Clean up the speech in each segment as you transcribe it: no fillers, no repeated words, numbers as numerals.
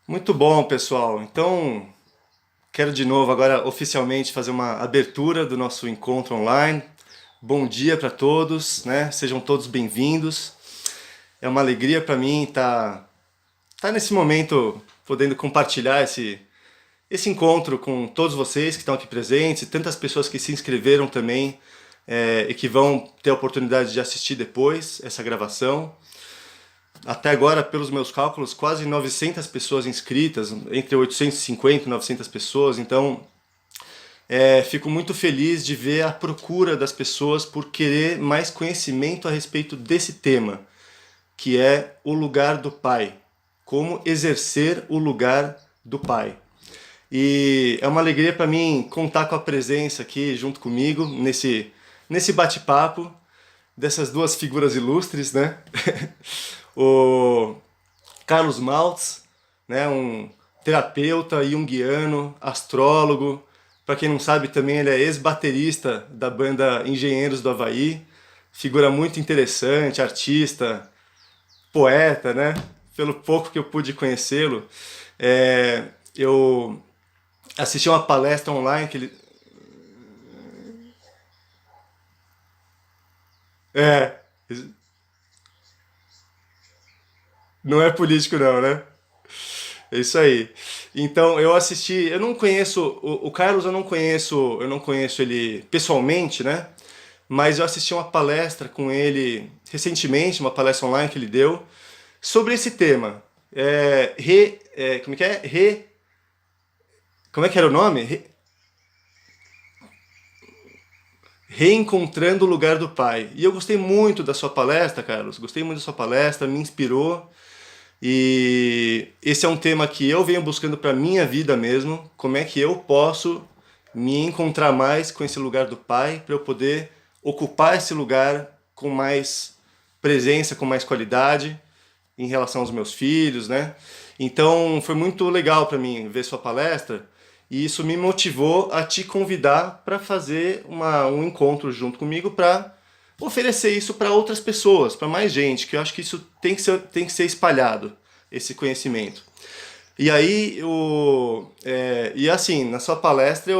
Muito bom, pessoal. Então, quero de novo agora oficialmente fazer uma abertura do nosso encontro online. Bom dia para todos, né? Sejam todos bem-vindos. É uma alegria para mim estar nesse momento podendo compartilhar esse encontro com todos vocês que estão aqui presentes e tantas pessoas que se inscreveram também e que vão ter a oportunidade de assistir depois essa gravação. Até agora, pelos meus cálculos, quase 900 pessoas inscritas, entre 850 e 900 pessoas. Então, fico muito feliz de ver a procura das pessoas por querer mais conhecimento a respeito desse tema, que é o lugar do pai. Como exercer o lugar do pai. E é uma alegria para mim contar com a presença aqui junto comigo nesse bate-papo dessas duas figuras ilustres, né? O Carlos Maltz, né, um terapeuta junguiano, astrólogo. Para quem não sabe, também ele é ex-baterista da banda Engenheiros do Havaí. Figura muito interessante, artista, poeta, né? Pelo pouco que eu pude conhecê-lo. Eu assisti uma palestra online que ele... É, não é político não, né? É isso aí. Então eu assisti, eu não conheço o Carlos, eu não conheço ele pessoalmente, né? Mas eu assisti uma palestra com ele recentemente, uma palestra online que ele deu sobre esse tema. Como é que é? Como é que era o nome? Reencontrando o lugar do pai. E eu gostei muito da sua palestra, Carlos. Gostei muito da sua palestra, me inspirou. E esse é um tema que eu venho buscando para minha vida mesmo, como é que eu posso me encontrar mais com esse lugar do pai, para eu poder ocupar esse lugar com mais presença, com mais qualidade em relação aos meus filhos, né? Então foi muito legal para mim ver sua palestra e isso me motivou a te convidar para fazer um encontro junto comigo para oferecer isso para outras pessoas, para mais gente, que eu acho que isso tem que ser espalhado, esse conhecimento. E aí, e assim, na sua palestra,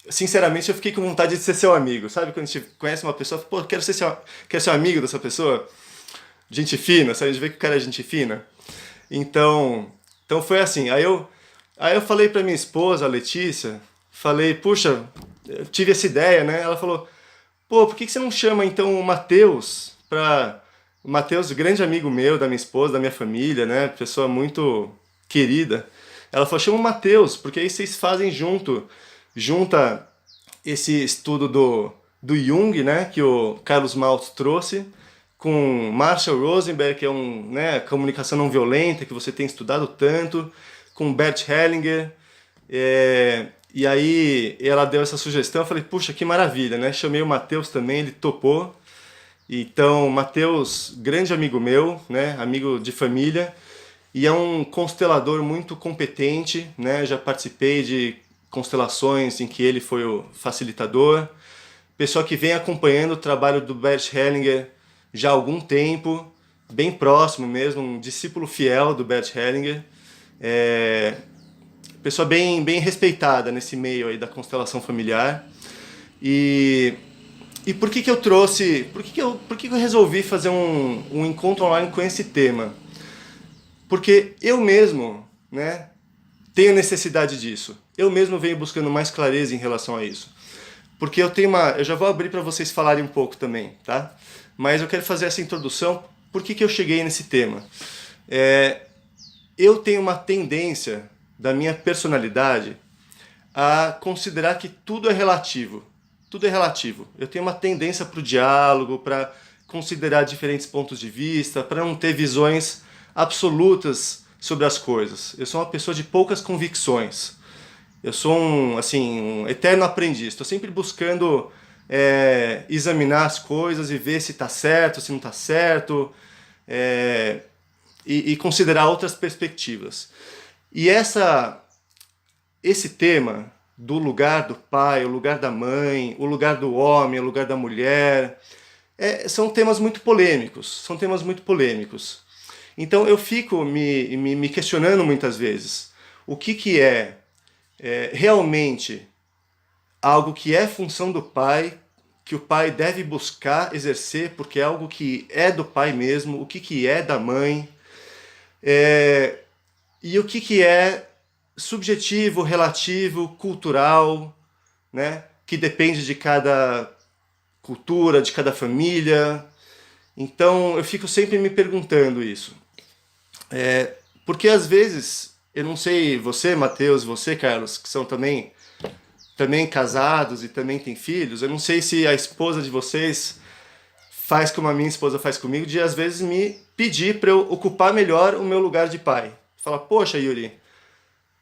sinceramente, eu fiquei com vontade de ser seu amigo, sabe? Quando a gente conhece uma pessoa, pô, quero ser amigo dessa pessoa, gente fina, sabe? A gente vê que o cara é gente fina. Então foi assim, aí eu falei pra minha esposa, a Letícia, falei, puxa, eu tive essa ideia, né? Ela falou, pô, por que você não chama então o Matheus pra... O Matheus, grande amigo meu, da minha esposa, da minha família, né? Pessoa muito querida. Ela falou, chama o Matheus, porque aí vocês fazem junta esse estudo do Jung, né? Que o Carlos Maltz trouxe, com Marshall Rosenberg, que é né, comunicação não violenta, que você tem estudado tanto, com Bert Hellinger. E aí ela deu essa sugestão, eu falei, puxa, que maravilha, né? Chamei o Matheus também, ele topou. Então, Matheus, grande amigo meu, né? Amigo de família, e é um constelador muito competente, né? Já participei de constelações em que ele foi o facilitador. Pessoa que vem acompanhando o trabalho do Bert Hellinger já há algum tempo, bem próximo mesmo, um discípulo fiel do Bert Hellinger. Pessoa bem respeitada nesse meio aí da constelação familiar. E por que que eu trouxe, por que que eu resolvi fazer um encontro online com esse tema? Porque eu mesmo, né, tenho necessidade disso. Eu mesmo venho buscando mais clareza em relação a isso. Porque eu já vou abrir para vocês falarem um pouco também, tá? Mas eu quero fazer essa introdução, por que que eu cheguei nesse tema? Eu tenho uma tendência da minha personalidade a considerar que tudo é relativo. Tudo é relativo. Eu tenho uma tendência para o diálogo, para considerar diferentes pontos de vista, para não ter visões absolutas sobre as coisas. Eu sou uma pessoa de poucas convicções. Eu sou um eterno aprendiz. Estou sempre buscando examinar as coisas e ver se está certo, se não está certo, e considerar outras perspectivas. E esse tema do lugar do pai, o lugar da mãe, o lugar do homem, o lugar da mulher, são temas muito polêmicos. São temas muito polêmicos. Então eu fico me questionando muitas vezes o que é realmente algo que é função do pai, que o pai deve buscar exercer, porque é algo que é do pai mesmo, o que é da mãe, e o que é subjetivo, relativo, cultural, né? Que depende de cada cultura, de cada família. Então eu fico sempre me perguntando isso. Porque às vezes, eu não sei, você, Matheus, você, Carlos, que são também casados e também têm filhos, eu não sei se a esposa de vocês faz como a minha esposa faz comigo, de às vezes me pedir para eu ocupar melhor o meu lugar de pai. Fala, poxa, Yuri,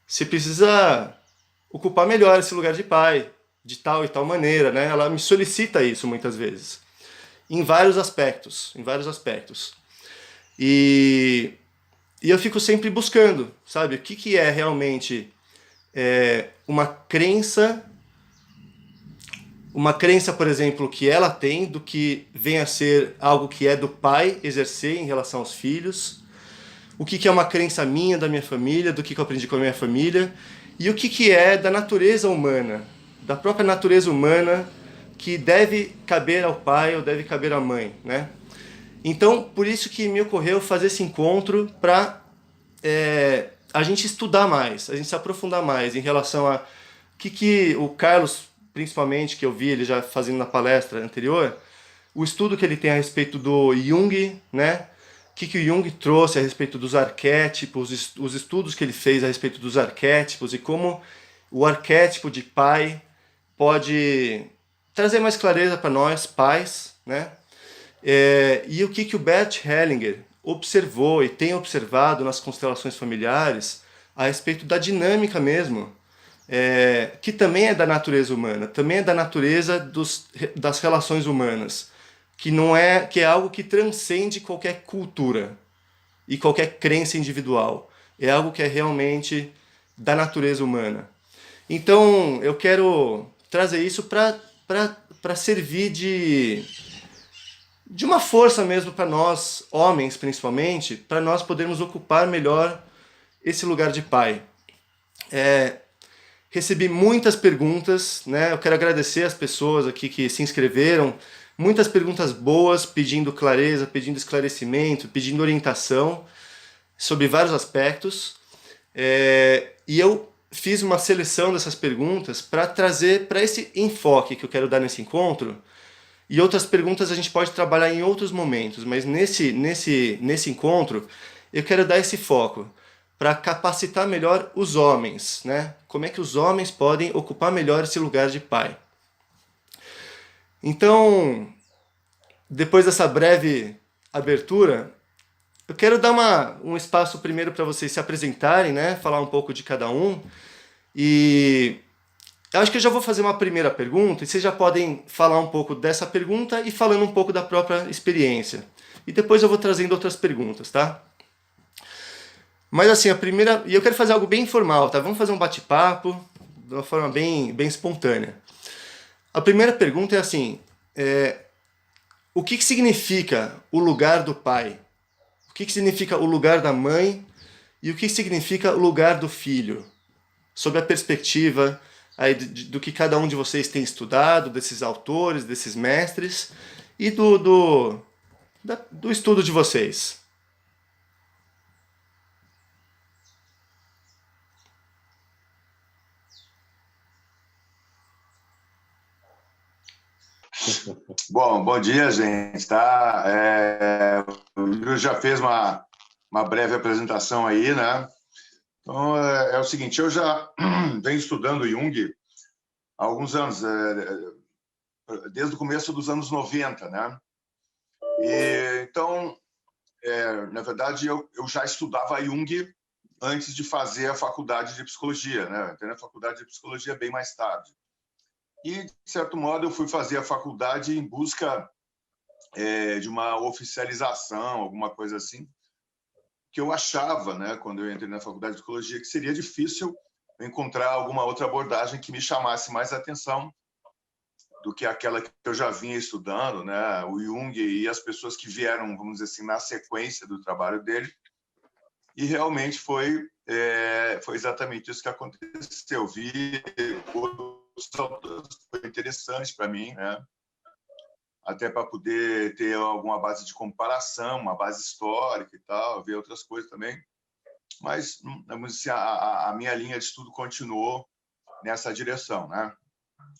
você precisa ocupar melhor esse lugar de pai, de tal e tal maneira, né? Ela me solicita isso muitas vezes, em vários aspectos, em vários aspectos. E, e eu fico sempre buscando, sabe, o que é realmente uma crença, por exemplo, que ela tem do que vem a ser algo que é do pai exercer em relação aos filhos, o que é uma crença minha, da minha família, do que eu aprendi com a minha família, e o que é da natureza humana, da própria natureza humana, que deve caber ao pai ou deve caber à mãe, né? Então, por isso que me ocorreu fazer esse encontro para a gente estudar mais, a gente se aprofundar mais em relação a que o Carlos, principalmente, que eu vi ele já fazendo na palestra anterior, o estudo que ele tem a respeito do Jung, né? O que o Jung trouxe a respeito dos arquétipos, os estudos que ele fez a respeito dos arquétipos e como o arquétipo de pai pode trazer mais clareza para nós, pais, né? E o que o Bert Hellinger observou e tem observado nas constelações familiares a respeito da dinâmica mesmo, que também é da natureza humana, também é da natureza das relações humanas, que é algo que transcende qualquer cultura e qualquer crença individual. É algo que é realmente da natureza humana. Então, eu quero trazer isso para servir de uma força mesmo para nós, homens principalmente, para nós podermos ocupar melhor esse lugar de pai. Recebi muitas perguntas, né? Eu quero agradecer as pessoas aqui que se inscreveram, muitas perguntas boas, pedindo clareza, pedindo esclarecimento, pedindo orientação sobre vários aspectos. E eu fiz uma seleção dessas perguntas para trazer para esse enfoque que eu quero dar nesse encontro. E outras perguntas a gente pode trabalhar em outros momentos, mas nesse encontro eu quero dar esse foco para capacitar melhor os homens, né? Como é que os homens podem ocupar melhor esse lugar de pai. Então, depois dessa breve abertura, eu quero dar um espaço primeiro para vocês se apresentarem, né? Falar um pouco de cada um. E eu acho que eu já vou fazer uma primeira pergunta e vocês já podem falar um pouco dessa pergunta e falando um pouco da própria experiência. E depois eu vou trazendo outras perguntas, tá? Mas assim, a primeira... E eu quero fazer algo bem informal, tá? Vamos fazer um bate-papo de uma forma bem espontânea. A primeira pergunta é assim... o que significa o lugar do pai? O que significa o lugar da mãe? E o que significa o lugar do filho? Sob a perspectiva aí do que cada um de vocês tem estudado, desses autores, desses mestres, e do estudo de vocês. Bom dia, gente. Tá? O Júlio já fez uma breve apresentação aí, né? Então, é o seguinte, eu já venho estudando Jung há alguns anos, desde o começo dos anos 90, né? Então, na verdade, eu já estudava Jung antes de fazer a faculdade de psicologia, né? Eu entrei na faculdade de psicologia bem mais tarde. E, de certo modo, eu fui fazer a faculdade em busca de uma oficialização, alguma coisa assim, que eu achava, né, quando eu entrei na faculdade de psicologia, que seria difícil encontrar alguma outra abordagem que me chamasse mais atenção do que aquela que eu já vinha estudando, né, o Jung e as pessoas que vieram, vamos dizer assim, na sequência do trabalho dele, E realmente foi exatamente isso que aconteceu. Eu vi outros autores, foi interessante para mim, né? Até para poder ter alguma base de comparação, uma base histórica e tal, ver outras coisas também. Mas, vamos dizer, a minha linha de estudo continuou nessa direção, né?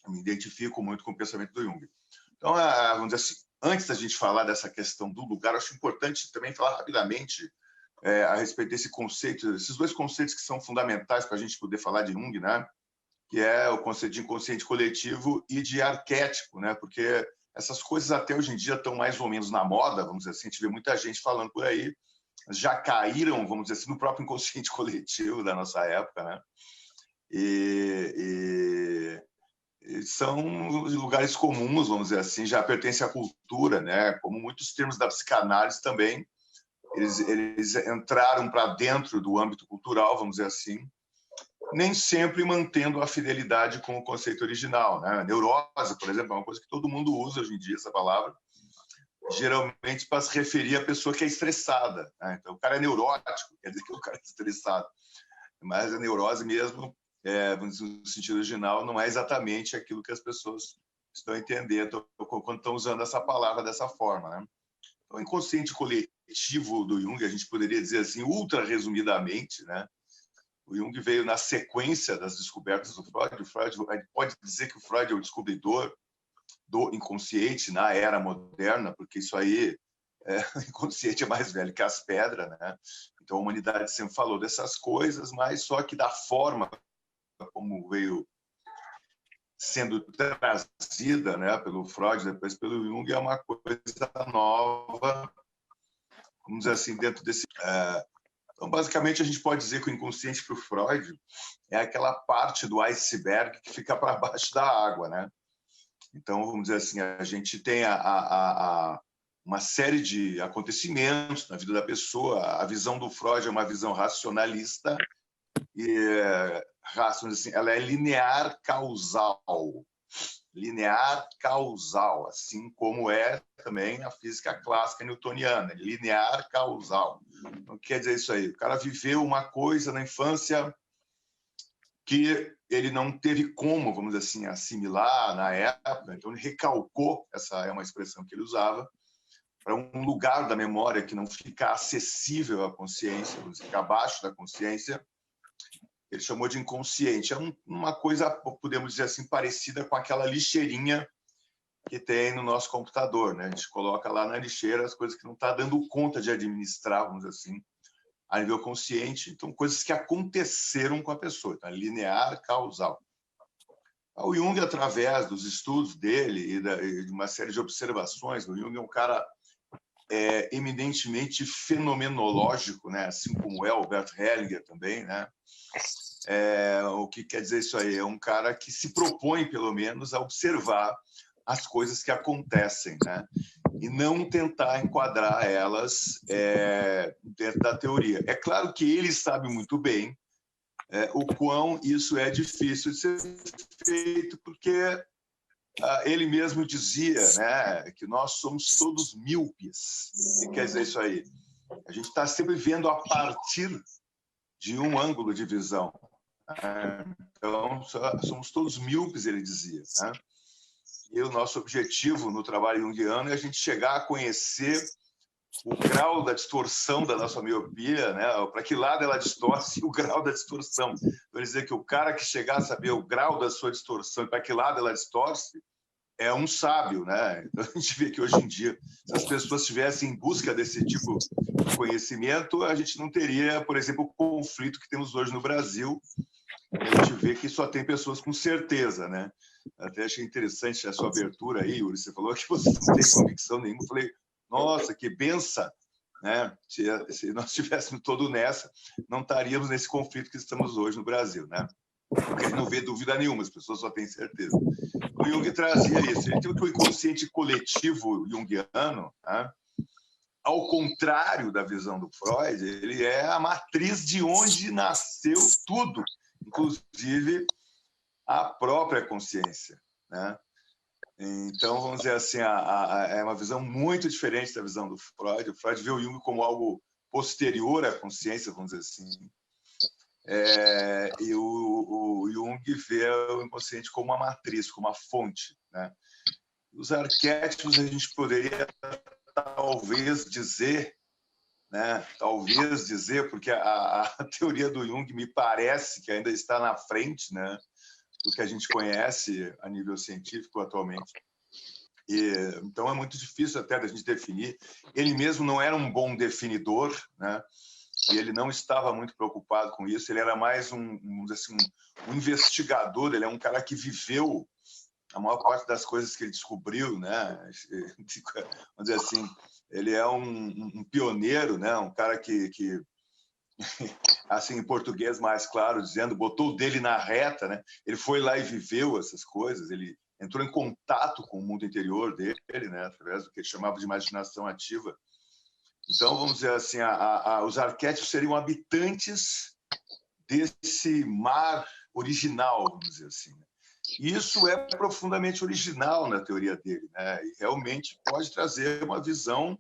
Eu me identifico muito com o pensamento do Jung. Então, vamos dizer assim, antes da gente falar dessa questão do lugar, acho importante também falar rapidamente a respeito desse conceito, esses dois conceitos que são fundamentais para a gente poder falar de Jung, né? Que é o conceito de inconsciente coletivo e de arquétipo, né? Porque essas coisas até hoje em dia estão mais ou menos na moda, vamos dizer assim, a gente vê muita gente falando por aí, já caíram, vamos dizer assim, no próprio inconsciente coletivo da nossa época, né? E são lugares comuns, vamos dizer assim, já pertencem à cultura, né? Como muitos termos da psicanálise também, eles entraram para dentro do âmbito cultural, vamos dizer assim, nem sempre mantendo a fidelidade com o conceito original, né? Neurose, por exemplo, é uma coisa que todo mundo usa hoje em dia, essa palavra, geralmente para se referir à pessoa que é estressada, né? Então, o cara é neurótico, quer dizer que o cara é estressado. Mas a neurose mesmo, no sentido original, não é exatamente aquilo que as pessoas estão entendendo quando estão usando essa palavra dessa forma, né? Então, o inconsciente coletivo do Jung, a gente poderia dizer assim, ultra resumidamente, né? O Jung veio na sequência das descobertas do Freud. O Freud, a gente pode dizer que o Freud é o descobridor do inconsciente na era moderna, porque isso aí, o inconsciente é mais velho que as pedras, né? Então a humanidade sempre falou dessas coisas, mas só que da forma como veio sendo trazida, né, pelo Freud, depois pelo Jung, é uma coisa nova, vamos dizer assim, dentro desse... Então, basicamente, a gente pode dizer que o inconsciente para o Freud é aquela parte do iceberg que fica para baixo da água, né? Então, vamos dizer assim, a gente tem uma série de acontecimentos na vida da pessoa. A visão do Freud é uma visão racionalista e, assim, ela é linear causal. Linear causal, assim como é também a física clássica newtoniana, linear causal. Então, quer dizer isso aí, o cara viveu uma coisa na infância que ele não teve como, vamos dizer assim, assimilar na época, então ele recalcou, essa é uma expressão que ele usava, para um lugar da memória que não fica acessível à consciência, vamos dizer, fica abaixo da consciência. Ele chamou de inconsciente. É uma coisa, podemos dizer assim, parecida com aquela lixeirinha que tem no nosso computador, né? A gente coloca lá na lixeira as coisas que não está dando conta de administrar, vamos dizer assim, a nível consciente. Então, coisas que aconteceram com a pessoa. Então, é linear, causal. O Jung, através dos estudos dele e de uma série de observações, o Jung é um cara eminentemente fenomenológico, né? Assim como é o Bert Hellinger também, né? O que quer dizer isso aí? É um cara que se propõe, pelo menos, a observar as coisas que acontecem, né? E não tentar enquadrar elas dentro da teoria. É claro que ele sabe muito bem o quão isso é difícil de ser feito, porque ele mesmo dizia, né, que nós somos todos míopes. O que quer dizer isso aí? A gente está sempre vendo a partir de um ângulo de visão. Então, somos todos míopes, ele dizia, né? E o nosso objetivo no trabalho junguiano é a gente chegar a conhecer o grau da distorção da nossa miopia, né? Para que lado ela distorce, o grau da distorção. Quer dizer que o cara que chegar a saber o grau da sua distorção e para que lado ela distorce é um sábio, né? Então a gente vê que hoje em dia, se as pessoas estivessem em busca desse tipo de conhecimento, a gente não teria, por exemplo, o conflito que temos hoje no Brasil. A gente vê que só tem pessoas com certeza, né? Até achei interessante a sua abertura aí, Yuri. Você falou que você não tem convicção nenhuma. Eu falei, nossa, que benção, né? Se nós estivéssemos todos nessa, não estaríamos nesse conflito que estamos hoje no Brasil, né? Porque não vê dúvida nenhuma, as pessoas só têm certeza. O Jung trazia isso. Ele tem o inconsciente coletivo junguiano, né? Ao contrário da visão do Freud, ele é a matriz de onde nasceu tudo, inclusive a própria consciência, né? Então, vamos dizer assim, é uma visão muito diferente da visão do Freud. O Freud vê o Jung como algo posterior à consciência, vamos dizer assim. E o Jung vê o inconsciente como uma matriz, como uma fonte, né? Os arquétipos a gente poderia talvez dizer, né? Talvez dizer, porque a teoria do Jung me parece que ainda está na frente, né, do que a gente conhece a nível científico atualmente. Então é muito difícil até da gente definir. Ele mesmo não era um bom definidor, né? E ele não estava muito preocupado com isso. Ele era mais vamos dizer assim, um investigador. Ele é um cara que viveu a maior parte das coisas que ele descobriu, né? Vamos dizer assim, ele é um pioneiro, né? Um cara que assim, em português mais claro, dizendo, botou o dele na reta, né? Ele foi lá e viveu essas coisas, ele entrou em contato com o mundo interior dele, né? Através do que ele chamava de imaginação ativa. Então, vamos dizer assim, os arquétipos seriam habitantes desse mar original, vamos dizer assim. Isso é profundamente original na teoria dele, né? E realmente pode trazer uma visão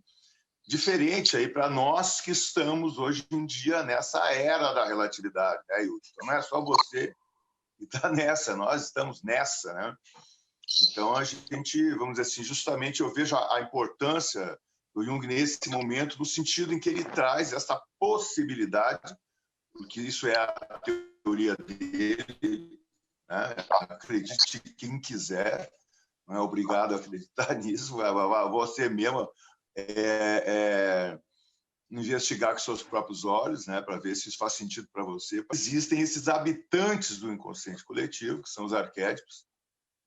diferente aí para nós que estamos hoje em dia nessa era da relatividade, né, Yuri? Então não é só você que está nessa, nós estamos nessa, né? Então a gente, vamos dizer assim, justamente eu vejo a importância do Jung nesse momento, no sentido em que ele traz essa possibilidade, porque isso é a teoria dele, né? Acredite quem quiser, não é obrigado a acreditar nisso, você mesmo investigar com seus próprios olhos, né, para ver se isso faz sentido para você. Existem esses habitantes do inconsciente coletivo, que são os arquétipos,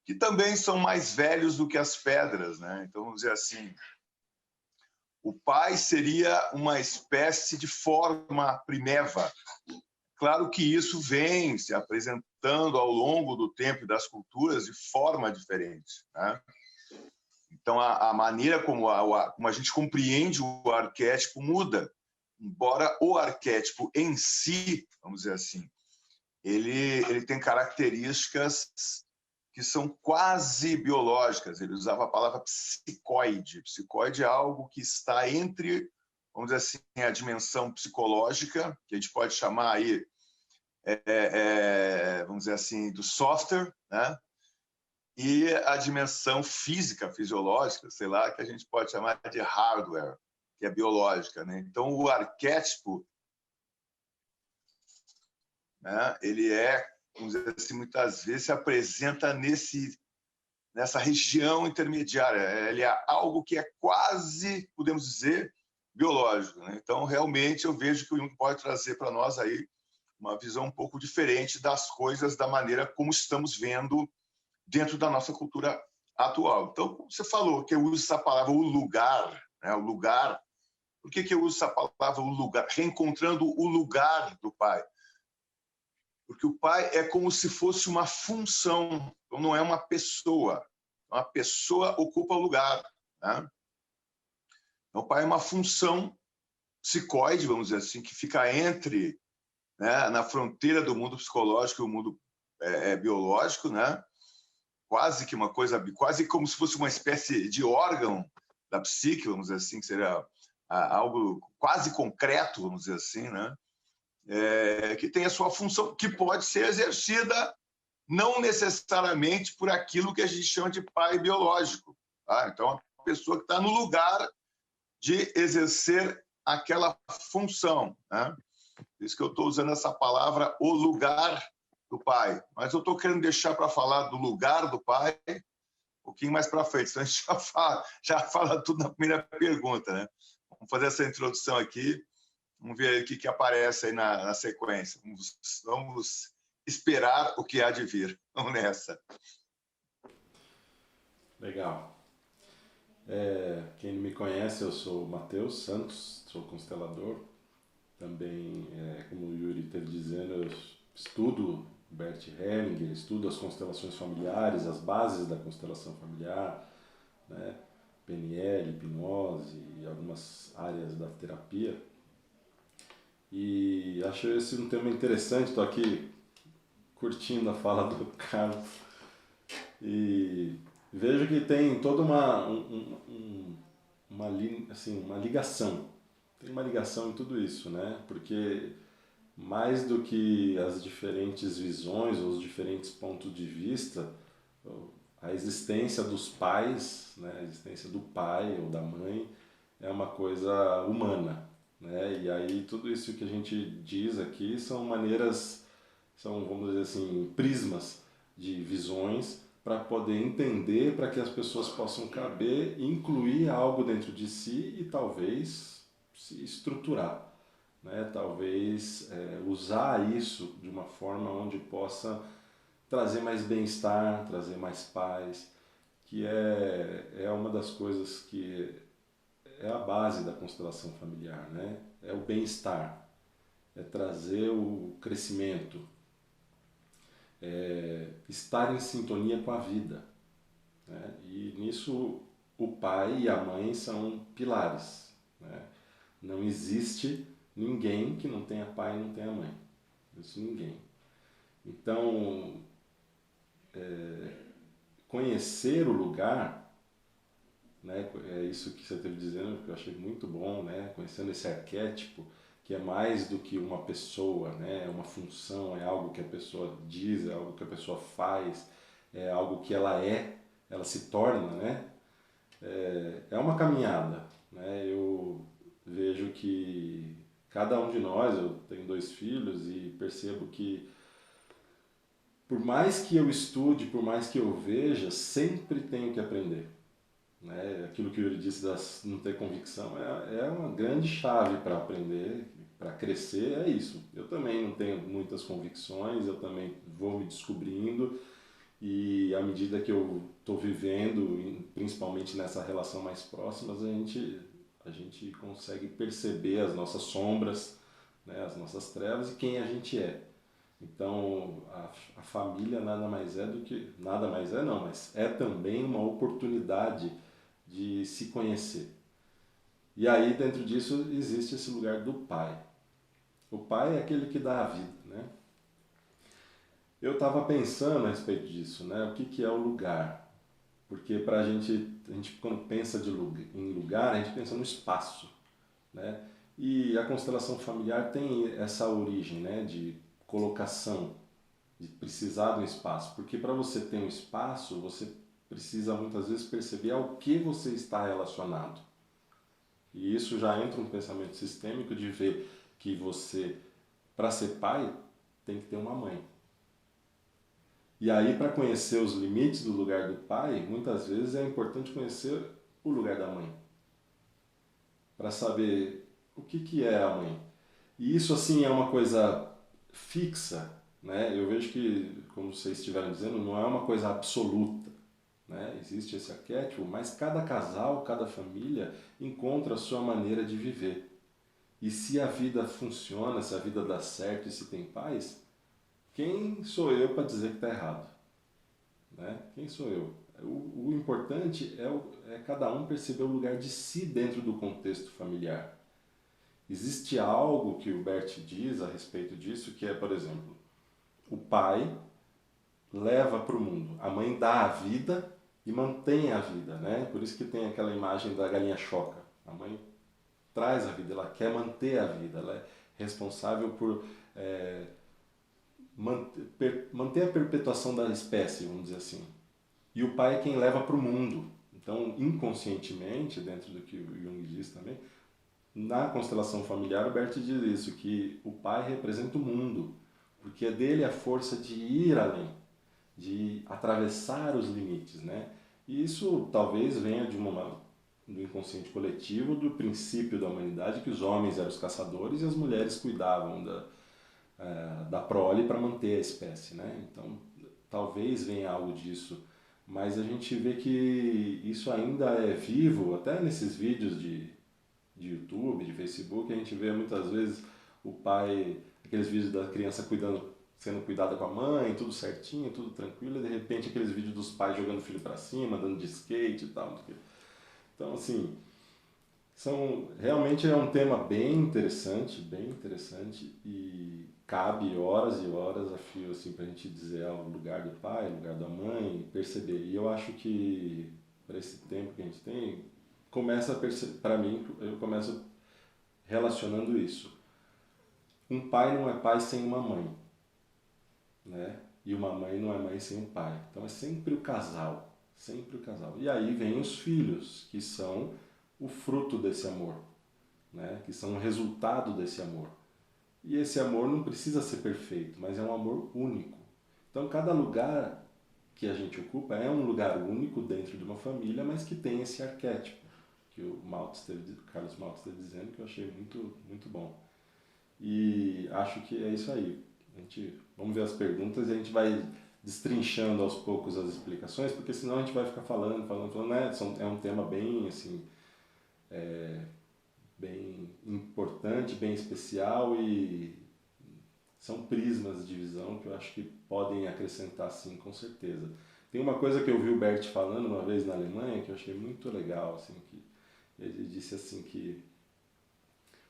que também são mais velhos do que as pedras, né? Então, vamos dizer assim, o pai seria uma espécie de forma primeva. Claro que isso vem se apresentando ao longo do tempo e das culturas de forma diferente, né? Então, a maneira como a gente compreende o arquétipo muda, embora o arquétipo em si, vamos dizer assim, ele tem características que são quase biológicas. Ele usava a palavra psicoide. Psicoide é algo que está entre, vamos dizer assim, a dimensão psicológica, que a gente pode chamar aí, vamos dizer assim, do software, né? E a dimensão física, fisiológica, sei lá, que a gente pode chamar de hardware, que é biológica, né? Então, o arquétipo, né, ele vamos dizer assim, muitas vezes se apresenta nessa região intermediária. Ele é algo que é quase, podemos dizer, biológico, né? Então, realmente, eu vejo que o Jung pode trazer para nós aí uma visão um pouco diferente das coisas, da maneira como estamos vendo dentro da nossa cultura atual. Então, você falou que eu uso essa palavra o lugar, né? O lugar. Por que eu uso essa palavra o lugar? Reencontrando o lugar do pai. Porque o pai é como se fosse uma função, então não é uma pessoa. Uma pessoa ocupa o lugar, né? Então, o pai é uma função psicoide, vamos dizer assim, que fica entre, né, na fronteira do mundo psicológico e o mundo biológico, né? Quase que uma coisa, quase como se fosse uma espécie de órgão da psique, vamos dizer assim, que seria algo quase concreto, vamos dizer assim, né? Que tem a sua função, que pode ser exercida não necessariamente por aquilo que a gente chama de pai biológico. Tá? Então, a pessoa que está no lugar de exercer aquela função, né? Por isso que eu estou usando essa palavra, o lugar do pai. Mas eu estou querendo deixar para falar do lugar do pai um pouquinho mais para frente, senão a gente já fala tudo na primeira pergunta, né? Vamos fazer essa introdução aqui, vamos ver aí o que aparece aí na sequência. Vamos esperar o que há de vir. Vamos nessa. Legal. Quem não me conhece, eu sou o Matheus Santos, sou constelador. Também, como o Yuri esteve dizendo, eu estudo Bert Hellinger, estudo as constelações familiares, as bases da constelação familiar, né? PNL, hipnose e algumas áreas da terapia. E acho esse um tema interessante, estou aqui curtindo a fala do Carlos e vejo que tem toda uma ligação tem uma ligação em tudo isso, né? Porque mais do que as diferentes visões ou os diferentes pontos de vista, a existência dos pais, né? A existência do pai ou da mãe é uma coisa humana, né? E aí tudo isso que a gente diz aqui são maneiras, são, vamos dizer assim, prismas de visões para poder entender, para que as pessoas possam caber, incluir algo dentro de si e talvez se estruturar, né? Talvez usar isso de uma forma onde possa trazer mais bem-estar, trazer mais paz, que é uma das coisas que é a base da constelação familiar, né? É o bem-estar, é trazer o crescimento, estar em sintonia com a vida, né? E nisso o pai e a mãe são pilares, né? Não existe ninguém que não tenha pai e não tenha mãe. Isso ninguém. Então, conhecer o lugar, né, é isso que você esteve dizendo, que eu achei muito bom, né, conhecendo esse arquétipo, que é mais do que uma pessoa, né, é uma função, é algo que a pessoa diz, é algo que a pessoa faz, é algo que ela se torna, né, é uma caminhada, né, eu vejo que cada um de nós, eu tenho 2 filhos e percebo que por mais que eu estude, por mais que eu veja, sempre tenho que aprender, né? Aquilo que o Yuri disse das não ter convicção é uma grande chave para aprender, para crescer, é isso. Eu também não tenho muitas convicções, eu também vou me descobrindo e à medida que eu estou vivendo, principalmente nessa relação mais próxima, a gente consegue perceber as nossas sombras, né? As nossas trevas e quem a gente é. Então, a família nada mais é do que... Nada mais é não, mas é também uma oportunidade de se conhecer. E aí, dentro disso, existe esse lugar do pai. O pai é aquele que dá a vida, né? Eu estava pensando a respeito disso, né? O que é o lugar? Porque para a gente quando pensa em lugar, a gente pensa no espaço, né? E a constelação familiar tem essa origem, né? De colocação, de precisar de um espaço. Porque para você ter um espaço, você precisa muitas vezes perceber ao que você está relacionado. E isso já entra um pensamento sistêmico de ver que você, para ser pai, tem que ter uma mãe. E aí, para conhecer os limites do lugar do pai, muitas vezes é importante conhecer o lugar da mãe. Para saber o que é a mãe. E isso, assim, é uma coisa fixa, né? Eu vejo que, como vocês estiveram dizendo, não é uma coisa absoluta, né? Existe esse arquétipo, mas cada casal, cada família encontra a sua maneira de viver. E se a vida funciona, se a vida dá certo e se tem paz, quem sou eu para dizer que está errado? Né? Quem sou eu? O importante é cada um perceber o lugar de si dentro do contexto familiar. Existe algo que o Bert diz a respeito disso, que é, por exemplo, o pai leva para o mundo, a mãe dá a vida e mantém a vida, né? Por isso que tem aquela imagem da galinha choca. A mãe traz a vida, ela quer manter a vida, ela é responsável por manter a perpetuação da espécie, vamos dizer assim. E o pai é quem leva para o mundo. Então, inconscientemente, dentro do que o Jung diz também, na constelação familiar, o Bert diz isso, que o pai representa o mundo, porque é dele a força de ir além, de atravessar os limites, né? E isso talvez venha do inconsciente coletivo, do princípio da humanidade, que os homens eram os caçadores e as mulheres cuidavam da prole para manter a espécie, né? Então, talvez venha algo disso, mas a gente vê que isso ainda é vivo, até nesses vídeos de YouTube, de Facebook, a gente vê muitas vezes o pai, aqueles vídeos da criança sendo cuidada com a mãe, tudo certinho, tudo tranquilo, e de repente aqueles vídeos dos pais jogando o filho para cima, dando de skate e tal. Então, assim, realmente é um tema bem interessante e cabe horas e horas a fio assim, para a gente dizer o lugar do pai, o lugar da mãe, perceber. E eu acho que para esse tempo que a gente tem, começa a perceber, para mim, eu começo a relacionando isso. Um pai não é pai sem uma mãe, né? E uma mãe não é mãe sem um pai. Então é sempre o casal, sempre o casal. E aí vem os filhos, que são o fruto desse amor, né? Que são o resultado desse amor. E esse amor não precisa ser perfeito, mas é um amor único. Então cada lugar que a gente ocupa é um lugar único dentro de uma família, mas que tem esse arquétipo que o Carlos Maltz esteve dizendo, que eu achei muito, muito bom. E acho que é isso aí. Vamos ver as perguntas e a gente vai destrinchando aos poucos as explicações, porque senão a gente vai ficar falando, né? É um tema bem, assim, bem importante, bem especial, e são prismas de visão que eu acho que podem acrescentar, sim, com certeza. Tem uma coisa que eu vi o Bert falando uma vez na Alemanha que eu achei muito legal, assim, que ele disse assim que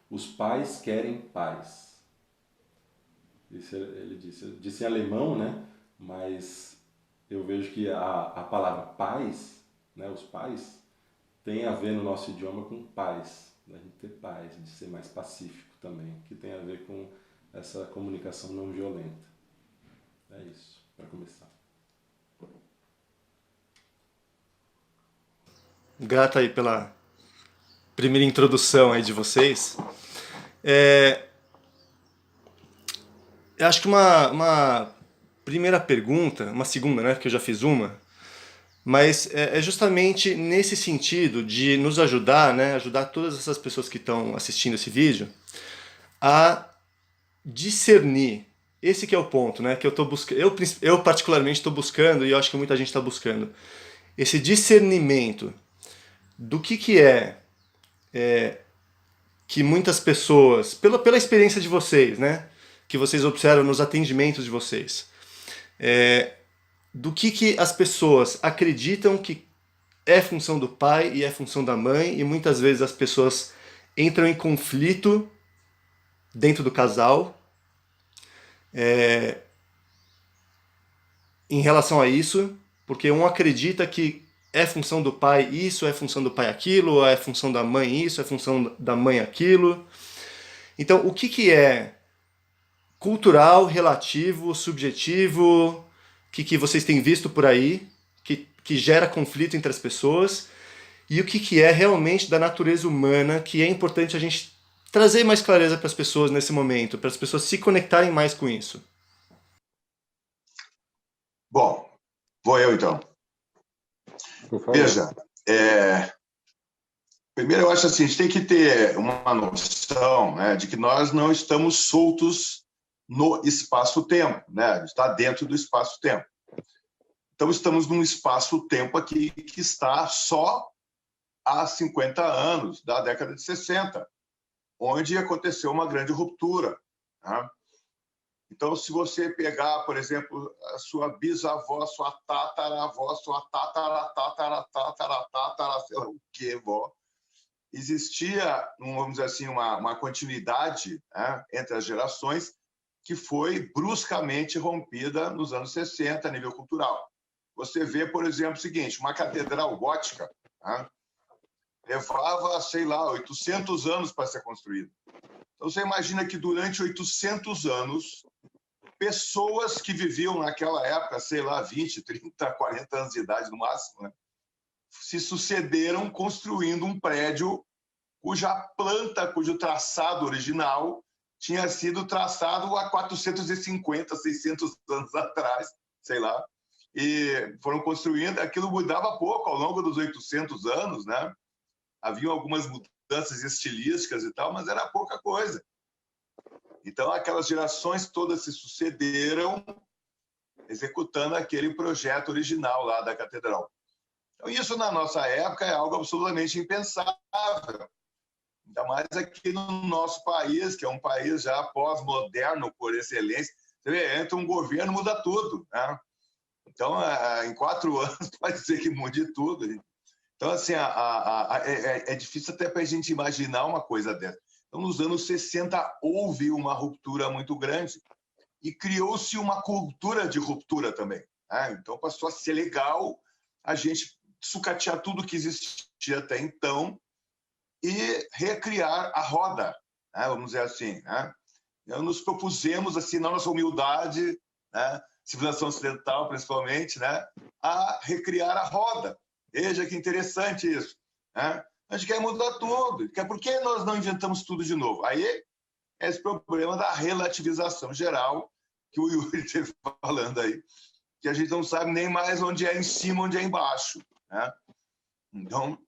os pais querem paz. Ele disse em alemão, né? Mas eu vejo que a palavra paz, né? Os pais, tem a ver no nosso idioma com paz, da gente ter paz, de ser mais pacífico também, que tem a ver com essa comunicação não violenta. É isso, para começar. Grato aí pela primeira introdução aí de vocês. Eu acho que uma primeira pergunta, uma segunda, né, que eu já fiz uma, mas é justamente nesse sentido de nos ajudar, né, ajudar todas essas pessoas que estão assistindo esse vídeo a discernir. Esse que é o ponto, né, que eu tô buscando, eu particularmente estou buscando, e eu acho que muita gente está buscando, esse discernimento do que é que muitas pessoas, pela experiência de vocês, né, que vocês observam nos atendimentos de vocês, do que as pessoas acreditam que é função do pai e é função da mãe, e muitas vezes as pessoas entram em conflito dentro do casal em relação a isso, porque um acredita que é função do pai isso, é função do pai aquilo, ou é função da mãe isso, é função da mãe aquilo. Então, o que é cultural, relativo, subjetivo, que vocês têm visto por aí, que gera conflito entre as pessoas, e o que é realmente da natureza humana, que é importante a gente trazer mais clareza para as pessoas nesse momento, para as pessoas se conectarem mais com isso. Bom, vou eu então. Por favor. Veja, primeiro eu acho assim, a gente tem que ter uma noção, né, de que nós não estamos soltos no espaço-tempo, né? Está dentro do espaço-tempo. Então estamos num espaço-tempo aqui que está só há 50 anos, da década de 60, onde aconteceu uma grande ruptura, né? Então, se você pegar, por exemplo, a sua bisavó, sua tataravó, sua sei lá o que, vó, existia, vamos dizer assim, uma continuidade, né, entre as gerações que foi bruscamente rompida nos anos 60 a nível cultural. Você vê, por exemplo, o seguinte, uma catedral gótica, né, levava, sei lá, 800 anos para ser construída. Então, você imagina que durante 800 anos, pessoas que viviam naquela época, sei lá, 20, 30, 40 anos de idade no máximo, né, se sucederam construindo um prédio cuja planta, cujo traçado original tinha sido traçado há 450, 600 anos atrás, sei lá, e foram construindo, aquilo mudava pouco ao longo dos 800 anos, né? Haviam algumas mudanças estilísticas e tal, mas era pouca coisa. Então, aquelas gerações todas se sucederam executando aquele projeto original lá da catedral. Então, isso, na nossa época, é algo absolutamente impensável. Ainda mais aqui no nosso país, que é um país já pós-moderno por excelência. Você vê, entra um governo, muda tudo, né? Então, em 4 anos, pode ser que mude tudo. Então, assim, é difícil até para a gente imaginar uma coisa dessa. Então, nos anos 60, houve uma ruptura muito grande e criou-se uma cultura de ruptura também, né? Então, passou a ser legal a gente sucatear tudo que existia até então e recriar a roda, né? Vamos dizer assim, né? Então, nos propusemos, assim, na nossa humildade, né? Civilização ocidental, principalmente, né? A recriar a roda. Veja que interessante isso, né? A gente quer mudar tudo. Por que nós não inventamos tudo de novo? Aí é esse problema da relativização geral que o Yuri esteve falando aí, que a gente não sabe nem mais onde é em cima, onde é embaixo, né? Então,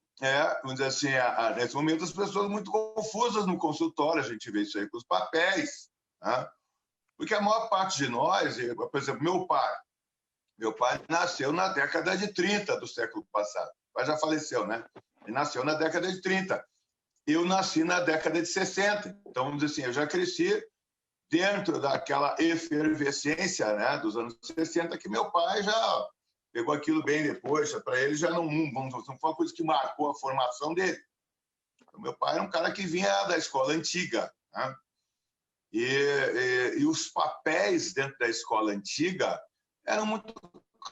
vamos dizer assim, nesse momento as pessoas muito confusas no consultório, a gente vê isso aí com os papéis, né? Porque a maior parte de nós, por exemplo, meu pai nasceu na década de 30 do século passado, o pai já faleceu, né? Ele nasceu na década de 30, eu nasci na década de 60, então, vamos dizer assim, eu já cresci dentro daquela efervescência, né, dos anos 60, que meu pai já pegou aquilo bem depois, para ele já não foi uma coisa que marcou a formação dele. Então, meu pai era um cara que vinha da escola antiga, né? E os papéis dentro da escola antiga eram muito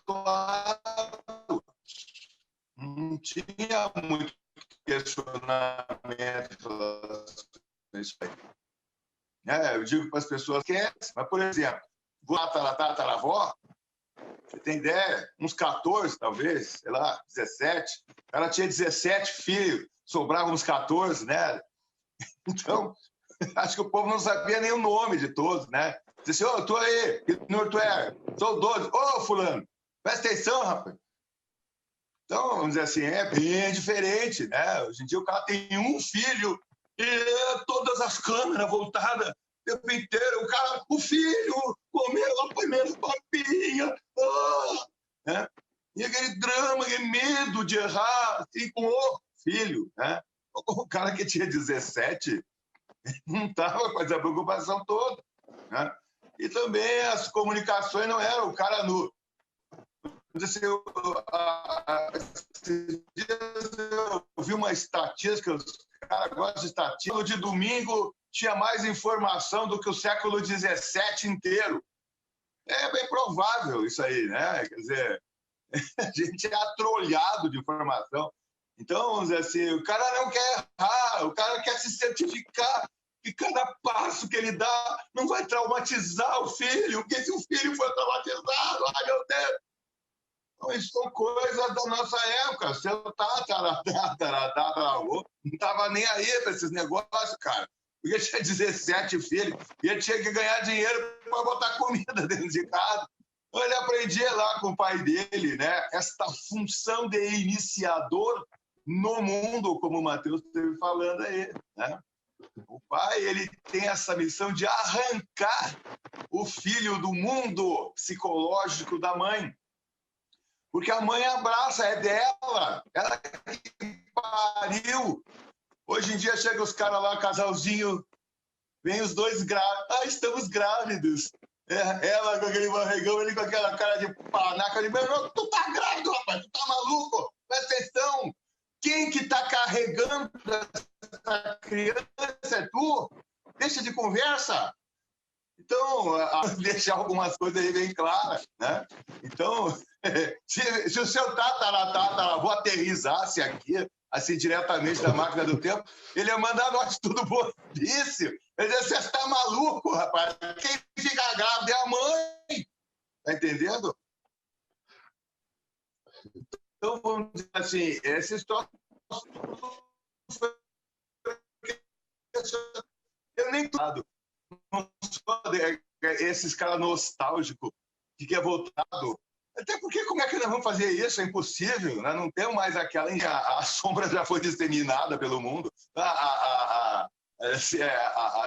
claros, não tinha muito questionamento nisso aí. Eu digo para as pessoas que mas, por exemplo, tataravó, você tem ideia, uns 14, talvez, sei lá, 17. Ela tinha 17 filhos, sobravam uns 14, né? Então, acho que o povo não sabia nem o nome de todos, né? Disse assim, tu aí, que número tu é? Sou 12. Fulano, presta atenção, rapaz. Então, vamos dizer assim, é bem diferente, né? Hoje em dia o cara tem um filho e todas as câmeras voltadas o tempo inteiro. O filho comeu a primeira papinha. Né? E aquele drama, aquele medo de errar, assim, com o filho, né? O cara que tinha 17 não estava com essa preocupação toda, né? E também as comunicações não eram o cara nu. Esses dias eu vi uma estatística, os caras gostam de estatística, de domingo tinha mais informação do que o século XVII inteiro. É bem provável isso aí, né? Quer dizer, a gente é atrolhado de informação. Então, vamos dizer assim, o cara não quer errar, o cara quer se certificar que cada passo que ele dá não vai traumatizar o filho, porque se o filho for traumatizado, ai meu Deus! Então, isso são coisas da nossa época. Seu tataravô não estava nem aí para esses negócios, cara. Porque tinha 17 filhos e ele tinha que ganhar dinheiro para botar comida dentro de casa. Então, ele aprendia lá com o pai dele, né? Esta função de iniciador no mundo, como o Matheus esteve falando aí, né? O pai, ele tem essa missão de arrancar o filho do mundo psicológico da mãe. Porque a mãe abraça, é dela, ela que pariu. Hoje em dia chega os caras lá, casalzinho, vem os dois grávidos. Estamos grávidos. Ela com aquele barrigão, ele com aquela cara de panaca. Ele, tu tá grávido, rapaz, tu tá maluco? Presta atenção. Quem que tá carregando essa criança é tu? Deixa de conversa. Então, deixar algumas coisas aí bem claras, né? Então, se o seu tataravô aterrizasse aqui, assim, diretamente da máquina do tempo, ele ia mandar nós tudo boníssimo. Ele ia dizer, você está maluco, rapaz? Quem fica grávida é a mãe. Tá entendendo? Então, vamos dizer assim, essa história... Eu nem... Não sou esses caras nostálgicos que quer voltado. Até porque como é que nós vamos fazer isso? É impossível, né? Não tem mais aquela... A sombra já foi disseminada pelo mundo.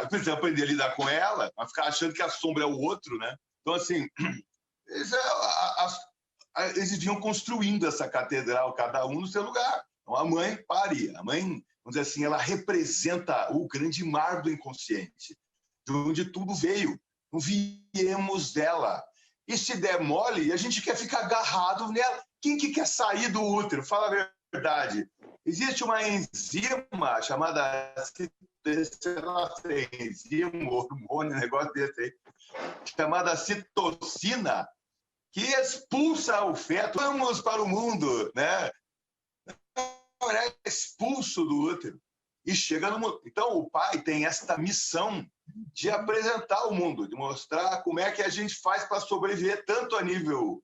Precisa aprender a lidar com ela, mas ficar achando que a sombra é o outro, né? Então, assim, eles vinham construindo essa catedral, cada um no seu lugar. Então, a mãe paria. A mãe, vamos dizer assim, ela representa o grande mar do inconsciente, de onde tudo veio. Não viemos dela. E se der mole, a gente quer ficar agarrado nela. Quem que quer sair do útero? Fala a verdade. Existe uma enzima chamada enzima, hormônio, negócio desse aí, chamada citocina, que expulsa o feto. Vamos para o mundo, né? É expulso do útero. e chega no mundo. Então, o pai tem esta missão de apresentar o mundo, de mostrar como é que a gente faz para sobreviver, tanto a nível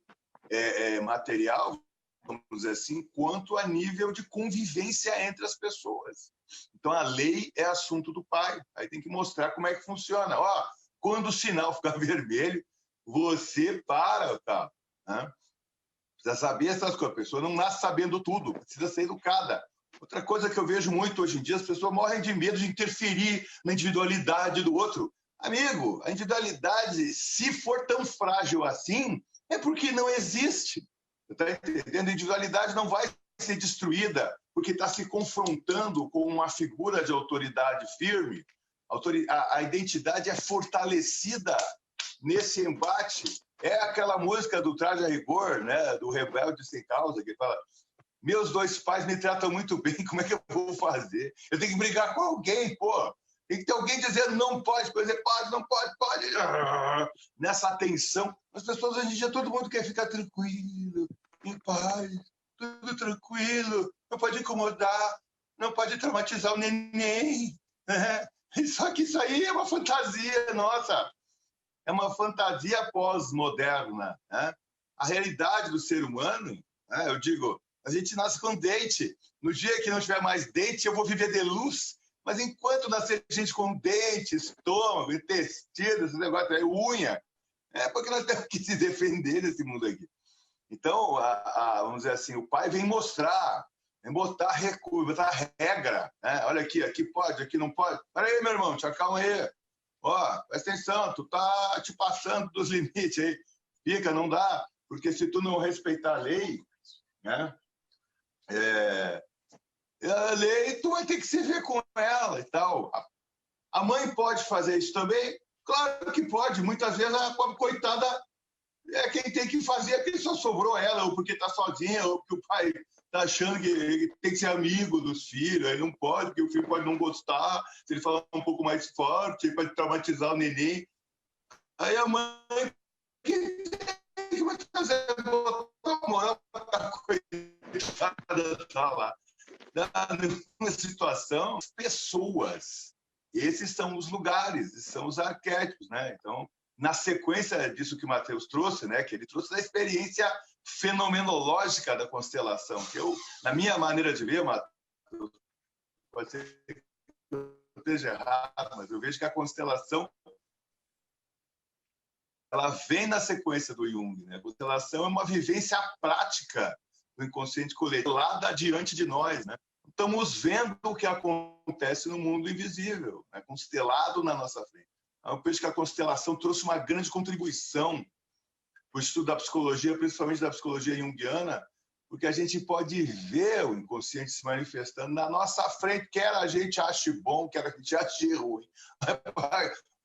material, vamos dizer assim, quanto a nível de convivência entre as pessoas. Então, a lei é assunto do pai. Aí tem que mostrar como é que funciona. Ó, quando o sinal ficar vermelho, você para o carro. Né? Precisa saber essas coisas. A pessoa não nasce sabendo tudo, precisa ser educada. Outra coisa que eu vejo muito hoje em dia, as pessoas morrem de medo de interferir na individualidade do outro. Amigo, a individualidade, se for tão frágil assim, é porque não existe. Está entendendo? A individualidade não vai ser destruída porque está se confrontando com uma figura de autoridade firme. A identidade é fortalecida nesse embate. É aquela música do Traje a Rigor, né, do Rebelde Sem Causa, que fala: meus dois pais me tratam muito bem, como é que eu vou fazer? Eu tenho que brigar com alguém, pô. Tem que ter alguém dizendo não pode, por exemplo, pode, não pode, pode. Nessa tensão. As pessoas hoje em dia, todo mundo quer ficar tranquilo, em paz, tudo tranquilo, não pode incomodar, não pode traumatizar o neném. Né? Só que isso aí é uma fantasia nossa. É uma fantasia pós-moderna. Né? A realidade do ser humano, né? Eu digo, a gente nasce com dente. No dia que não tiver mais dente, eu vou viver de luz. Mas enquanto nascer gente com dente, estômago, intestino, esse negócio aí, unha, é porque nós temos que se defender desse mundo aqui. Então, vamos dizer assim, o pai vem mostrar, vem botar recurso, botar regra. Né? Olha aqui pode, aqui não pode. Peraí, meu irmão, te acalma aí. Ó, presta atenção, tu tá te passando dos limites aí. Fica, não dá, porque se tu não respeitar a lei, né? A lei, tu vai ter que se ver com ela e tal. A mãe pode fazer isso também? Claro que pode. Muitas vezes a pobre coitada é quem tem que fazer, é que só sobrou ela, ou porque está sozinha, ou porque o pai está achando que tem que ser amigo dos filhos, aí não pode, porque o filho pode não gostar, se ele falar um pouco mais forte, ele pode traumatizar o neném. Aí a mãe que vai fazer, botar moral para a coitada, tá lá. Numa situação, pessoas. Esses são os lugares, esses são os arquétipos, né? Então, na sequência disso que o Matheus trouxe, né, que ele trouxe da experiência fenomenológica da constelação, que eu, na minha maneira de ver, Matheus, pode ser que eu esteja errado, mas eu vejo que a constelação ela vem na sequência do Jung, né? A constelação é uma vivência prática do inconsciente coletivo, lá diante de nós, né? Estamos vendo o que acontece no mundo invisível, né? Constelado na nossa frente. Eu penso que a constelação trouxe uma grande contribuição para o estudo da psicologia, principalmente da psicologia junguiana, porque a gente pode ver o inconsciente se manifestando na nossa frente, quer a gente ache bom, quer a gente ache ruim.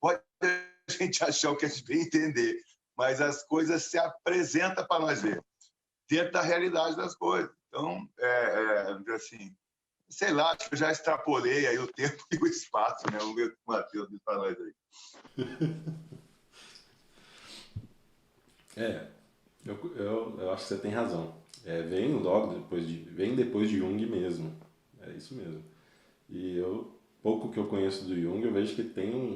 Pode a gente achar o que a gente bem entender, mas as coisas se apresentam para nós ver, dentro da realidade das coisas. Então, assim, sei lá, acho que eu já extrapolei aí o tempo e o espaço, né? Vamos ver o que o Matheus diz para nós aí. Eu acho que você tem razão. Vem logo vem depois de Jung mesmo. É isso mesmo. E pouco que eu conheço do Jung, eu vejo que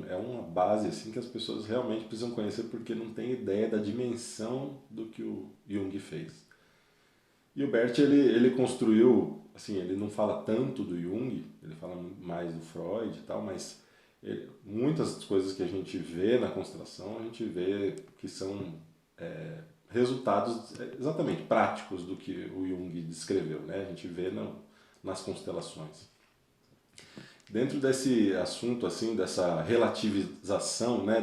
é uma base assim que as pessoas realmente precisam conhecer porque não tem ideia da dimensão do que o Jung fez. E o Bert, ele construiu, assim, ele não fala tanto do Jung, ele fala mais do Freud e tal, mas muitas coisas que a gente vê na constelação, a gente vê que são resultados exatamente práticos do que o Jung descreveu, né? A gente vê nas constelações. Dentro desse assunto, assim, dessa relativização, né,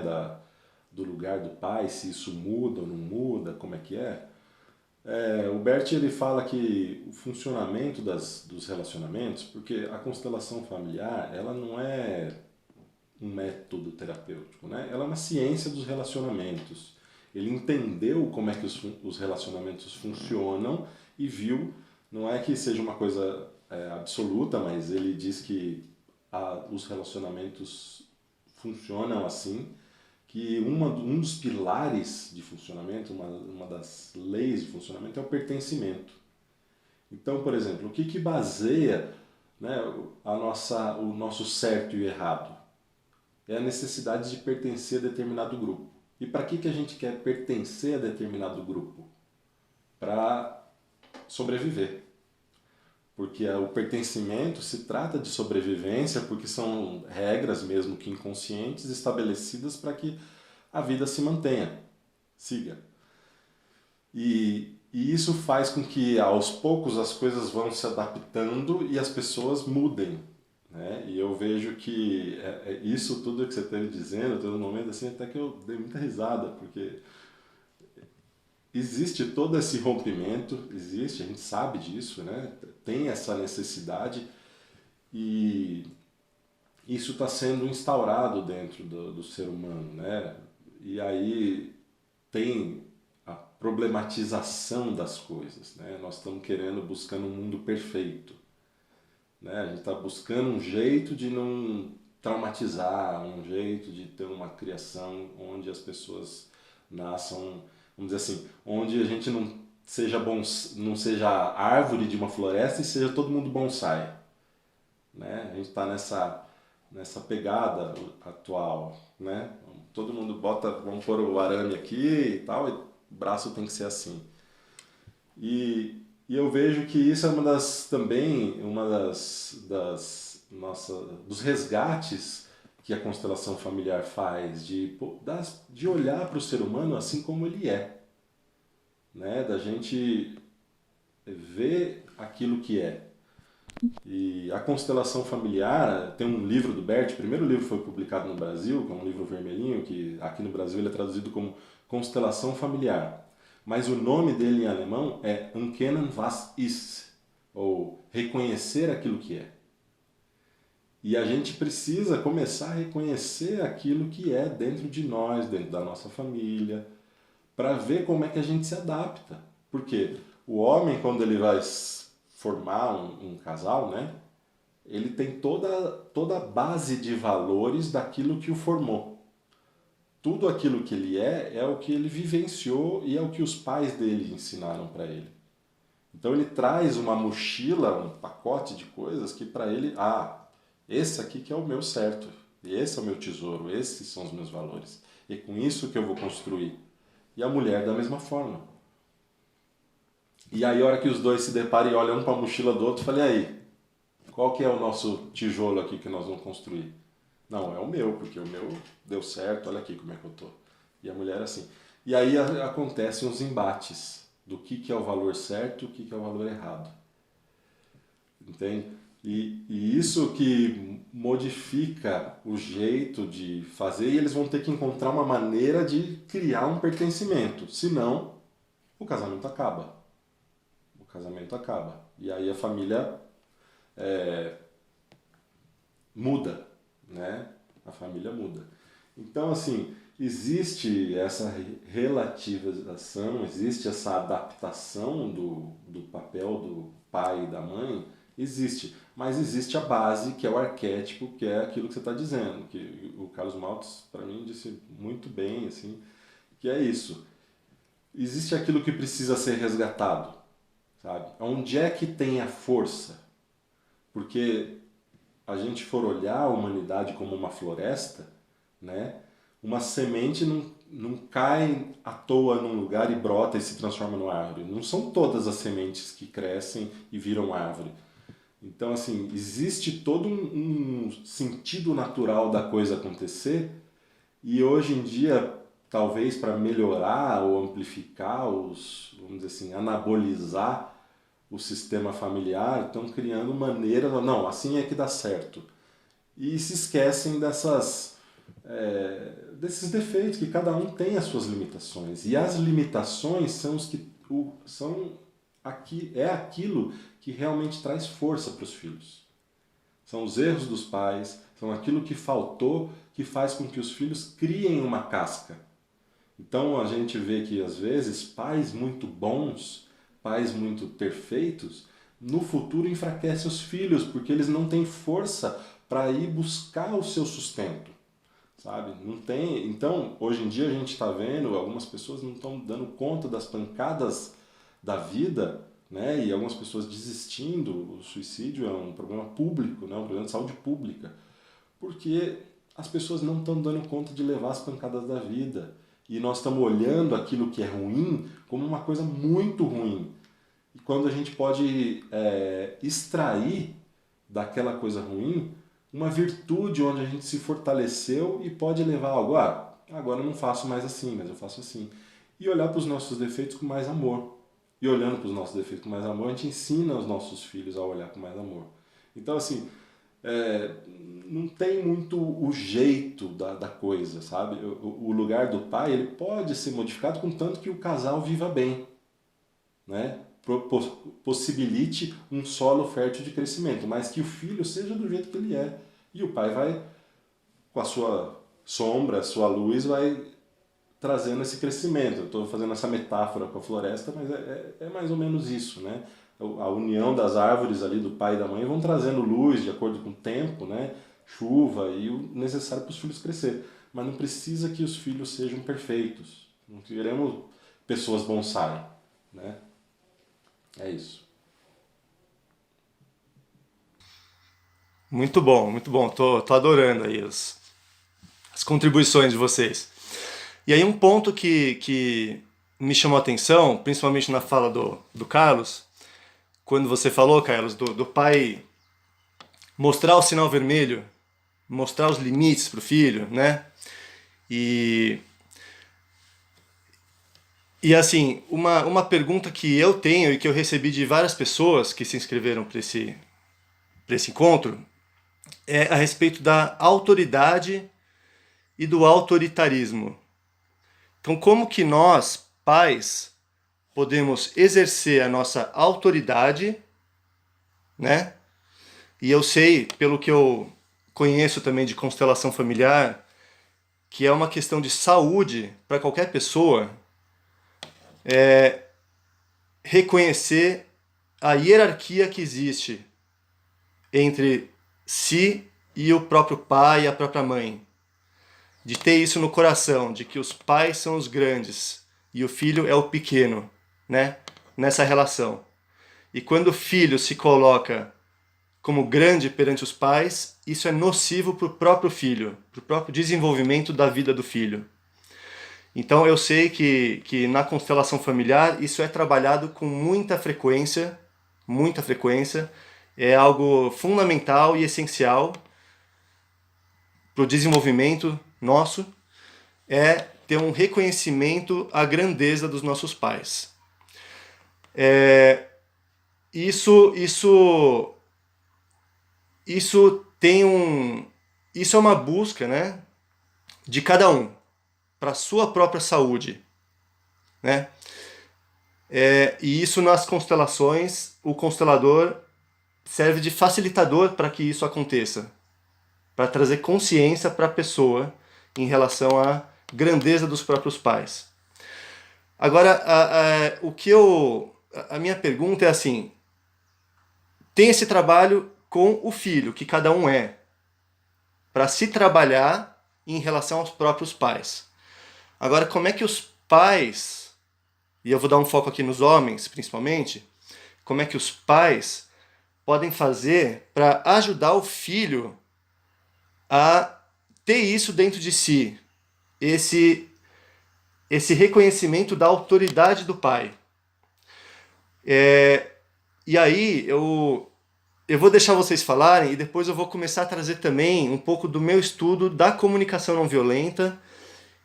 do lugar do pai, se isso muda ou não muda, como é que é, o Bert ele fala que o funcionamento dos relacionamentos, porque a constelação familiar ela não é um método terapêutico, né? Ela é uma ciência dos relacionamentos. Ele entendeu como é que os relacionamentos funcionam e viu, não é que seja uma coisa absoluta, mas ele diz que os relacionamentos funcionam assim, que um dos pilares de funcionamento, uma das leis de funcionamento é o pertencimento. Então, por exemplo, o que baseia né, o nosso certo e o errado. É a necessidade de pertencer a determinado grupo. E para que a gente quer pertencer a determinado grupo? Para sobreviver. Porque o pertencimento se trata de sobrevivência, porque são regras mesmo que inconscientes estabelecidas para que a vida se mantenha, siga. E isso faz com que aos poucos as coisas vão se adaptando e as pessoas mudem. Né? E eu vejo que isso tudo que você esteve dizendo, todo momento assim, até que eu dei muita risada, porque existe todo esse rompimento, existe, a gente sabe disso, né? Tem essa necessidade e isso está sendo instaurado dentro do ser humano, né? E aí tem a problematização das coisas, né? Nós estamos buscando um mundo perfeito, né? A gente está buscando um jeito de não traumatizar, um jeito de ter uma criação onde as pessoas nasçam, vamos dizer assim, onde a gente não seja árvore de uma floresta e seja todo mundo bonsai, né? A gente está nessa pegada atual, né? Todo mundo vamos pôr o arame aqui e tal, e o braço tem que ser assim. E eu vejo que isso é dos resgates que a constelação familiar faz, de olhar para o ser humano assim como ele é, né? Da gente ver aquilo que é. E a constelação familiar, tem um livro do Bert, o primeiro livro foi publicado no Brasil, que é um livro vermelhinho, que aqui no Brasil ele é traduzido como Constelação Familiar. Mas o nome dele em alemão é Erkennen was ist, ou reconhecer aquilo que é. E a gente precisa começar a reconhecer aquilo que é dentro de nós, dentro da nossa família, para ver como é que a gente se adapta. Porque o homem, quando ele vai formar um casal, né, ele tem toda a base de valores daquilo que o formou. Tudo aquilo que ele é o que ele vivenciou e é o que os pais dele ensinaram para ele. Então ele traz uma mochila, um pacote de coisas que para ele, esse aqui que é o meu certo, esse é o meu tesouro, esses são os meus valores. E com isso que eu vou construir. E a mulher da mesma forma. E aí a hora que os dois se deparam e olham um para a mochila do outro, eu falei, aí, qual que é o nosso tijolo aqui que nós vamos construir? Não, é o meu, porque o meu deu certo, olha aqui como é que eu tô. E a mulher assim. E aí acontecem os embates do que é o valor certo e o que é o valor errado. Entende? E isso que modifica o jeito de fazer e eles vão ter que encontrar uma maneira de criar um pertencimento. Senão, o casamento acaba. O casamento acaba. E aí a família muda, né? A família muda. Então, assim, existe essa relativização, existe essa adaptação do papel do pai e da mãe, existe. Mas existe a base, que é o arquétipo, que é aquilo que você está dizendo, que o Carlos Maltz, para mim, disse muito bem, assim, que é isso. Existe aquilo que precisa ser resgatado, sabe? Onde é que tem a força? Porque a gente for olhar a humanidade como uma floresta, né? Uma semente não cai à toa num lugar e brota e se transforma numa árvore. Não são todas as sementes que crescem e viram árvore. Então, assim, existe todo um sentido natural da coisa acontecer e hoje em dia, talvez para melhorar ou amplificar vamos dizer assim, anabolizar o sistema familiar, estão criando maneiras, não, assim é que dá certo. E se esquecem desses defeitos, que cada um tem as suas limitações. E as limitações é aquilo que realmente traz força para os filhos. São os erros dos pais, são aquilo que faltou, que faz com que os filhos criem uma casca. Então a gente vê que às vezes pais muito bons, pais muito perfeitos, no futuro enfraquecem os filhos, porque eles não têm força para ir buscar o seu sustento, sabe? Não tem. Então, hoje em dia a gente está vendo, algumas pessoas não estão dando conta das pancadas da vida né? E algumas pessoas desistindo. O suicídio é um problema público, né? Um problema de saúde pública, porque as pessoas não estão dando conta de levar as pancadas da vida. E nós estamos olhando aquilo que é ruim como uma coisa muito ruim. E quando a gente pode extrair daquela coisa ruim uma virtude onde a gente se fortaleceu e pode levar algo. Agora eu não faço mais assim, mas eu faço assim. E olhar para os nossos defeitos com mais amor. E olhando para os nossos defeitos com mais amor, a gente ensina os nossos filhos a olhar com mais amor. Então, assim, não tem muito o jeito da coisa, sabe? O lugar do pai, ele pode ser modificado contanto que o casal viva bem, né? Possibilite um solo fértil de crescimento, mas que o filho seja do jeito que ele é. E o pai vai, com a sua sombra, a sua luz, vai trazendo esse crescimento. Eu estou fazendo essa metáfora com a floresta, mas é mais ou menos isso, né? A união das árvores ali do pai e da mãe vão trazendo luz de acordo com o tempo, né? Chuva e o necessário para os filhos crescer. Mas não precisa que os filhos sejam perfeitos. Não queremos pessoas bonsai, né? É isso. Muito bom, muito bom. Tô adorando aí as contribuições de vocês. E aí um ponto que me chamou a atenção, principalmente na fala do Carlos, quando você falou, Carlos, do pai mostrar o sinal vermelho, mostrar os limites para o filho, né? E assim, uma pergunta que eu tenho e que eu recebi de várias pessoas que se inscreveram para esse encontro é a respeito da autoridade e do autoritarismo. Então, como que nós, pais, podemos exercer a nossa autoridade, né? E eu sei, pelo que eu conheço também de constelação familiar, que é uma questão de saúde para qualquer pessoa, reconhecer a hierarquia que existe entre si e o próprio pai e a própria mãe. De ter isso no coração, de que os pais são os grandes e o filho é o pequeno, né? Nessa relação. E quando o filho se coloca como grande perante os pais, isso é nocivo para o próprio filho, para o próprio desenvolvimento da vida do filho. Então eu sei que na constelação familiar isso é trabalhado com muita frequência, é algo fundamental e essencial para o desenvolvimento nosso, é ter um reconhecimento à grandeza dos nossos pais. Isso é uma busca, né, de cada um para a sua própria saúde, né? E isso nas constelações, o constelador serve de facilitador para que isso aconteça, para trazer consciência para a pessoa em relação à grandeza dos próprios pais. Agora, a minha pergunta é assim: tem esse trabalho com o filho, que cada um é, para se trabalhar em relação aos próprios pais. Agora, como é que os pais, e eu vou dar um foco aqui nos homens principalmente, como é que os pais podem fazer para ajudar o filho a ter isso dentro de si, esse reconhecimento da autoridade do pai. E aí eu vou deixar vocês falarem e depois eu vou começar a trazer também um pouco do meu estudo da comunicação não violenta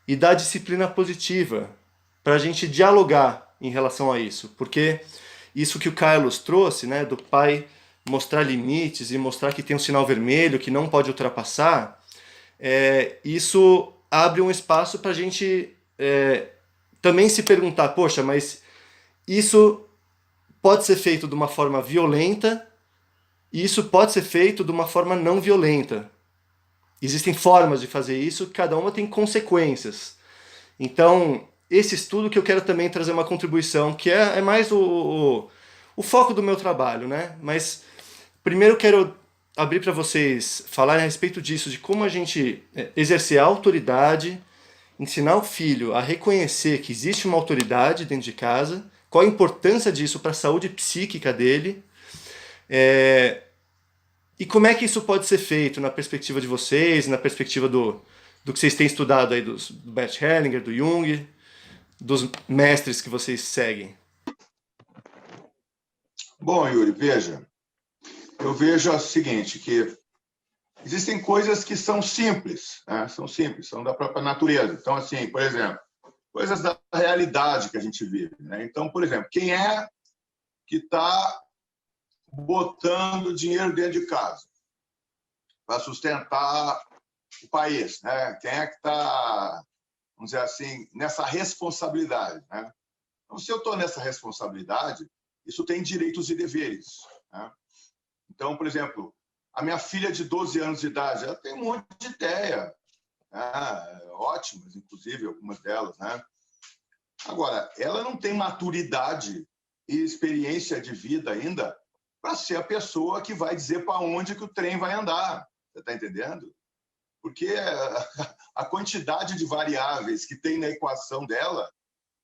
e da disciplina positiva, para a gente dialogar em relação a isso. Porque isso que o Carlos trouxe, né, do pai mostrar limites e mostrar que tem um sinal vermelho que não pode ultrapassar, isso abre um espaço para a gente também se perguntar, poxa, mas isso pode ser feito de uma forma violenta e isso pode ser feito de uma forma não violenta. Existem formas de fazer isso, cada uma tem consequências. Então, esse estudo que eu quero também trazer uma contribuição, que é mais o foco do meu trabalho, né? Mas primeiro eu quero abrir para vocês falarem a respeito disso, de como a gente exercer a autoridade, ensinar o filho a reconhecer que existe uma autoridade dentro de casa, qual a importância disso para a saúde psíquica dele, e como é que isso pode ser feito na perspectiva de vocês, na perspectiva do que vocês têm estudado aí do Bert Hellinger, do Jung, dos mestres que vocês seguem? Bom, Yuri, veja, eu vejo o seguinte, que existem coisas que são simples, né? São simples, são da própria natureza. Então, assim, por exemplo, coisas da realidade que a gente vive, né? Então, por exemplo, quem é que está botando dinheiro dentro de casa para sustentar o país, né? Quem é que está, vamos dizer assim, nessa responsabilidade, né? Então, se eu estou nessa responsabilidade, isso tem direitos e deveres, né? Então, por exemplo, a minha filha de 12 anos de idade, ela tem um monte de ideia, né? Ótimas, inclusive, algumas delas, né? Agora, ela não tem maturidade e experiência de vida ainda para ser a pessoa que vai dizer para onde que o trem vai andar. Você está entendendo? Porque a quantidade de variáveis que tem na equação dela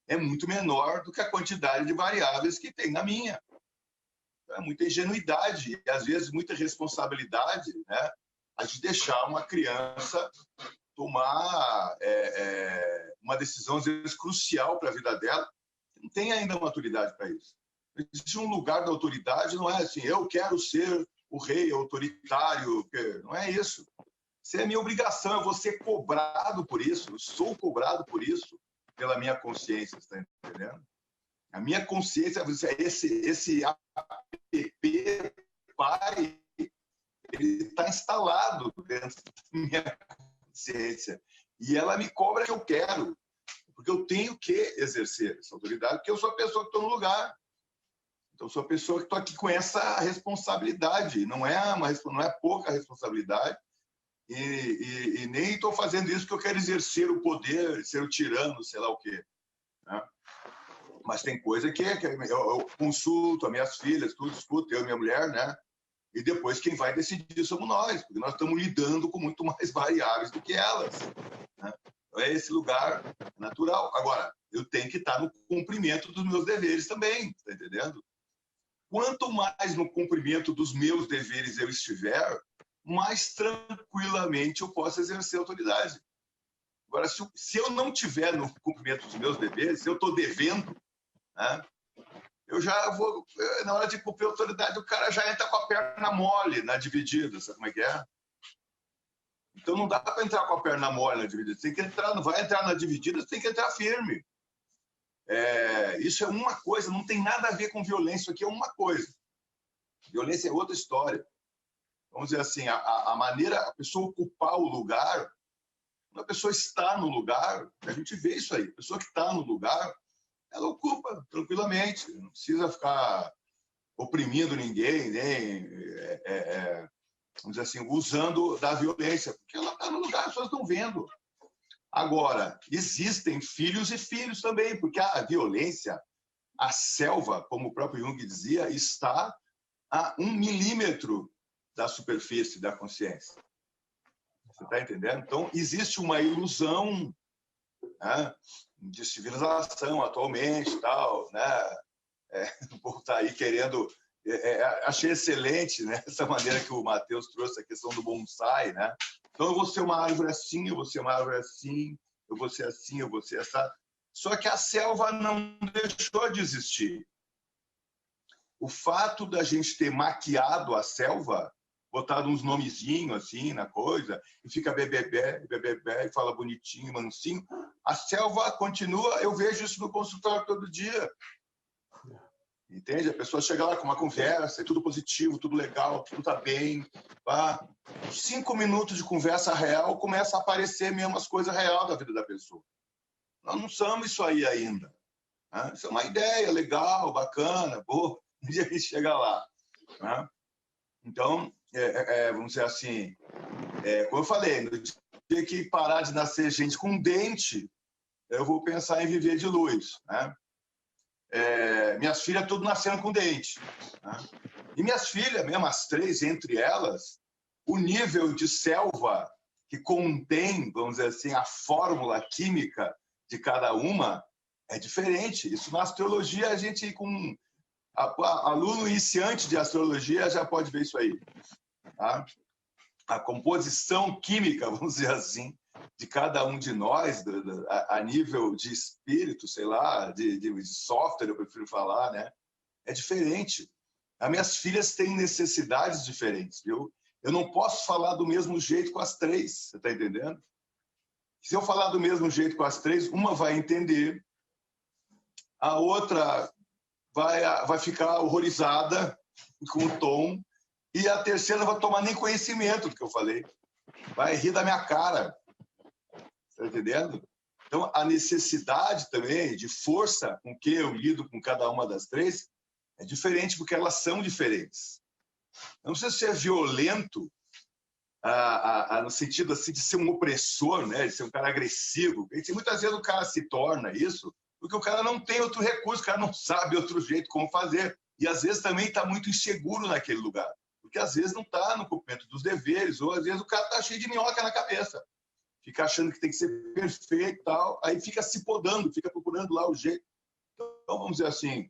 é muito menor do que a quantidade de variáveis que tem na minha. É muita ingenuidade e, às vezes, muita responsabilidade, né? A de deixar uma criança tomar uma decisão, às vezes, crucial para a vida dela. Não tem ainda maturidade para isso. Existe um lugar da autoridade, não é assim, eu quero ser o rei autoritário, não é isso. Isso é minha obrigação, eu vou ser cobrado por isso, eu sou cobrado por isso, pela minha consciência, está entendendo? A minha consciência, esse app, pai, ele está instalado dentro da minha consciência. E ela me cobra que eu quero, porque eu tenho que exercer essa autoridade, porque eu sou a pessoa que estou no lugar. Então, eu sou a pessoa que estou aqui com essa responsabilidade. Não é pouca responsabilidade, e nem estou fazendo isso porque eu quero exercer o poder, ser o tirano, sei lá o quê, né? Mas tem coisa que eu consulto as minhas filhas, tudo, escuto, eu e minha mulher, né? E depois quem vai decidir somos nós, porque nós estamos lidando com muito mais variáveis do que elas, né? Então, é esse lugar natural. Agora, eu tenho que estar no cumprimento dos meus deveres também, está entendendo? Quanto mais no cumprimento dos meus deveres eu estiver, mais tranquilamente eu posso exercer autoridade. Agora, se eu não tiver no cumprimento dos meus deveres, se eu estou devendo, né, eu já vou, na hora de cumprir a autoridade, o cara já entra com a perna mole na dividida, sabe como é que é? Então não dá para entrar com a perna mole na dividida, você tem que entrar, não vai entrar na dividida, você tem que entrar firme. Isso é uma coisa, não tem nada a ver com violência, isso aqui é uma coisa. Violência é outra história. Vamos dizer assim, a maneira, a pessoa ocupar o lugar, quando a pessoa está no lugar, a gente vê isso aí, a pessoa que está no lugar, ela ocupa tranquilamente, não precisa ficar oprimindo ninguém, nem, vamos dizer assim, usando da violência, porque ela está no lugar, as pessoas estão vendo. Agora, existem filhos e filhos também, porque a violência, a selva, como o próprio Jung dizia, está a 1 milímetro da superfície da consciência. Você está entendendo? Então, existe uma ilusão, né, de civilização atualmente, tal, né? O povo está aí querendo... achei excelente, né, essa maneira que o Matheus trouxe, a questão do bonsai, né? Então, eu vou ser uma árvore assim, eu vou ser uma árvore assim, eu vou ser assim, eu vou ser essa. Só que a selva não deixou de existir. O fato da gente ter maquiado a selva, botado uns nomezinhos assim na coisa, e fica bebê, e fala bonitinho, mansinho, a selva continua, eu vejo isso no consultório todo dia. Entende? A pessoa chega lá com uma conversa, é tudo positivo, tudo legal, tudo está bem. 5 minutos de conversa real, começa a aparecer mesmo as coisas reais da vida da pessoa. Nós não somos isso aí ainda, né? Isso é uma ideia legal, bacana, boa, um dia a gente chega lá, né? Então, vamos dizer assim, como eu falei, no dia que parar de nascer gente com dente, eu vou pensar em viver de luz, né? Minhas filhas tudo nasceram com dente, né? E minhas filhas, mesmo as 3, entre elas, o nível de selva que contém, vamos dizer assim, a fórmula química de cada uma É diferente. Isso na astrologia, a gente, com aluno iniciante de astrologia, já pode ver isso aí. Tá? A composição química, vamos dizer assim, de cada um de nós, a nível de espírito, sei lá, de software, eu prefiro falar, né? É diferente. As minhas filhas têm necessidades diferentes, viu? Eu não posso falar do mesmo jeito com as três, você está entendendo? Se eu falar do mesmo jeito com as três, uma vai entender, a outra vai ficar horrorizada com o tom, e a terceira não vai tomar nem conhecimento do que eu falei. Vai rir da minha cara. Está entendendo? Então, a necessidade também de força com que eu lido com cada uma das três é diferente, porque elas são diferentes. Eu não sei se é violento, no sentido assim, de ser um opressor, né? De ser um cara agressivo. E muitas vezes o cara se torna isso porque o cara não tem outro recurso, o cara não sabe outro jeito como fazer. E às vezes também está muito inseguro naquele lugar. Porque às vezes não está no cumprimento dos deveres, ou às vezes o cara está cheio de minhoca na cabeça. Fica achando que tem que ser perfeito e tal, aí fica se podando, fica procurando lá o jeito. Então, vamos dizer assim,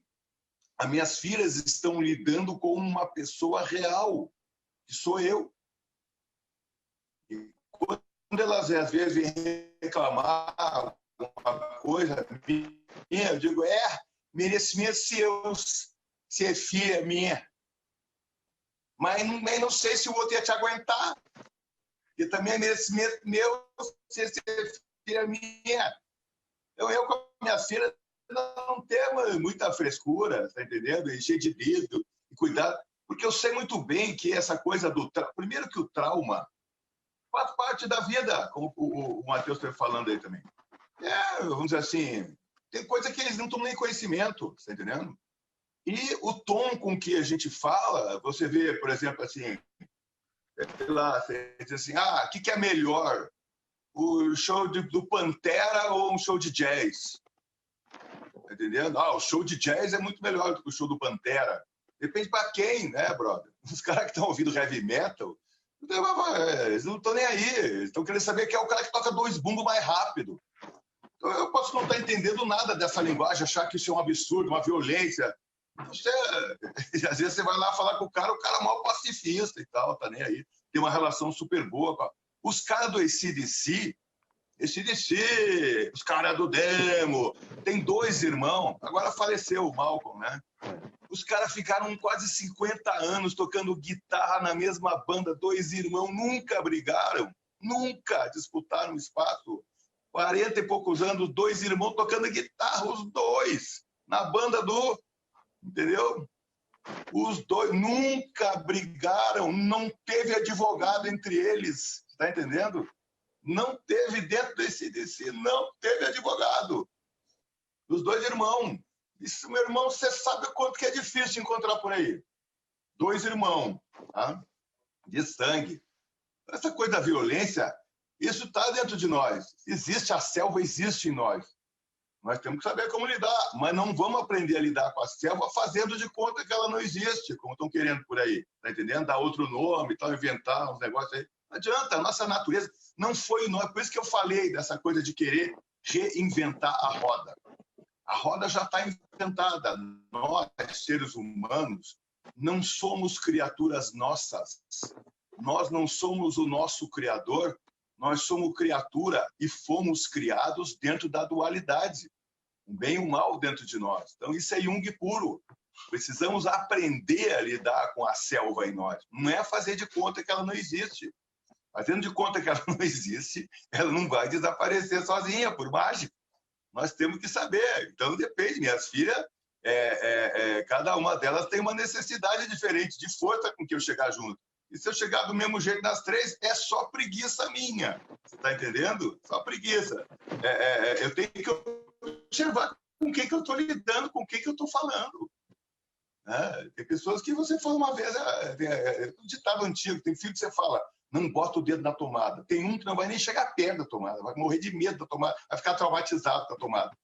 as minhas filhas estão lidando com uma pessoa real, que sou eu. E quando elas, às vezes, vêm reclamar alguma coisa minha, eu digo, merecimento seu, se é filha minha. Mas não sei se o outro ia te aguentar. Porque também é merecimento meu se ser filha minha. Eu com a minha filha não tenho muita frescura, tá entendendo? Encher de dedo e cuidado. Porque eu sei muito bem que essa coisa do... Primeiro que o trauma faz parte da vida, como o Matheus esteve falando aí também. Vamos dizer assim, tem coisa que eles não tomam nem conhecimento, tá entendendo? E o tom com que a gente fala, você vê, por exemplo, assim... Sei lá, você diz assim, o que é melhor? O show do Pantera ou um show de jazz? Tá entendendo? O show de jazz é muito melhor do que o show do Pantera. Depende para quem, né, brother? Os caras que estão ouvindo heavy metal, eles não estão nem aí. Eles estão querendo saber quem é o cara que toca 2 bumbos mais rápido. Então, eu posso não estar entendendo nada dessa linguagem, achar que isso é um absurdo, uma violência. Às vezes você vai lá falar com o cara é mal pacifista e tal, tá nem aí. Tem uma relação super boa com os caras do AC/DC, os caras do Demo, tem 2 irmãos, agora faleceu o Malcolm, né? Os caras ficaram quase 50 anos tocando guitarra na mesma banda, 2 irmãos, nunca brigaram, nunca disputaram espaço. 40 e poucos anos, 2 irmãos tocando guitarra, os 2, na banda do... Entendeu? Os 2 nunca brigaram, não teve advogado entre eles, está entendendo? Não teve dentro desse DC, não teve advogado. Os 2 irmãos. Isso, meu irmão, você sabe o quanto que é difícil encontrar por aí. 2 irmãos, tá? De sangue. Essa coisa da violência, isso está dentro de nós. Existe, a selva existe em nós. Nós temos que saber como lidar, mas não vamos aprender a lidar com a selva fazendo de conta que ela não existe, como estão querendo por aí. Está entendendo? Dar outro nome, tal, inventar uns negócios aí. Não adianta, a nossa natureza não foi nós. Por isso que eu falei dessa coisa de querer reinventar a roda. A roda já está inventada. Nós, seres humanos, não somos criaturas nossas. Nós não somos o nosso criador, nós somos criatura e fomos criados dentro da dualidade. O bem e o mal dentro de nós. Então, isso é Jung puro. Precisamos aprender a lidar com a selva em nós. Não é fazer de conta que ela não existe. Fazendo de conta que ela não existe, ela não vai desaparecer sozinha, por mágica. Nós temos que saber. Então, depende. Minhas filhas, cada uma delas tem uma necessidade diferente de força com que eu chegar junto. E se eu chegar do mesmo jeito nas 3, é só preguiça minha. Você está entendendo? Só preguiça. Eu tenho que observar com quem que eu estou lidando, com quem que eu estou falando. Tem pessoas que você fala uma vez, um ditado antigo, tem filho que você fala, não bota o dedo na tomada. Tem um que não vai nem chegar perto da tomada, vai morrer de medo da tomada, vai ficar traumatizado com a tomada.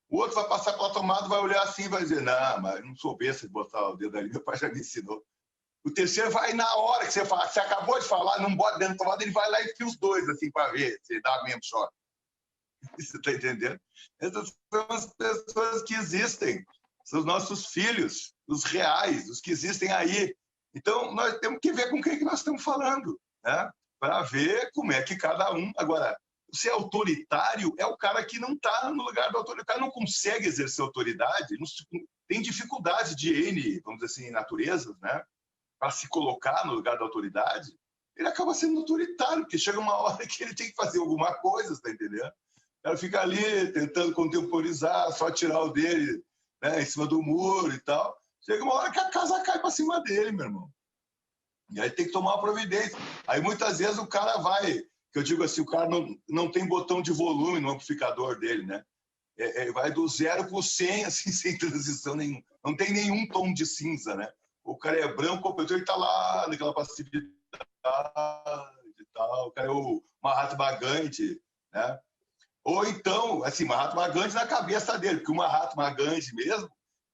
O outro vai passar pela tomada, vai olhar assim e vai dizer, não, mas não sou besta de botar o dedo ali, meu pai já me ensinou. O terceiro vai na hora que você fala, que você acabou de falar, não bota dentro da tomada, ele vai lá e enfia os 2 assim para ver se dá mesmo choque. Você está entendendo? Essas são as pessoas que existem. São os nossos filhos, os reais, os que existem aí. Então, nós temos que ver com quem que nós estamos falando, né? Para ver como é que cada um... Agora, ser autoritário é o cara que não está no lugar da autoridade. O cara não consegue exercer autoridade, tem dificuldade de N, vamos dizer assim, naturezas, né? Para se colocar no lugar da autoridade, ele acaba sendo autoritário, porque chega uma hora que ele tem que fazer alguma coisa, está entendendo? O cara fica ali tentando contemporizar, só tirar o dele, né, em cima do muro e tal. Chega uma hora que a casa cai para cima dele, meu irmão. E aí tem que tomar uma providência. Aí muitas vezes o cara vai, que eu digo assim, o cara não tem botão de volume no amplificador dele, né? Vai do 0 para o 100, assim, sem transição nenhuma. Não tem nenhum tom de cinza, né? O cara é branco, o compositor está lá naquela passividade e tal. O cara é o Mahatma Gandhi, né? Ou então, assim, Mahatma Gandhi na cabeça dele, porque o Mahatma Gandhi mesmo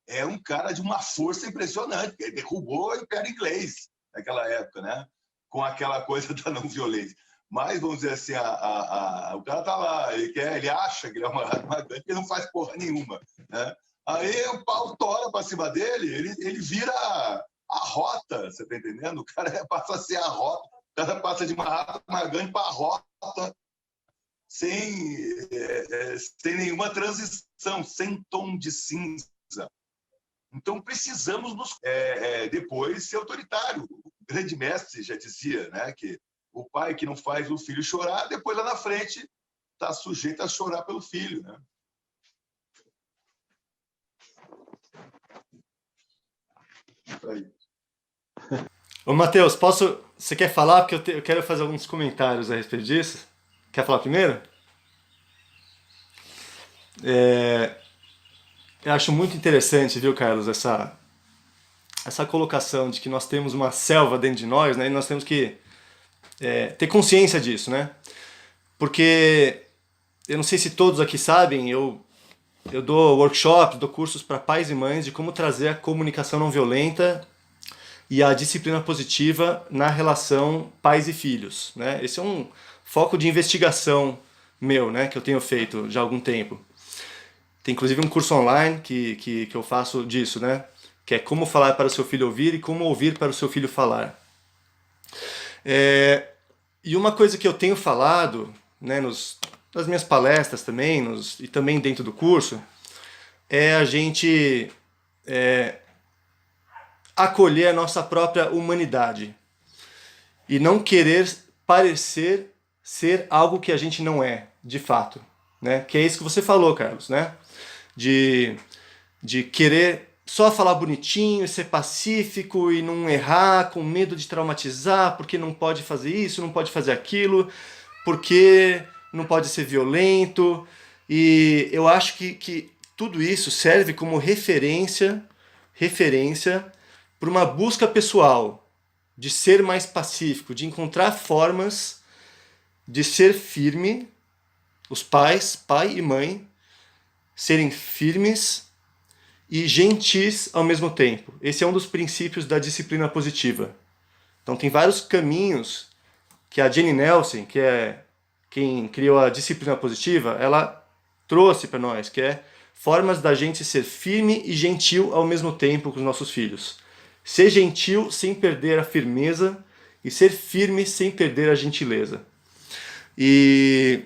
é um cara de uma força impressionante, ele derrubou o Império Inglês naquela época, né? Com aquela coisa da não violência. Mas, vamos dizer assim, o cara tá lá, ele acha que ele é o Mahatma Gandhi, ele não faz porra nenhuma, né? Aí o pau tora para cima dele, ele vira a rota, você tá entendendo? O cara passa a ser a rota, o cara passa de Mahatma Gandhi para a rota, sem nenhuma transição, sem tom de cinza. Então, precisamos depois ser autoritário. O grande mestre já dizia, né, que o pai que não faz o filho chorar, depois lá na frente está sujeito a chorar pelo filho, né? Isso aí. Ô, Matheus, você quer falar? Porque eu quero fazer alguns comentários a respeito disso. Quer falar primeiro? Eu acho muito interessante, viu, Carlos, essa colocação de que nós temos uma selva dentro de nós, né? E nós temos que ter consciência disso, né? Porque eu não sei se todos aqui sabem, eu dou workshops, dou cursos para pais e mães de como trazer a comunicação não violenta e a disciplina positiva na relação pais e filhos, né? Esse é um foco de investigação meu, né, que eu tenho feito já há algum tempo. Tem inclusive um curso online que eu faço disso, né? Que é como falar para o seu filho ouvir e como ouvir para o seu filho falar. E uma coisa que eu tenho falado, né, nas minhas palestras também, e também dentro do curso, é a gente acolher a nossa própria humanidade e não querer parecer ser algo que a gente não é, de fato, né? Que é isso que você falou, Carlos, né? De querer só falar bonitinho, ser pacífico e não errar, com medo de traumatizar, porque não pode fazer isso, não pode fazer aquilo, porque não pode ser violento. E eu acho que tudo isso serve como referência para uma busca pessoal de ser mais pacífico, de encontrar formas de ser firme, os pais, pai e mãe, serem firmes e gentis ao mesmo tempo. Esse é um dos princípios da disciplina positiva. Então tem vários caminhos que a Jenny Nelson, que é quem criou a disciplina positiva, ela trouxe para nós, que é formas da gente ser firme e gentil ao mesmo tempo com os nossos filhos. Ser gentil sem perder a firmeza e ser firme sem perder a gentileza. E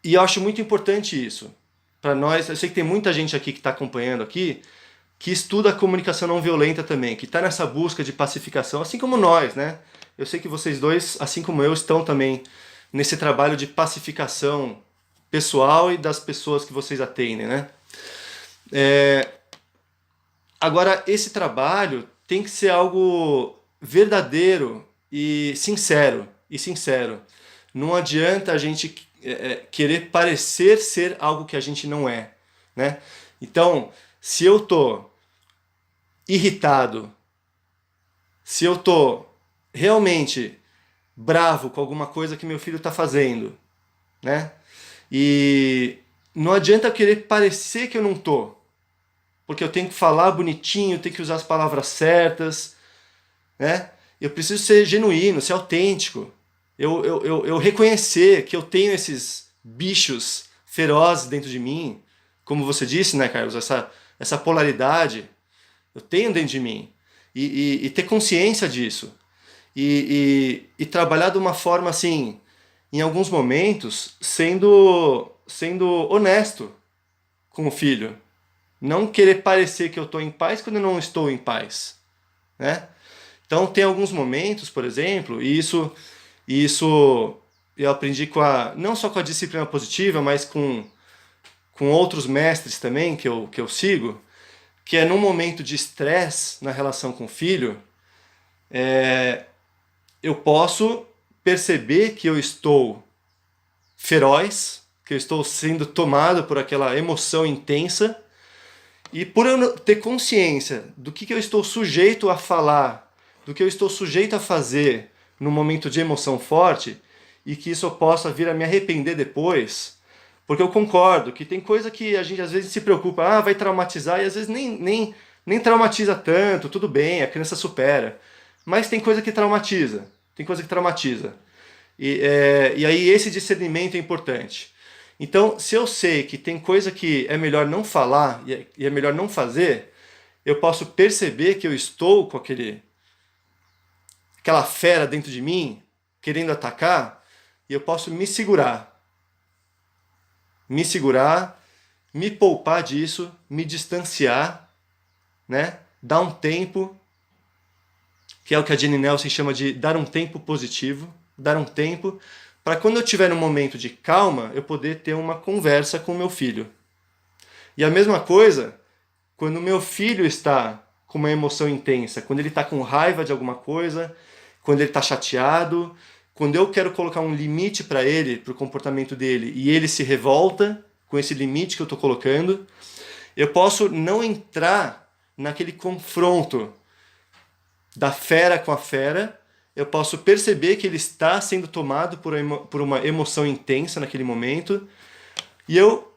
eu acho muito importante isso. Para nós, eu sei que tem muita gente aqui que está acompanhando aqui, que estuda a comunicação não violenta também, que está nessa busca de pacificação, assim como nós, né? Eu sei que vocês dois, assim como eu, estão também nesse trabalho de pacificação pessoal e das pessoas que vocês atendem, né? Agora, esse trabalho tem que ser algo verdadeiro e sincero. Não adianta a gente querer parecer ser algo que a gente não é, né? Então, se eu tô irritado, se eu tô realmente bravo com alguma coisa que meu filho está fazendo, né? E não adianta eu querer parecer que eu não tô, porque eu tenho que falar bonitinho, tenho que usar as palavras certas, né? Eu preciso ser genuíno, ser autêntico, eu reconhecer que eu tenho esses bichos ferozes dentro de mim, como você disse, né, Carlos, essa polaridade, eu tenho dentro de mim. E ter consciência disso. E trabalhar de uma forma assim, em alguns momentos, sendo honesto com o filho. Não querer parecer que eu estou em paz quando eu não estou em paz, né? Então tem alguns momentos, por exemplo, e isso eu aprendi não só com a disciplina positiva, mas com outros mestres também que eu sigo, que é num momento de estresse na relação com o filho, eu posso perceber que eu estou feroz, que eu estou sendo tomado por aquela emoção intensa, e por eu ter consciência do que eu estou sujeito a falar, do que eu estou sujeito a fazer no momento de emoção forte, e que isso eu possa vir a me arrepender depois, porque eu concordo que tem coisa que a gente às vezes se preocupa, vai traumatizar, e às vezes nem traumatiza tanto, tudo bem, a criança supera. Mas tem coisa que traumatiza, tem coisa que traumatiza. E aí esse discernimento é importante. Então, se eu sei que tem coisa que é melhor não falar e é melhor não fazer, eu posso perceber que eu estou com aquela fera dentro de mim, querendo atacar, e eu posso me poupar disso, me distanciar, né? Dar um tempo, que é o que a Jenny Nelson chama de dar um tempo positivo, dar um tempo, para quando eu tiver um momento de calma, eu poder ter uma conversa com meu filho. E a mesma coisa, quando meu filho está com uma emoção intensa, quando ele está com raiva de alguma coisa, quando ele está chateado, quando eu quero colocar um limite para ele, para o comportamento dele, e ele se revolta com esse limite que eu estou colocando, eu posso não entrar naquele confronto da fera com a fera, eu posso perceber que ele está sendo tomado por uma emoção intensa naquele momento, e eu,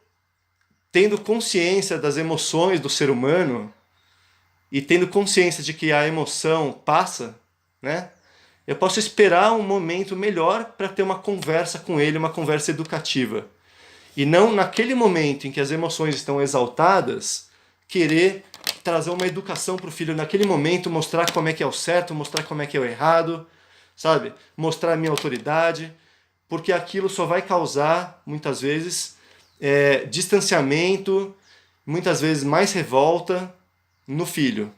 tendo consciência das emoções do ser humano, e tendo consciência de que a emoção passa, né? Eu posso esperar um momento melhor para ter uma conversa com ele, uma conversa educativa. E não naquele momento em que as emoções estão exaltadas, querer trazer uma educação para o filho naquele momento, mostrar como é que é o certo, mostrar como é que é o errado, sabe? Mostrar a minha autoridade, porque aquilo só vai causar, muitas vezes, distanciamento, muitas vezes mais revolta no filho.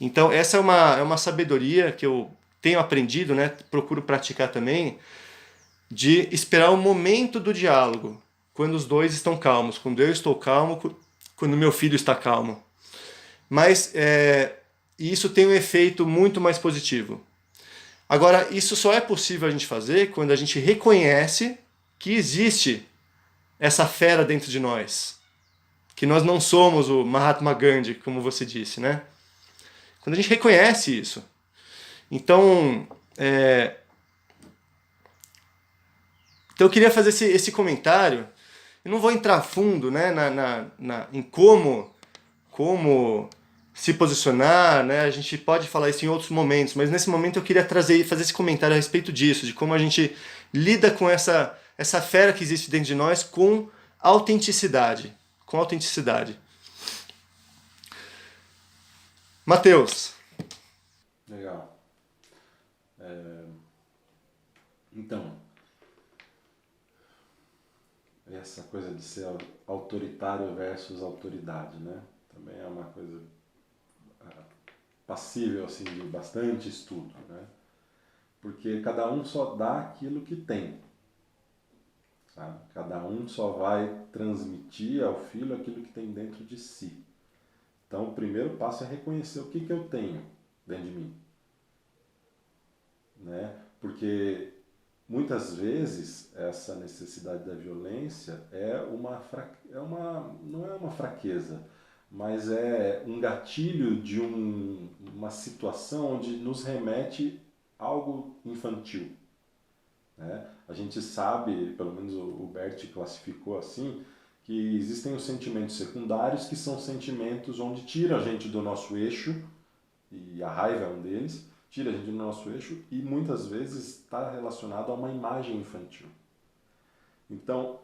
Então essa é uma sabedoria que eu tenho aprendido, né? Procuro praticar também, de esperar o momento do diálogo, quando os dois estão calmos, quando eu estou calmo, quando meu filho está calmo. Mas isso tem um efeito muito mais positivo. Agora, isso só é possível a gente fazer quando a gente reconhece que existe essa fera dentro de nós. Que nós não somos o Mahatma Gandhi, como você disse, né? Quando a gente reconhece isso. Então, eu queria fazer esse comentário. Eu não vou entrar fundo, né, em como se posicionar, né? A gente pode falar isso em outros momentos, mas nesse momento eu queria fazer esse comentário a respeito disso, de como a gente lida com essa fera que existe dentro de nós com autenticidade. Com autenticidade. Mateus. Legal. Então, essa coisa de ser autoritário versus autoridade, né? Também é uma coisa passível assim, de bastante estudo, né? Porque cada um só dá aquilo que tem. Sabe? Cada um só vai transmitir ao filho aquilo que tem dentro de si. Então, o primeiro passo é reconhecer o que eu tenho dentro de mim. Né? Porque muitas vezes essa necessidade da violência não é uma fraqueza, mas é um gatilho de uma situação onde nos remete a algo infantil. Né? A gente sabe, pelo menos o Bert classificou assim, que existem os sentimentos secundários, que são sentimentos onde tira a gente do nosso eixo, e a raiva é um deles, tira a gente do nosso eixo e muitas vezes está relacionado a uma imagem infantil. Então,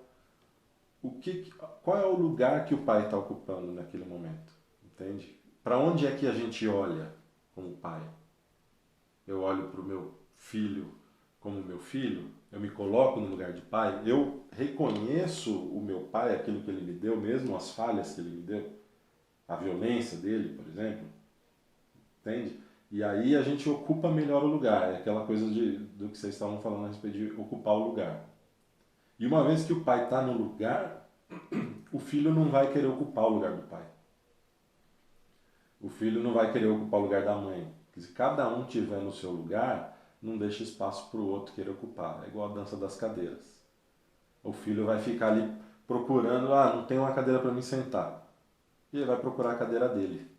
qual é o lugar que o pai está ocupando naquele momento? Entende? Para onde é que a gente olha como pai? Eu olho para o meu filho como meu filho? Eu me coloco no lugar de pai? Eu reconheço o meu pai, aquilo que ele me deu, mesmo as falhas que ele me deu? A violência dele, por exemplo? Entende? E aí a gente ocupa melhor o lugar. É aquela coisa do que vocês estavam falando a respeito de ocupar o lugar. E uma vez que o pai está no lugar, o filho não vai querer ocupar o lugar do pai. O filho não vai querer ocupar o lugar da mãe. Porque se cada um tiver no seu lugar, não deixa espaço para o outro querer ocupar. É igual a dança das cadeiras. O filho vai ficar ali procurando, não tem uma cadeira para mim sentar. E ele vai procurar a cadeira dele.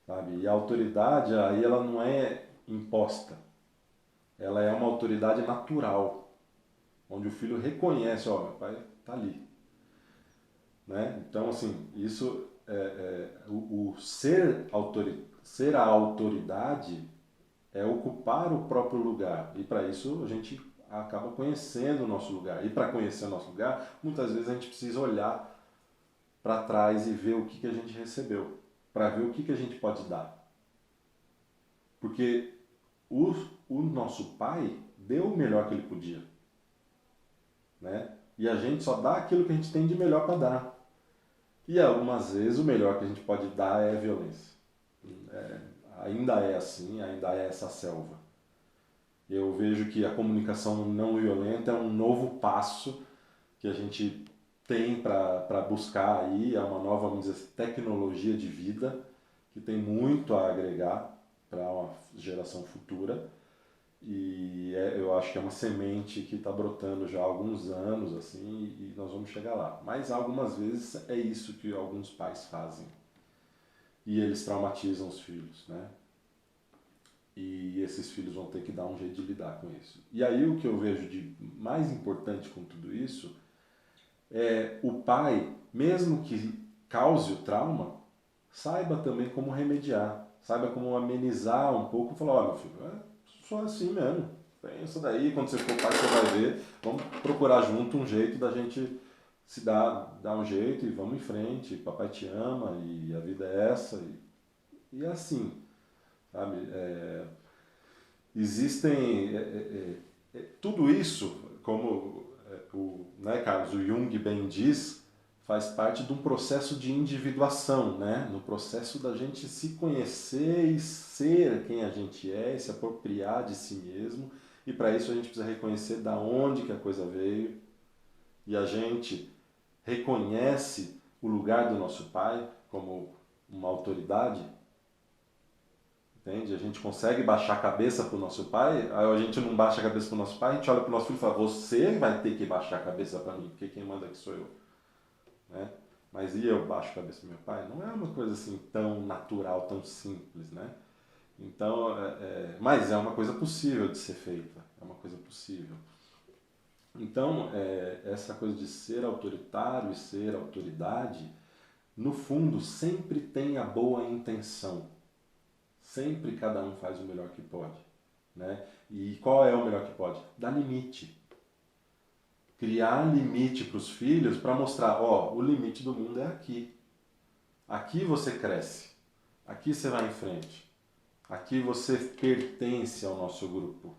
Sabe? E a autoridade, aí ela não é imposta. Ela é uma autoridade natural. Onde o filho reconhece, meu pai está ali. Né? Então, assim, isso o ser a autoridade é ocupar o próprio lugar. E para isso a gente acaba conhecendo o nosso lugar. E para conhecer o nosso lugar, muitas vezes a gente precisa olhar para trás e ver o que a gente recebeu. Para ver o que a gente pode dar. Porque o nosso pai deu o melhor que ele podia. Né? E a gente só dá aquilo que a gente tem de melhor para dar. E algumas vezes o melhor que a gente pode dar é violência. Ainda é assim, ainda é essa selva. Eu vejo que a comunicação não violenta é um novo passo que a gente tem para buscar aí, é uma nova, vamos dizer, tecnologia de vida que tem muito a agregar para uma geração futura. E eu acho que é uma semente que está brotando já há alguns anos, assim, e nós vamos chegar lá. Mas algumas vezes é isso que alguns pais fazem. E eles traumatizam os filhos, né? E esses filhos vão ter que dar um jeito de lidar com isso. E aí o que eu vejo de mais importante com tudo isso é o pai, mesmo que cause o trauma, saiba também como remediar, saiba como amenizar um pouco, falar, meu filho, só assim mesmo. Pensa daí, quando você for pai, você vai ver. Vamos procurar junto um jeito da gente se dar um jeito e vamos em frente. Papai te ama e a vida é essa. E é assim, sabe? Existem... tudo isso, como Carlos, o Jung bem diz, faz parte de um processo de individuação, né? No processo da gente se conhecer e ser quem a gente é, e se apropriar de si mesmo. E para isso a gente precisa reconhecer da onde que a coisa veio. E a gente reconhece o lugar do nosso pai como uma autoridade. Entende? A gente consegue baixar a cabeça para o nosso pai, aí a gente não baixa a cabeça para o nosso pai, a gente olha para o nosso filho e fala, você vai ter que baixar a cabeça para mim, porque quem manda aqui sou eu. Né? Mas e eu baixo a cabeça do meu pai? Não é uma coisa assim tão natural, tão simples, né? Então, mas é uma coisa possível de ser feita, é uma coisa possível. Então, essa coisa de ser autoritário e ser autoridade, no fundo, sempre tem a boa intenção. Sempre cada um faz o melhor que pode. Né? E qual é o melhor que pode? Dar limite. Criar limite para os filhos para mostrar, o limite do mundo é aqui. Aqui você cresce. Aqui você vai em frente. Aqui você pertence ao nosso grupo.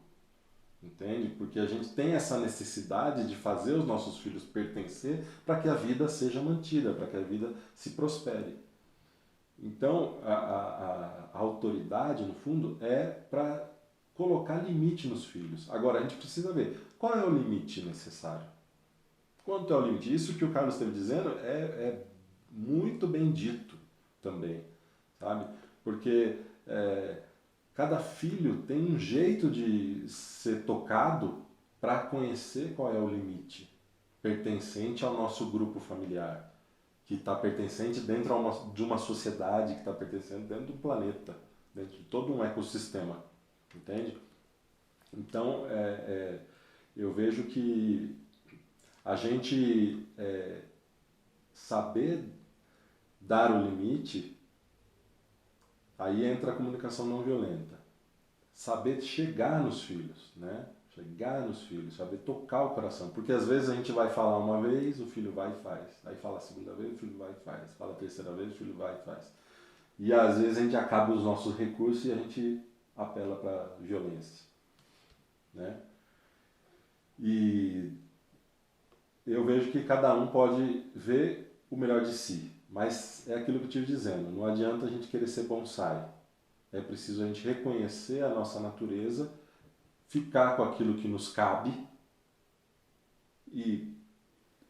Entende? Porque a gente tem essa necessidade de fazer os nossos filhos pertencer para que a vida seja mantida, para que a vida se prospere. Então, a autoridade, no fundo, é para colocar limite nos filhos. Agora, a gente precisa ver qual é o limite necessário. Quanto é o limite? Isso que o Carlos esteve dizendo é muito bem dito também, sabe? Porque cada filho tem um jeito de ser tocado para conhecer qual é o limite pertencente ao nosso grupo familiar, que está pertencente dentro de uma sociedade, que está pertencendo dentro do planeta, dentro de todo um ecossistema, entende? Então, eu vejo que a gente saber dar o limite, aí entra a comunicação não violenta. saber chegar nos filhos, né? Chegar nos filhos, saber tocar o coração. Porque às vezes a gente vai falar uma vez, o filho vai e faz. Aí fala a segunda vez, o filho vai e faz. Fala a terceira vez, o filho vai e faz. E às vezes a gente acaba os nossos recursos e a gente apela para violência, né? E eu vejo que cada um pode ver o melhor de si. Mas é aquilo que eu estive dizendo, não adianta a gente querer ser bonsai. É preciso a gente reconhecer a nossa natureza, ficar com aquilo que nos cabe e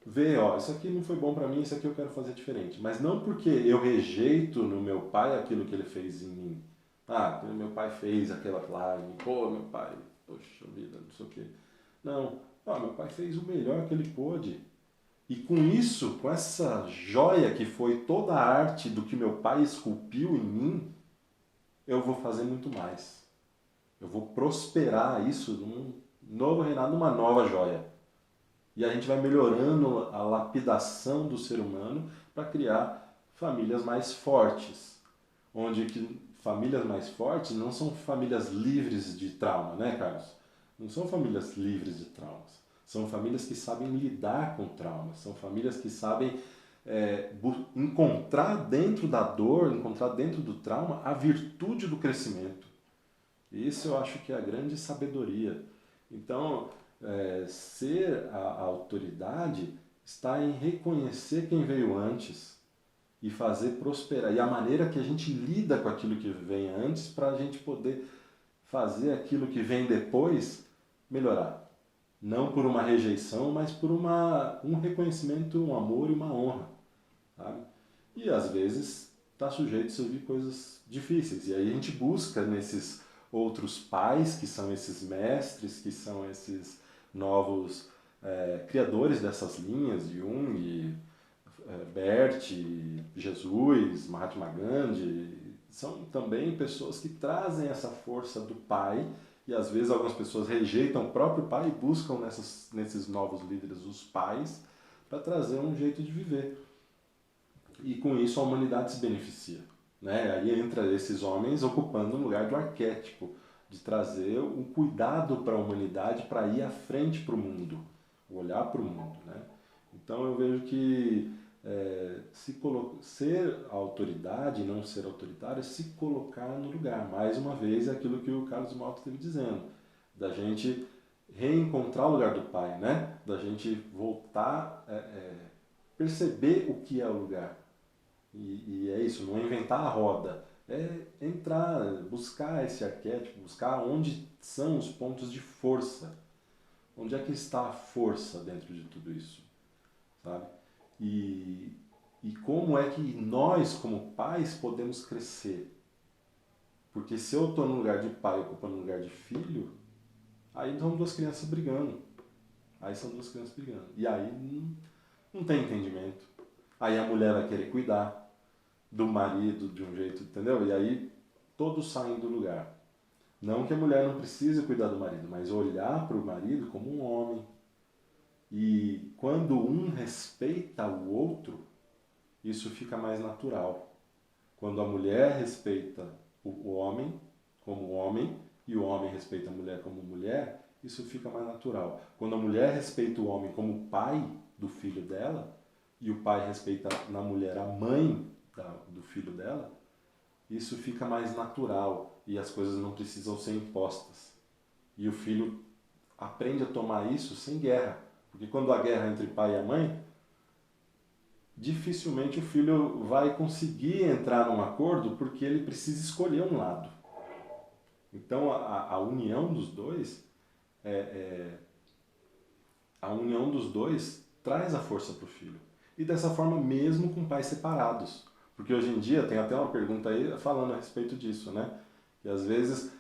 ver, ó, isso aqui não foi bom para mim, isso aqui eu quero fazer diferente. Mas não porque eu rejeito no meu pai aquilo que ele fez em mim. Ah, meu pai fez aquela lá, pô, meu pai, poxa vida, não sei o quê. Não, meu pai fez o melhor que ele pôde. E com isso, com essa joia que foi toda a arte do que meu pai esculpiu em mim, eu vou fazer muito mais. Eu vou prosperar isso num novo reinado, numa nova joia. E a gente vai melhorando a lapidação do ser humano para criar famílias mais fortes. Onde que famílias mais fortes não são famílias livres de trauma, né, Carlos? Não são famílias livres de traumas. São famílias que sabem lidar com traumas. São famílias que sabem encontrar dentro da dor, encontrar dentro do trauma a virtude do crescimento. E isso eu acho que é a grande sabedoria. Então, ser a autoridade está em reconhecer quem veio antes e fazer prosperar. E a maneira que a gente lida com aquilo que vem antes para a gente poder fazer aquilo que vem depois melhorar. Não por uma rejeição, mas por um reconhecimento, um amor e uma honra. Sabe? E às vezes está sujeito a servir coisas difíceis. E aí a gente busca nesses outros pais, que são esses mestres, que são esses novos criadores dessas linhas, Jung, Bert, Jesus, Mahatma Gandhi, são também pessoas que trazem essa força do pai, e às vezes algumas pessoas rejeitam o próprio pai e buscam nesses novos líderes os pais para trazer um jeito de viver. E com isso a humanidade se beneficia. Né? Aí entra esses homens ocupando o lugar do arquétipo, de trazer um cuidado para a humanidade para ir à frente para o mundo, olhar para o mundo. Né? Então eu vejo que ser autoridade, não ser autoritário, é se colocar no lugar. Mais uma vez, é aquilo que o Carlos Malta esteve dizendo, da gente reencontrar o lugar do pai, né? Da gente voltar, perceber o que é o lugar. E é isso, não é inventar a roda, é entrar, buscar esse arquétipo, buscar onde são os pontos de força, onde é que está a força dentro de tudo isso, sabe? E como é que nós, como pais, podemos crescer? Porque se eu estou no lugar de pai ocupando no lugar de filho, aí são duas crianças brigando. E aí não tem entendimento. Aí a mulher vai querer cuidar do marido de um jeito, entendeu? E aí todos saem do lugar. Não que a mulher não precise cuidar do marido, mas olhar para o marido como um homem. E quando um respeita o outro, isso fica mais natural. Quando a mulher respeita o homem como homem e o homem respeita a mulher como mulher, isso fica mais natural. Quando a mulher respeita o homem como pai do filho dela e o pai respeita na mulher a mãe do filho dela, isso fica mais natural e as coisas não precisam ser impostas. E o filho aprende a tomar isso sem guerra. Porque quando há guerra entre pai e a mãe, dificilmente o filho vai conseguir entrar num acordo porque ele precisa escolher um lado. Então a união dos dois traz a força para o filho. E dessa forma mesmo com pais separados. Porque hoje em dia tem até uma pergunta aí falando a respeito disso, né? E às vezes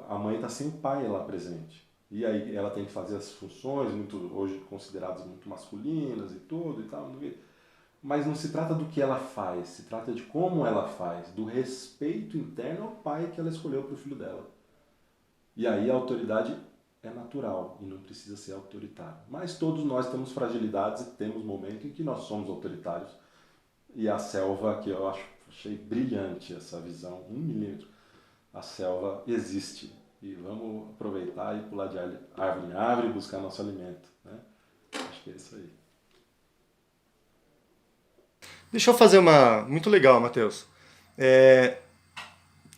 a mãe está sem o pai lá presente. E aí ela tem que fazer as funções, hoje consideradas muito masculinas e tudo e tal. Mas não se trata do que ela faz, se trata de como ela faz, do respeito interno ao pai que ela escolheu para o filho dela. E aí a autoridade é natural e não precisa ser autoritária. Mas todos nós temos fragilidades e temos momentos em que nós somos autoritários. E a Selva, que eu achei brilhante essa visão, 1 milímetro. a selva existe. E vamos aproveitar e pular de árvore em árvore e buscar nosso alimento, né? Acho que é isso aí. Deixa eu fazer uma... Muito legal, Matheus.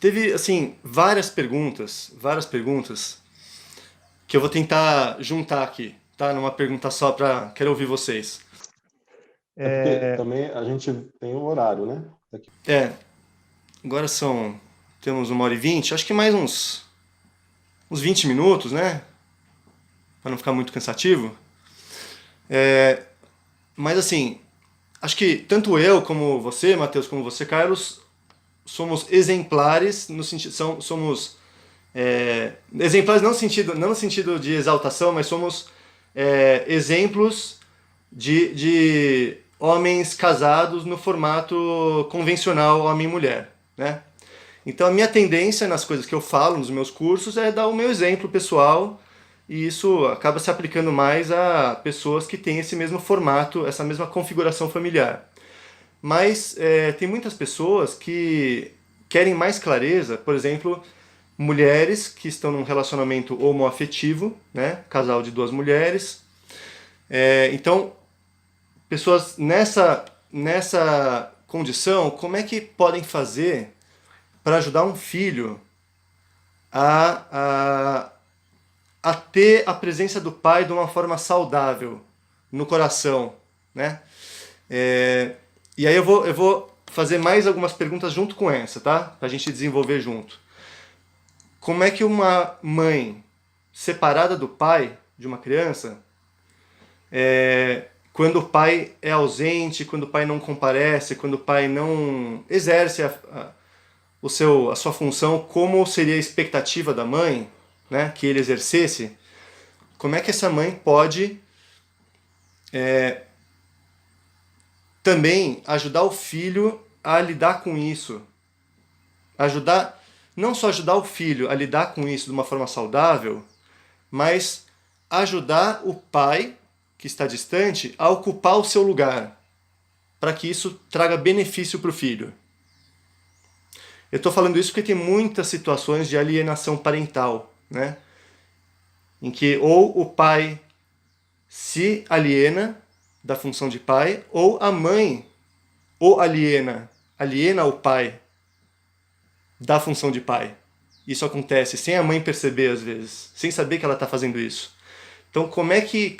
Teve, assim, várias perguntas que eu vou tentar juntar aqui, tá? Numa pergunta só para... Quero ouvir vocês. É porque também a gente tem um horário, né? Daqui. Agora temos 1h20, acho que mais uns 20 minutos, né? Para não ficar muito cansativo. Mas assim, acho que tanto eu como você, Matheus, como você, Carlos, somos exemplares no sentido, somos exemplares não no sentido de exaltação, mas somos exemplos de homens casados no formato convencional homem e mulher, né? Então a minha tendência nas coisas que eu falo nos meus cursos é dar o meu exemplo pessoal, e isso acaba se aplicando mais a pessoas que têm esse mesmo formato, essa mesma configuração familiar. Mas tem muitas pessoas que querem mais clareza, por exemplo, mulheres que estão num relacionamento homoafetivo, né? Casal de 2 mulheres. Então, pessoas nessa condição, como é que podem fazer para ajudar um filho a ter a presença do pai de uma forma saudável no coração, né? E aí eu vou fazer mais algumas perguntas junto com essa, tá? Pra gente desenvolver junto. Como é que uma mãe separada do pai de uma criança, quando o pai é ausente, quando o pai não comparece, quando o pai não exerce a sua função, como seria a expectativa da mãe, né, que ele exercesse, como é que essa mãe pode também ajudar o filho a lidar com isso? Não só ajudar o filho a lidar com isso de uma forma saudável, mas ajudar o pai, que está distante, a ocupar o seu lugar, para que isso traga benefício para o filho. Eu estou falando isso porque tem muitas situações de alienação parental, né? Em que ou o pai se aliena da função de pai, ou a mãe o aliena o pai da função de pai. Isso acontece sem a mãe perceber às vezes, sem saber que ela está fazendo isso. Então como é que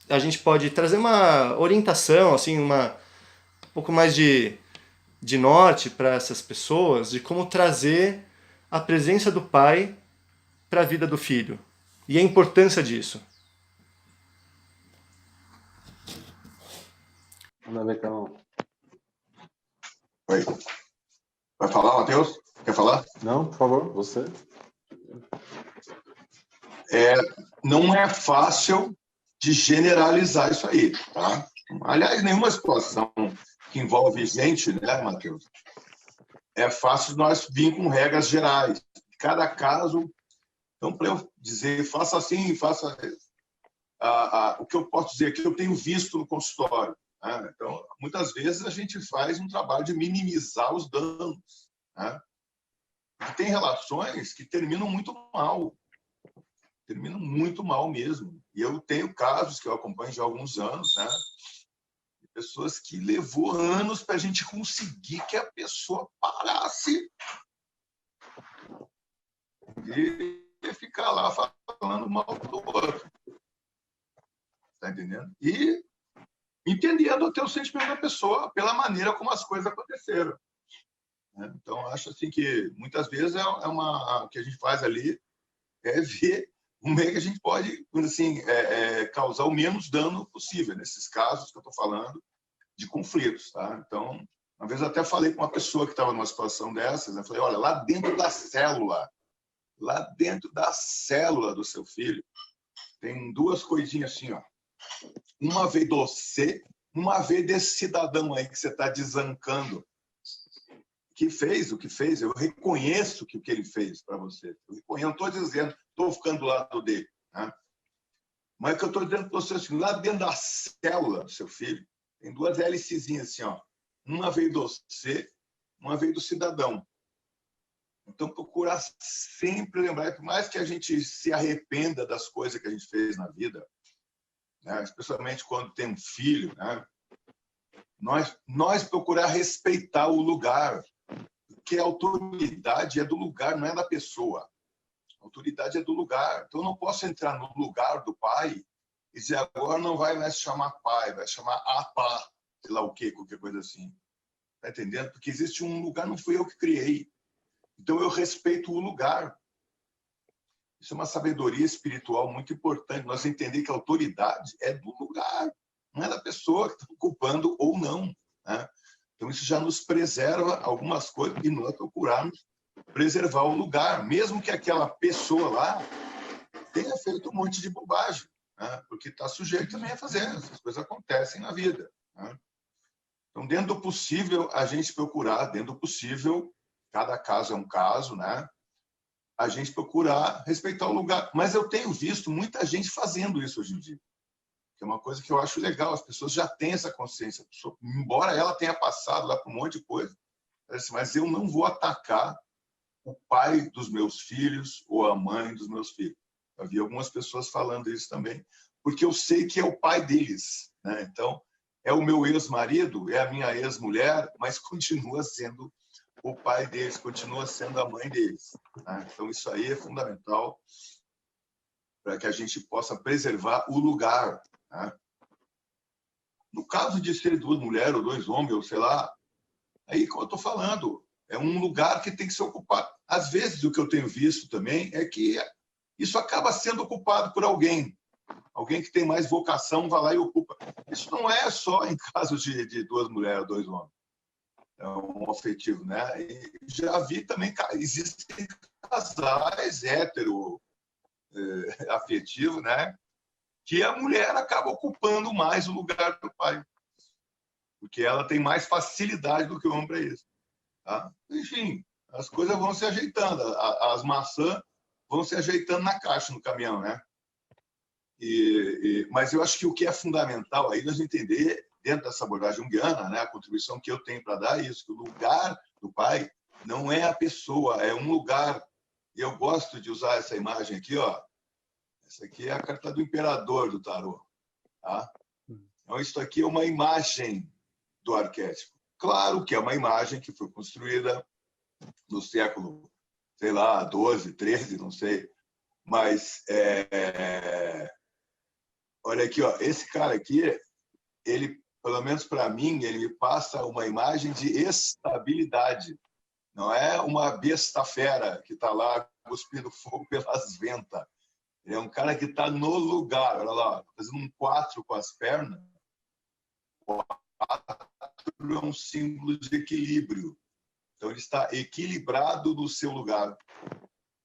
a gente pode trazer uma orientação, assim, um pouco mais de norte para essas pessoas, de como trazer a presença do pai para a vida do filho e a importância disso? Vamos ver, então. Oi. Vai falar, Matheus? Quer falar? Não, por favor, você. Não é fácil de generalizar isso aí, tá? Aliás, nenhuma situação que envolve gente, né, Matheus? É fácil nós vir com regras gerais. Cada caso, então, para eu dizer, faça assim, faça... o que eu posso dizer aqui, eu tenho visto no consultório. Né? Então, muitas vezes a gente faz um trabalho de minimizar os danos. Né? Tem relações que terminam muito mal. Terminam muito mal mesmo. E eu tenho casos que eu acompanho já há alguns anos, né? De pessoas que levou anos para a gente conseguir que a pessoa parasse de ficar lá falando mal do outro. Tá entendendo? E entendendo até o sentimento da pessoa pela maneira como as coisas aconteceram. Então, acho assim que muitas vezes o que a gente faz ali é ver como é que a gente pode, assim, causar o menos dano possível nesses casos que eu estou falando de conflitos, tá? Então, uma vez eu até falei com uma pessoa que estava numa situação dessas, né? Falei, olha, lá dentro da célula do seu filho, tem 2 coisinhas assim, ó. Uma vez do você, uma vez desse cidadão aí que você está desancando, que fez o que fez, eu reconheço que o que ele fez para você. Eu não estou dizendo, estou ficando do lado dele. Né? Mas o que eu estou dizendo para você, assim, lá dentro da célula do seu filho, tem 2 hélicezinhas assim, ó. Uma veio do você, uma veio do cidadão. Então, procurar sempre lembrar, por mais que a gente se arrependa das coisas que a gente fez na vida, né? Especialmente quando tem um filho, né? Nós procurar respeitar o lugar, porque a autoridade é do lugar, não é da pessoa. A autoridade é do lugar. Então, eu não posso entrar no lugar do pai e dizer agora não vai mais chamar pai, vai chamar apá, sei lá o quê, qualquer coisa assim. Tá entendendo? Porque existe um lugar, não fui eu que criei. Então, eu respeito o lugar. Isso é uma sabedoria espiritual muito importante. Nós entender que a autoridade é do lugar, não é da pessoa que está ocupando ou não, né? Então, isso já nos preserva algumas coisas e nós procurarmos preservar o lugar, mesmo que aquela pessoa lá tenha feito um monte de bobagem, né? Porque está sujeito também a fazer. Essas coisas acontecem na vida, né? Então, dentro do possível, a gente procurar, dentro do possível, cada caso é um caso, né? A gente procurar respeitar o lugar. Mas eu tenho visto muita gente fazendo isso hoje em dia, que é uma coisa que eu acho legal. As pessoas já têm essa consciência. Embora ela tenha passado lá por um monte de coisa, mas eu não vou atacar o pai dos meus filhos ou a mãe dos meus filhos. Eu vi algumas pessoas falando isso também, porque eu sei que é o pai deles, né? Então, é o meu ex-marido, é a minha ex-mulher, mas continua sendo o pai deles, continua sendo a mãe deles, né? Então, isso aí é fundamental para que a gente possa preservar o lugar, né? No caso de ser duas mulheres ou dois homens, ou sei lá, aí, como eu estou falando, é um lugar que tem que ser ocupado. Às vezes, o que eu tenho visto também é que isso acaba sendo ocupado por alguém. Alguém que tem mais vocação vai lá e ocupa. Isso não é só em casos de duas mulheres ou dois homens. É um afetivo, né? E já vi também, existem casais hétero afetivos, né? Que a mulher acaba ocupando mais o lugar do pai. Porque ela tem mais facilidade do que o homem para isso. Tá? Enfim, as coisas vão se ajeitando. As maçãs vão se ajeitando na caixa, no caminhão, né? Mas eu acho que o que é fundamental aí nós entender, dentro dessa abordagem junguiana, né, a contribuição que eu tenho para dar é isso, que o lugar do pai não é a pessoa, é um lugar. E eu gosto de usar essa imagem aqui, ó. Essa aqui é a carta do imperador do tarô. Tá? Então, isso aqui é uma imagem do arquétipo. Claro que é uma imagem que foi construída no século, sei lá, 12, 13, não sei. Mas olha aqui, ó, esse cara aqui, ele, pelo menos para mim, ele me passa uma imagem de estabilidade. Não é uma besta fera que está lá cuspindo fogo pelas ventas. Ele é um cara que está no lugar. Olha lá, fazendo um 4 com as pernas. O 4 é um símbolo de equilíbrio. Então, ele está equilibrado no seu lugar.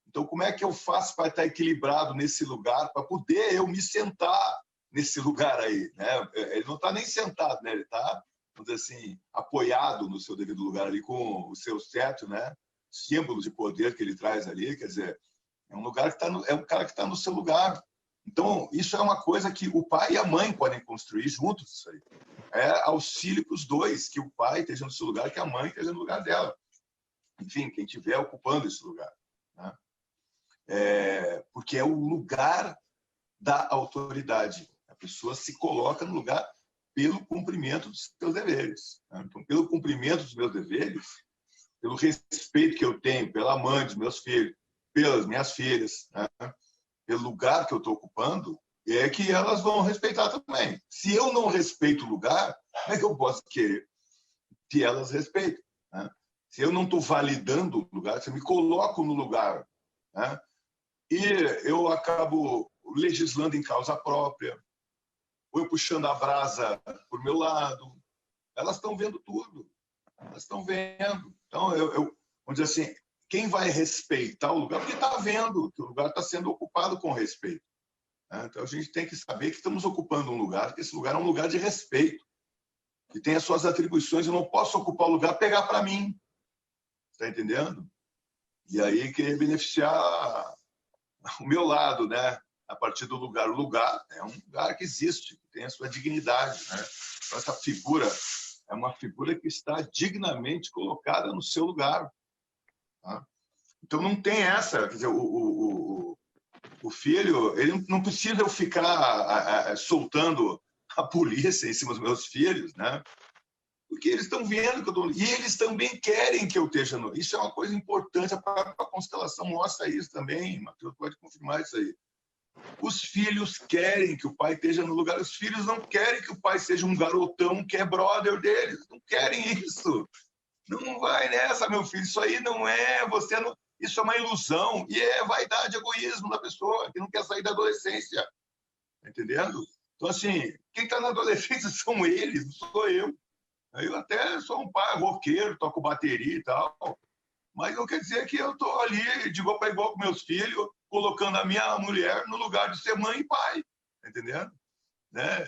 Então, como é que eu faço para estar equilibrado nesse lugar, para poder eu me sentar nesse lugar aí, né? Ele não está nem sentado, né? Ele está, vamos dizer assim, apoiado no seu devido lugar ali com o seu cetro, né? Símbolo de poder que ele traz ali, quer dizer, é um lugar que é um cara que está no seu lugar. Então, isso é uma coisa que o pai e a mãe podem construir juntos, isso aí. É auxílio para os dois, que o pai esteja no seu lugar, que a mãe esteja no lugar dela. Enfim, quem estiver ocupando esse lugar, né? Porque é o lugar da autoridade. A pessoa se coloca no lugar pelo cumprimento dos seus deveres, né? Então, pelo cumprimento dos meus deveres, pelo respeito que eu tenho pela mãe dos meus filhos, pelas minhas filhas, né? Pelo lugar que eu estou ocupando, é que elas vão respeitar também. Se eu não respeito o lugar, como é que eu posso querer que elas respeitem, né? Se eu não estou validando o lugar, se eu me coloco no lugar, né? E eu acabo legislando em causa própria, ou eu puxando a brasa por meu lado, elas estão vendo tudo, elas estão vendo. Então, vamos dizer assim, quem vai respeitar o lugar, porque está vendo que o lugar está sendo ocupado com respeito, né? Então, a gente tem que saber que estamos ocupando um lugar, que esse lugar é um lugar de respeito, que tem as suas atribuições. Eu não posso ocupar o lugar e pegar para mim. Está entendendo? E aí querer beneficiar o meu lado, né? A partir do lugar. O lugar é um lugar que existe, que tem a sua dignidade, né? Então, essa figura é uma figura que está dignamente colocada no seu lugar, tá? Então não tem essa, quer dizer, o filho, ele não precisa eu ficar soltando a polícia em cima dos meus filhos, né? Porque eles estão vendo que eu estou... E eles também querem que eu esteja no... Isso é uma coisa importante, a constelação mostra isso também, Matheus pode confirmar isso aí. Os filhos querem que o pai esteja no lugar, os filhos não querem que o pai seja um garotão que é brother deles, não querem isso. Não vai nessa, meu filho, isso aí não é... Você não... Isso é uma ilusão, e é vaidade, egoísmo da pessoa, que não quer sair da adolescência, entendendo? Então, assim, quem está na adolescência são eles, não sou eu. Eu até sou um pai roqueiro, toco bateria e tal, mas não quer dizer que eu estou ali de igual para igual com meus filhos, colocando a minha mulher no lugar de ser mãe e pai, entendendo? Né?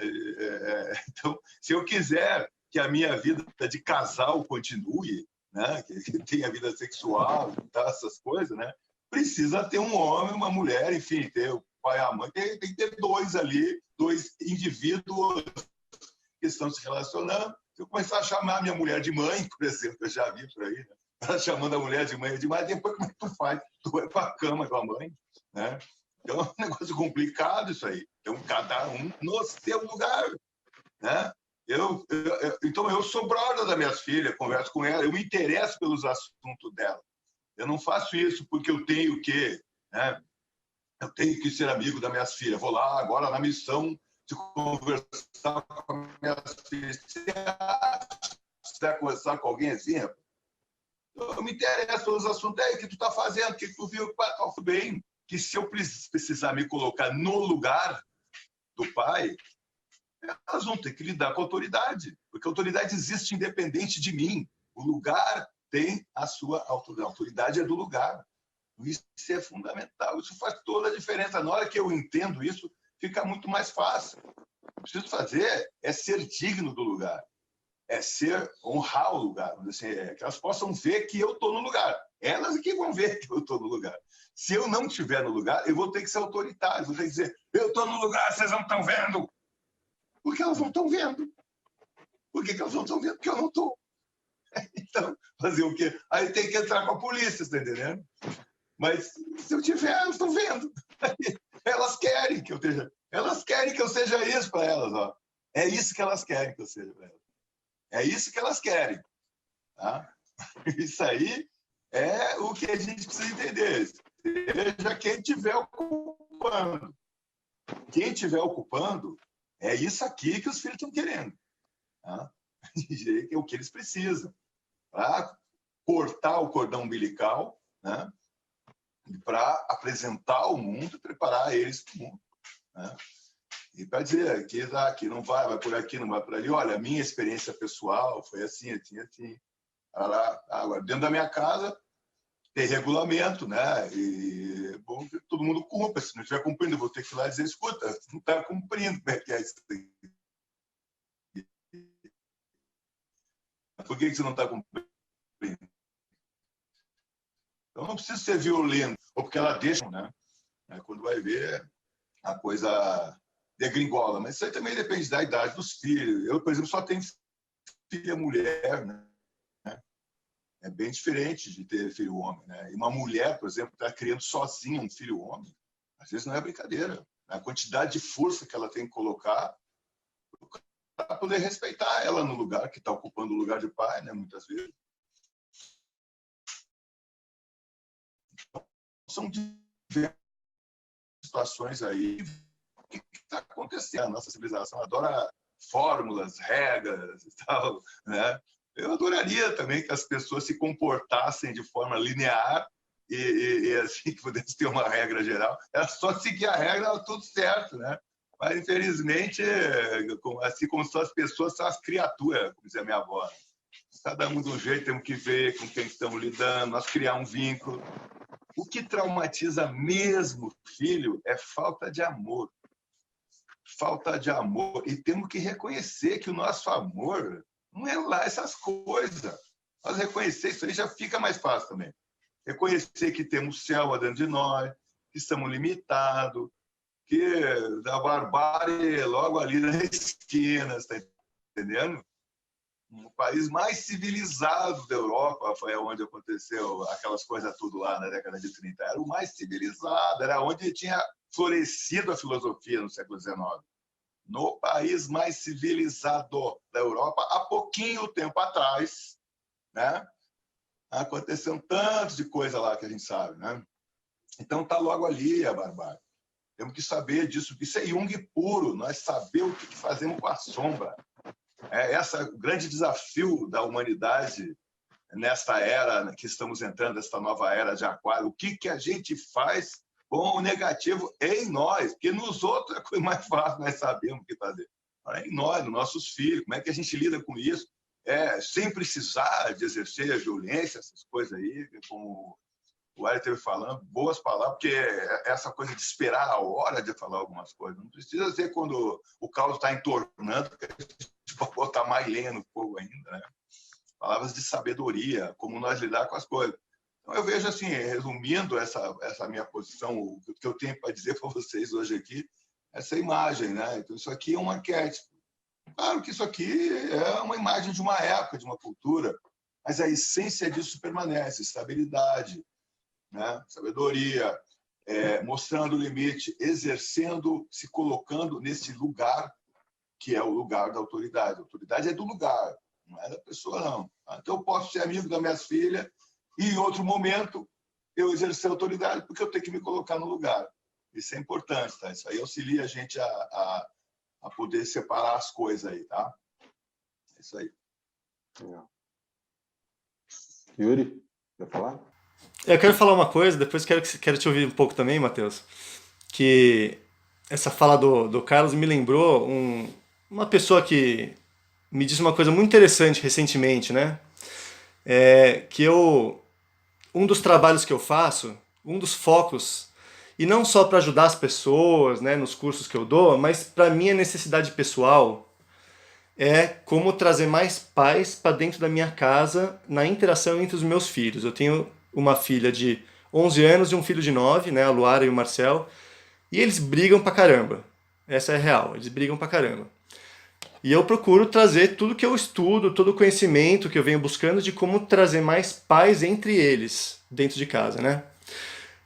Então, se eu quiser que a minha vida de casal continue, né? Que tenha vida sexual, tá? Essas coisas, né? Precisa ter um homem, uma mulher, enfim, ter o pai e a mãe, tem que ter dois ali, dois indivíduos que estão se relacionando. Se eu começar a chamar minha mulher de mãe, por exemplo, eu já vi por aí, né? Ela chamando a mulher de mãe, mas depois como é que tu faz? Tu vai para a cama com a mãe, né? Então é um negócio complicado isso aí. Então, cada um no seu lugar, né? Então, eu sou brother das minhas filhas, converso com ela, eu me interesso pelos assuntos dela. Eu não faço isso porque eu tenho que, né? Eu tenho que ser amigo das minhas filhas. Vou lá agora na missão de conversar com as minhas filhas. Você vai conversar com alguém assim? Eu me interesso pelos assuntos. O que tu está fazendo? O que tu viu? Tudo bem. Que se eu precisar me colocar no lugar do pai, elas vão ter que lidar com a autoridade, porque a autoridade existe independente de mim. O lugar tem a sua autoridade. A autoridade é do lugar. Isso é fundamental. Isso faz toda a diferença. Na hora que eu entendo isso, fica muito mais fácil. O que eu preciso fazer é ser digno do lugar. É honrar o lugar. Assim, que elas possam ver que eu estou no lugar. Elas que vão ver que eu estou no lugar. Se eu não estiver no lugar, eu vou ter que ser autoritário. Vou ter que dizer, eu estou no lugar, vocês não estão vendo. Porque elas não estão vendo. Por que elas não estão vendo? Porque eu não estou. Então, fazer o quê? Aí tem que entrar com a polícia, está entendendo? Mas se eu tiver, elas estão vendo. Elas querem que eu esteja. Elas querem que eu seja isso para elas. Ó. É isso que elas querem que eu seja para elas. É isso que elas querem. Tá? Isso aí é o que a gente precisa entender. Seja quem estiver ocupando. Quem estiver ocupando, é isso aqui que os filhos estão querendo. Tá? É o que eles precisam. Para cortar o cordão umbilical, né? Para apresentar ao mundo e preparar eles para o mundo. Né? E para dizer que aqui não vai por aqui, não vai por ali. Olha, a minha experiência pessoal foi assim, assim. Agora, dentro da minha casa, tem regulamento, né? E bom, todo mundo cumpre. Se não estiver cumprindo, eu vou ter que ir lá e dizer, escuta, não está cumprindo, como é que é isso aí? Por que você não está cumprindo? Então, não precisa ser violento, ou porque ela deixa, né? Quando vai ver, a coisa degringola. Mas isso aí também depende da idade dos filhos. Eu, por exemplo, só tenho filha mulher, né? É bem diferente de ter filho homem, né? E uma mulher, por exemplo, está criando sozinha um filho homem, às vezes não é brincadeira. A quantidade de força que ela tem que colocar para poder respeitar ela no lugar que está ocupando o lugar de pai, né? Muitas vezes. Então, são diversas situações aí. O que está acontecendo? A nossa civilização adora fórmulas, regras e tal, né? Eu adoraria também que as pessoas se comportassem de forma linear e assim que pudesse ter uma regra geral. Era só seguir a regra, era tudo certo, né? Mas, infelizmente, assim como são as pessoas, são as criaturas, como dizia minha avó. Cada um de um jeito, temos que ver com quem estamos lidando, nós criar um vínculo. O que traumatiza mesmo, filho, é falta de amor. Falta de amor. E temos que reconhecer que o nosso amor não é lá essas coisas. Nós reconhecer isso aí já fica mais fácil também. Reconhecer que temos céu dentro de nós, que estamos limitados, que da barbárie logo ali na esquina, está entendendo? O país mais civilizado da Europa, foi onde aconteceu aquelas coisas tudo lá na década de 30. Era o mais civilizado, era onde tinha florescido a filosofia no século XIX. No país mais civilizado da Europa, há pouquinho tempo atrás, né? Aconteceu um tanto de coisa lá que a gente sabe, né? Então está logo ali a barbárie. Temos que saber disso. Isso é Jung puro, nós sabemos o que fazemos com a sombra. Esse é o grande desafio da humanidade nesta era que estamos entrando, esta nova era de Aquário. O que a gente faz com o negativo em nós? Porque nos outros é a coisa mais fácil, nós sabemos o que fazer. É em nós, nos nossos filhos, como é que a gente lida com isso? Sem precisar de exercer a violência, essas coisas aí, como o Ari esteve falando, boas palavras, porque essa coisa de esperar a hora de falar algumas coisas, não precisa ser quando o caos está entornando, que a gente pode botar mais lenha no fogo ainda, né? Palavras de sabedoria, como nós lidar com as coisas. Então, eu vejo assim, resumindo essa minha posição, o que eu tenho para dizer para vocês hoje aqui, essa imagem, né? Então, isso aqui é um arquétipo. Claro que isso aqui é uma imagem de uma época, de uma cultura, mas a essência disso permanece, estabilidade, né? Sabedoria, mostrando o limite, exercendo, se colocando nesse lugar que é o lugar da autoridade. A autoridade é do lugar, não é da pessoa, não. Então, eu posso ser amigo das minhas filhas e, em outro momento, eu exercer a autoridade porque eu tenho que me colocar no lugar. Isso é importante, tá? Isso aí auxilia a gente a poder separar as coisas aí, tá? É isso aí. Yuri, quer falar? Eu quero falar uma coisa, depois quero te ouvir um pouco também, Matheus. Que essa fala do Carlos me lembrou uma pessoa que me disse uma coisa muito interessante recentemente, né? Um dos trabalhos que eu faço, um dos focos, e não só para ajudar as pessoas, né, nos cursos que eu dou, mas para minha necessidade pessoal, é como trazer mais paz para dentro da minha casa na interação entre os meus filhos. Eu tenho uma filha de 11 anos e um filho de 9, né, a Luara e o Marcel, e eles brigam pra caramba. Essa é real, eles brigam pra caramba. E eu procuro trazer tudo que eu estudo, todo o conhecimento que eu venho buscando de como trazer mais paz entre eles dentro de casa, né?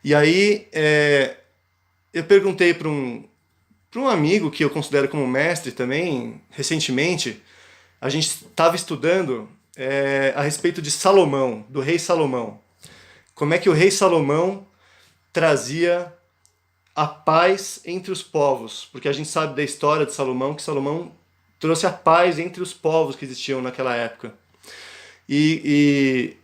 E aí eu perguntei para um amigo que eu considero como mestre também, recentemente, a gente estava estudando a respeito de Salomão, do rei Salomão. Como é que o rei Salomão trazia a paz entre os povos, porque a gente sabe da história de Salomão, que Salomão trouxe a paz entre os povos que existiam naquela época. E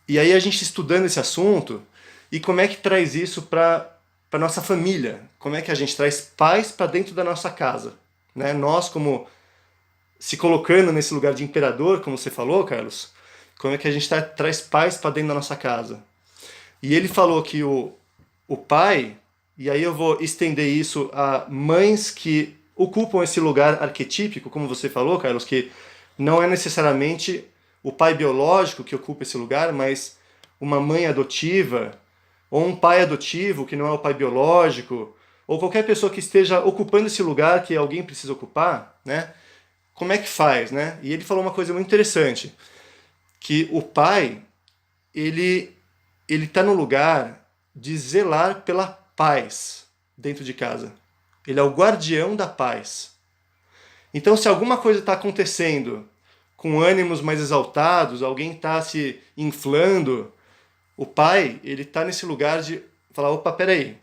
aí a gente estudando esse assunto, e como é que traz isso para a nossa família? Como é que a gente traz paz para dentro da nossa casa? Né? Nós, como se colocando nesse lugar de imperador, como você falou, Carlos, como é que a gente traz paz para dentro da nossa casa? E ele falou que o pai, e aí eu vou estender isso a mães que ocupam esse lugar arquetípico, como você falou, Carlos, que não é necessariamente o pai biológico que ocupa esse lugar, mas uma mãe adotiva, ou um pai adotivo que não é o pai biológico, ou qualquer pessoa que esteja ocupando esse lugar que alguém precisa ocupar, né? Como é que faz, né? E ele falou uma coisa muito interessante, que o pai, ele está no lugar de zelar pela paz dentro de casa. Ele é o guardião da paz. Então, se alguma coisa está acontecendo com ânimos mais exaltados, alguém está se inflando, o pai, ele está nesse lugar de falar, opa, peraí,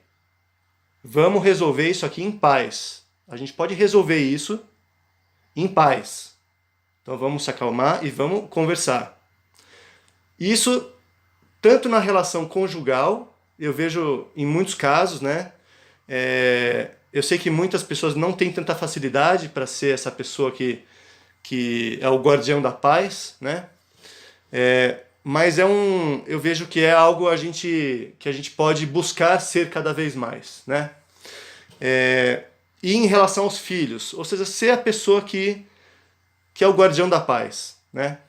vamos resolver isso aqui em paz. A gente pode resolver isso em paz. Então vamos se acalmar e vamos conversar. Isso, tanto na relação conjugal, eu vejo em muitos casos, né? Eu sei que muitas pessoas não têm tanta facilidade para ser essa pessoa que é o guardião da paz, né? Mas eu vejo que é algo que a gente pode buscar ser cada vez mais, né? E em relação aos filhos, ou seja, ser a pessoa que é o guardião da paz, né?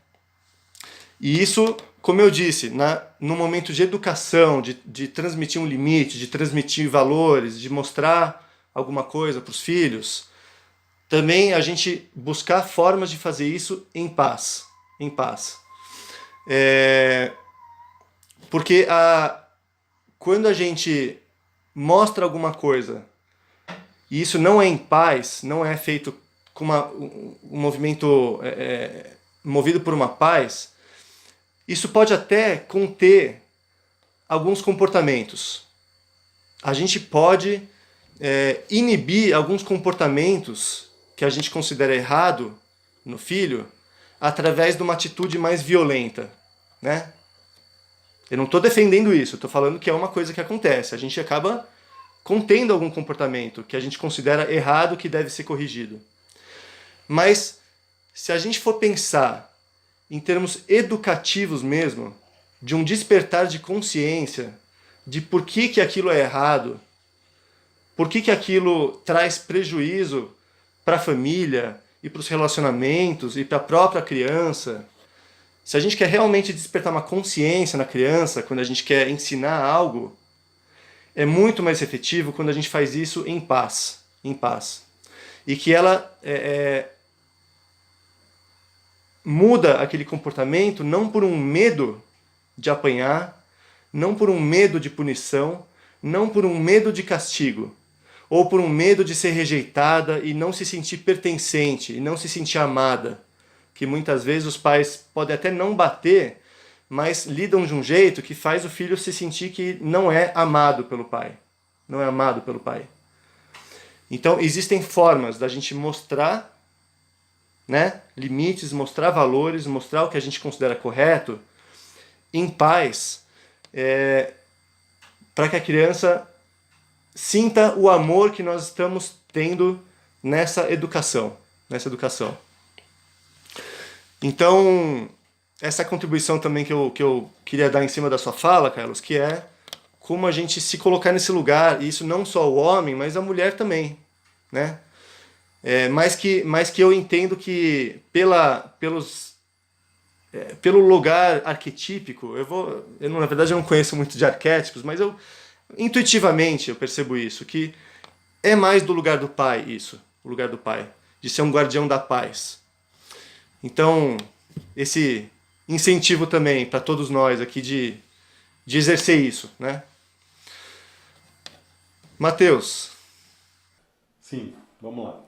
E isso, como eu disse, no momento de educação, de transmitir um limite, de transmitir valores, de mostrar alguma coisa para os filhos, também a gente buscar formas de fazer isso em paz, Em paz. Porque quando a gente mostra alguma coisa e isso não é em paz, não é feito com um movimento movido por uma paz, isso pode até conter alguns comportamentos. A gente pode inibir alguns comportamentos que a gente considera errado no filho através de uma atitude mais violenta, né? Eu não estou defendendo isso, estou falando que é uma coisa que acontece. A gente acaba contendo algum comportamento que a gente considera errado, que deve ser corrigido. Mas se a gente for pensar em termos educativos mesmo, de um despertar de consciência de por que aquilo é errado, por que aquilo traz prejuízo para a família e para os relacionamentos e para a própria criança, se a gente quer realmente despertar uma consciência na criança, quando a gente quer ensinar algo, é muito mais efetivo quando a gente faz isso em paz. Em paz. E que ela muda aquele comportamento não por um medo de apanhar, não por um medo de punição, não por um medo de castigo, ou por um medo de ser rejeitada e não se sentir pertencente, e não se sentir amada. Que muitas vezes os pais podem até não bater, mas lidam de um jeito que faz o filho se sentir que não é amado pelo pai. Não é amado pelo pai. Então, existem formas da gente mostrar, né, limites, mostrar valores, mostrar o que a gente considera correto, em paz, para que a criança sinta o amor que nós estamos tendo nessa educação. Então, essa contribuição também que eu queria dar em cima da sua fala, Carlos, que é como a gente se colocar nesse lugar, e isso não só o homem, mas a mulher também, né? Mas que eu entendo que pelo lugar arquetípico, na verdade eu não conheço muito de arquétipos, mas intuitivamente eu percebo isso, que é mais do lugar do pai isso, o lugar do pai, de ser um guardião da paz. Então, esse incentivo também para todos nós aqui de exercer isso, né? Mateus. Sim, vamos lá.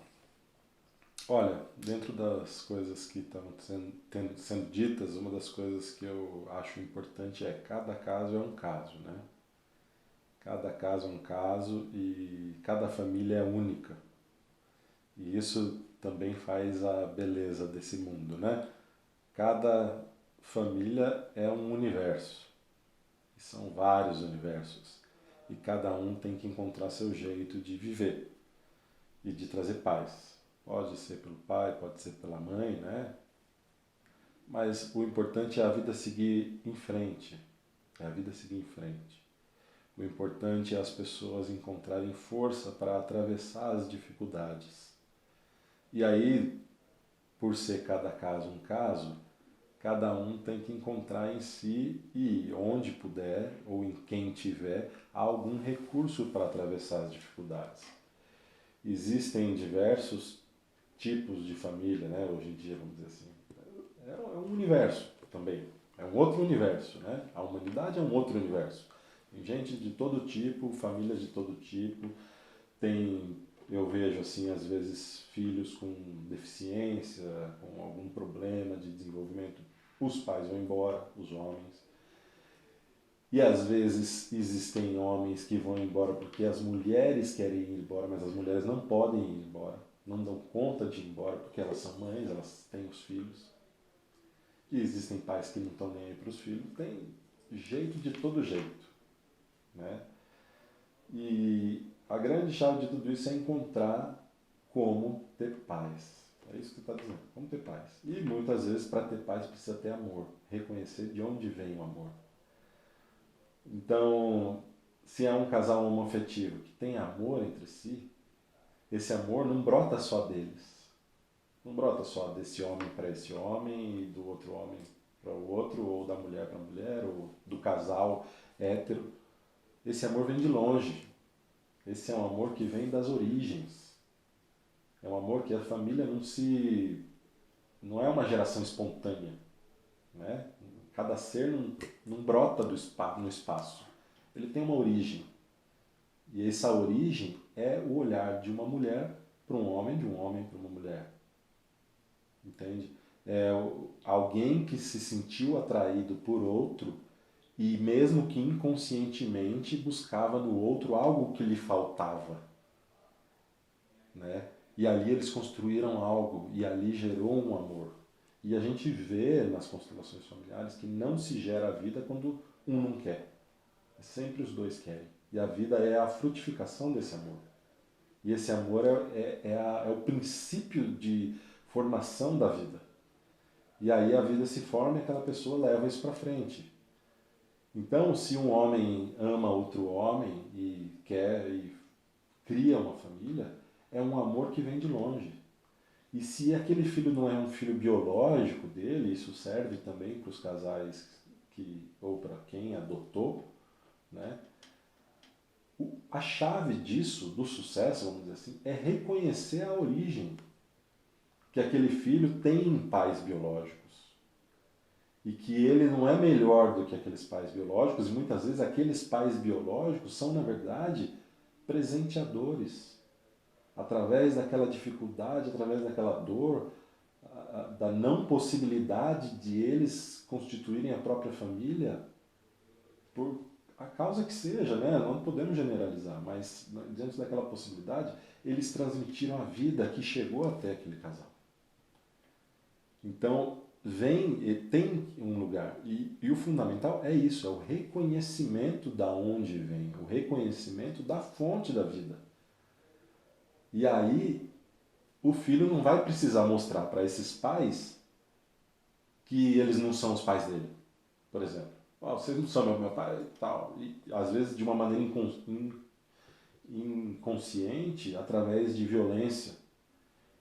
Olha, dentro das coisas que estão sendo ditas, uma das coisas que eu acho importante é cada caso é um caso, né? Cada caso é um caso e cada família é única. E isso também faz a beleza desse mundo, né? Cada família é um universo. E são vários universos. E cada um tem que encontrar seu jeito de viver e de trazer paz. Pode ser pelo pai, pode ser pela mãe, né? Mas o importante é a vida seguir em frente. É a vida seguir em frente. O importante é as pessoas encontrarem força para atravessar as dificuldades. E aí, por ser cada caso um caso, cada um tem que encontrar em si e onde puder, ou em quem tiver, algum recurso para atravessar as dificuldades. Existem diversos tipos de família, né? Hoje em dia, vamos dizer assim. É um universo também. É um outro universo, né? A humanidade é um outro universo. Tem gente de todo tipo, famílias de todo tipo. Eu vejo assim, às vezes, filhos com deficiência, com algum problema de desenvolvimento. Os pais vão embora, os homens. E às vezes existem homens que vão embora porque as mulheres querem ir embora, mas as mulheres não podem ir embora. Não dão conta de ir embora porque elas são mães, elas têm os filhos. E existem pais que não estão nem aí para os filhos. Tem jeito de todo jeito, né? E a grande chave de tudo isso é encontrar como ter paz. É isso que está dizendo, como ter paz. E muitas vezes para ter paz precisa ter amor, reconhecer de onde vem o amor. Então, se é um casal homoafetivo que tem amor entre si, esse amor não brota só deles. Não brota só desse homem para esse homem e do outro homem para o outro, ou da mulher para a mulher, ou do casal hétero. Esse amor vem de longe. Esse é um amor que vem das origens. É um amor que a família não é uma geração espontânea. né? Cada ser não brota no espaço. Ele tem uma origem. E essa origem é o olhar de uma mulher para um homem, de um homem para uma mulher. Entende? É alguém que se sentiu atraído por outro e mesmo que inconscientemente buscava no outro algo que lhe faltava, né? E ali eles construíram algo e ali gerou um amor. E a gente vê nas constelações familiares que não se gera a vida quando um não quer. Sempre os dois querem. E a vida é a frutificação desse amor. E esse amor é o princípio de formação da vida. E aí a vida se forma e aquela pessoa leva isso para frente. Então, se um homem ama outro homem e quer e cria uma família, é um amor que vem de longe. E se aquele filho não é um filho biológico dele, isso serve também para os casais ou para quem adotou, né? A chave disso, do sucesso, vamos dizer assim, é reconhecer a origem que aquele filho tem em pais biológicos. E que ele não é melhor do que aqueles pais biológicos, e muitas vezes aqueles pais biológicos são, na verdade, presenteadores. Através daquela dificuldade, através daquela dor, da não possibilidade de eles constituírem a própria família, por a causa que seja, né? Não podemos generalizar, mas diante daquela possibilidade, eles transmitiram a vida que chegou até aquele casal. Então, tem um lugar. E o fundamental é isso, é o reconhecimento da onde vem, o reconhecimento da fonte da vida. E aí, o filho não vai precisar mostrar para esses pais que eles não são os pais dele, por exemplo. Oh, vocês não são meu pai e tal. E às vezes de uma maneira inconsciente, através de violência.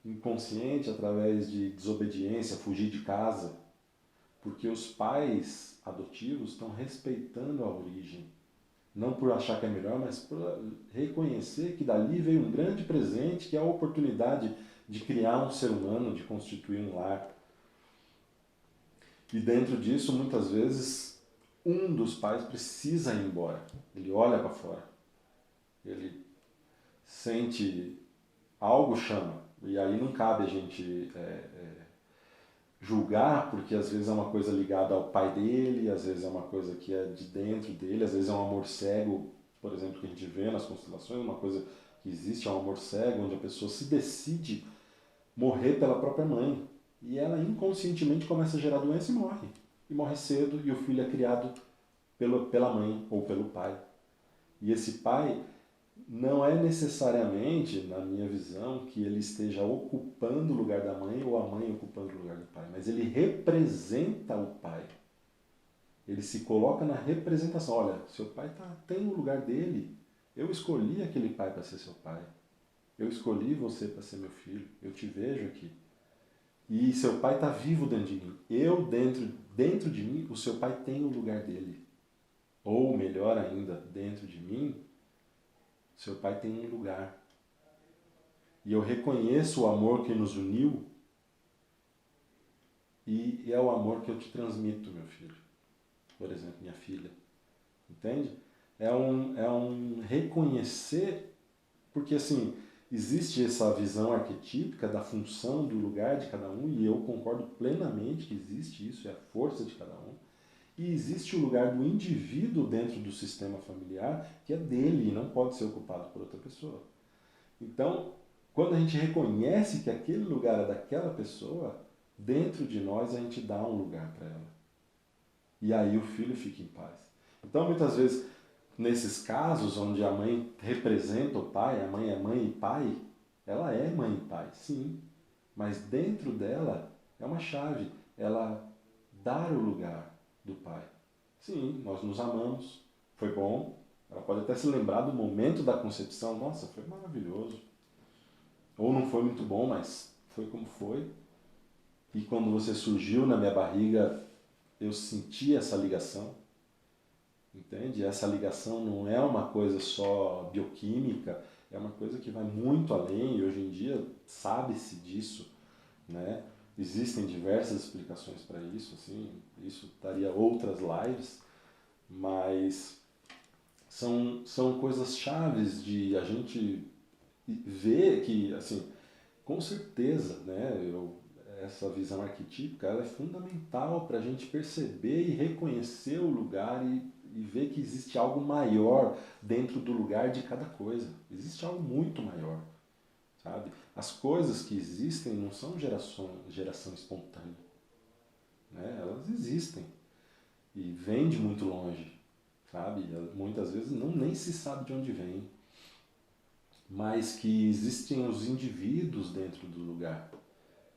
Inconsciente, através de desobediência, fugir de casa. Porque os pais adotivos estão respeitando a origem. Não por achar que é melhor, mas por reconhecer que dali veio um grande presente, que é a oportunidade de criar um ser humano, de constituir um lar. E dentro disso, muitas vezes, um dos pais precisa ir embora. Ele olha para fora. Ele sente algo chama. E aí não cabe a gente julgar, porque às vezes é uma coisa ligada ao pai dele, às vezes é uma coisa que é de dentro dele, às vezes é um amor cego, por exemplo, que a gente vê nas constelações, uma coisa que existe, é um amor cego, onde a pessoa se decide morrer pela própria mãe. E ela inconscientemente começa a gerar doença e morre. E morre cedo, e o filho é criado pela mãe ou pelo pai. E esse pai não é necessariamente, na minha visão, que ele esteja ocupando o lugar da mãe ou a mãe ocupando o lugar do pai, mas ele representa o pai. Ele se coloca na representação. Olha, seu pai tem o lugar dele. Eu escolhi aquele pai para ser seu pai. Eu escolhi você para ser meu filho. Eu te vejo aqui. E seu pai está vivo dentro de mim. Eu, dentro de mim, o seu pai tem o lugar dele. Ou, melhor ainda, dentro de mim, seu pai tem um lugar. E eu reconheço o amor que nos uniu e é o amor que eu te transmito, meu filho. Por exemplo, minha filha. Entende? É um reconhecer, porque assim, existe essa visão arquetípica da função, do lugar de cada um, e eu concordo plenamente que existe isso, é a força de cada um. E existe o lugar do indivíduo dentro do sistema familiar que é dele e não pode ser ocupado por outra pessoa. Então, quando a gente reconhece que aquele lugar é daquela pessoa, dentro de nós a gente dá um lugar para ela. E aí o filho fica em paz. Então, muitas vezes, nesses casos onde a mãe representa o pai, a mãe é mãe e pai, ela é mãe e pai, sim. Mas dentro dela é uma chave, ela dar o lugar do pai. Sim, nós nos amamos, foi bom. Ela pode até se lembrar do momento da concepção, nossa, foi maravilhoso. Ou não foi muito bom, mas foi como foi. E quando você surgiu na minha barriga, eu senti essa ligação. Entende? Essa ligação não é uma coisa só bioquímica, é uma coisa que vai muito além, e hoje em dia sabe-se disso, né? Existem diversas explicações para isso, assim, isso daria outras lives, mas são coisas chaves de a gente ver que, assim, com certeza, né, essa visão arquetípica ela é fundamental para a gente perceber e reconhecer o lugar e ver que existe algo maior dentro do lugar de cada coisa. Existe algo muito maior, sabe? As coisas que existem não são geração espontânea, né? Elas existem e vêm de muito longe, sabe? Muitas vezes nem se sabe de onde vem, mas que existem os indivíduos dentro do lugar.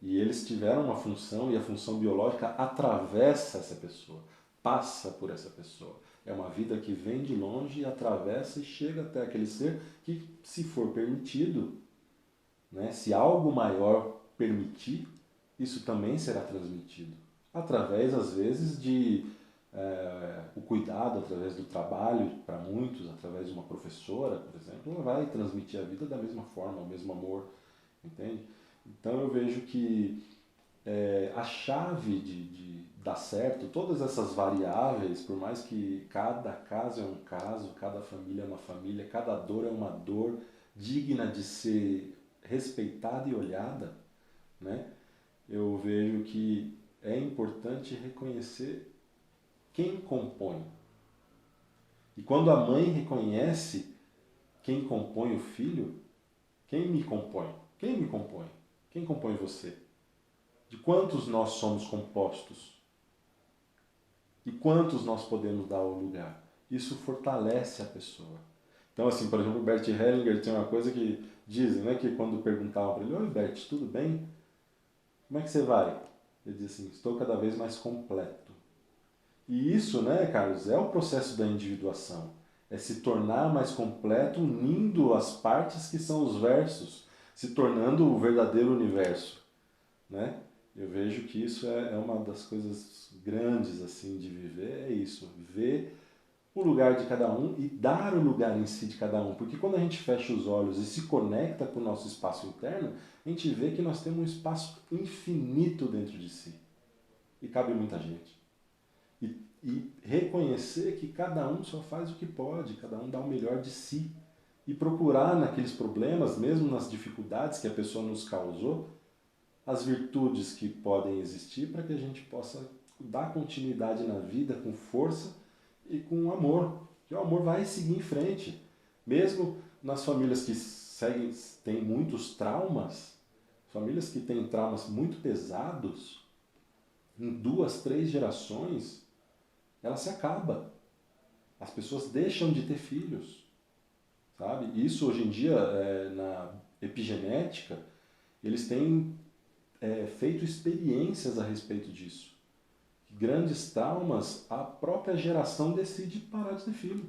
E eles tiveram uma função e a função biológica atravessa essa pessoa, passa por essa pessoa. É uma vida que vem de longe e atravessa e chega até aquele ser que, se for permitido, né, se algo maior permitir, isso também será transmitido. Através, às vezes, de o cuidado, através do trabalho, para muitos, através de uma professora, por exemplo, ela vai transmitir a vida da mesma forma, o mesmo amor, entende? Então eu vejo que a chave de dar certo, todas essas variáveis, por mais que cada caso é um caso, cada família é uma família, cada dor é uma dor digna de ser respeitada e olhada, né? Eu vejo que é importante reconhecer quem compõe. E quando a mãe reconhece quem compõe o filho, quem me compõe? Quem me compõe? Quem compõe você? De quantos nós somos compostos? E quantos nós podemos dar ao lugar? Isso fortalece a pessoa. Então, assim, por exemplo, o Bert Hellinger tem uma coisa que dizem, né, que quando perguntavam para ele: oi, Bert, tudo bem? Como é que você vai? Ele diz assim: estou cada vez mais completo. E isso, né, Carlos, é o processo da individuação. É se tornar mais completo, unindo as partes que são os versos, se tornando o verdadeiro universo, né? Eu vejo que isso é uma das coisas grandes assim de viver, é isso, ver o lugar de cada um e dar o lugar em si de cada um. Porque quando a gente fecha os olhos e se conecta com o nosso espaço interno, a gente vê que nós temos um espaço infinito dentro de si. E cabe muita gente. E reconhecer que cada um só faz o que pode, cada um dá o melhor de si. E procurar naqueles problemas, mesmo nas dificuldades que a pessoa nos causou, as virtudes que podem existir para que a gente possa dar continuidade na vida com força e com amor. Que o amor vai seguir em frente. Mesmo nas famílias que têm muitos traumas, famílias que têm traumas muito pesados, em 2, 3 gerações, ela se acaba. As pessoas deixam de ter filhos, sabe? Isso hoje em dia, na epigenética, eles têm feito experiências a respeito disso. Grandes traumas, a própria geração decide parar de ter filho.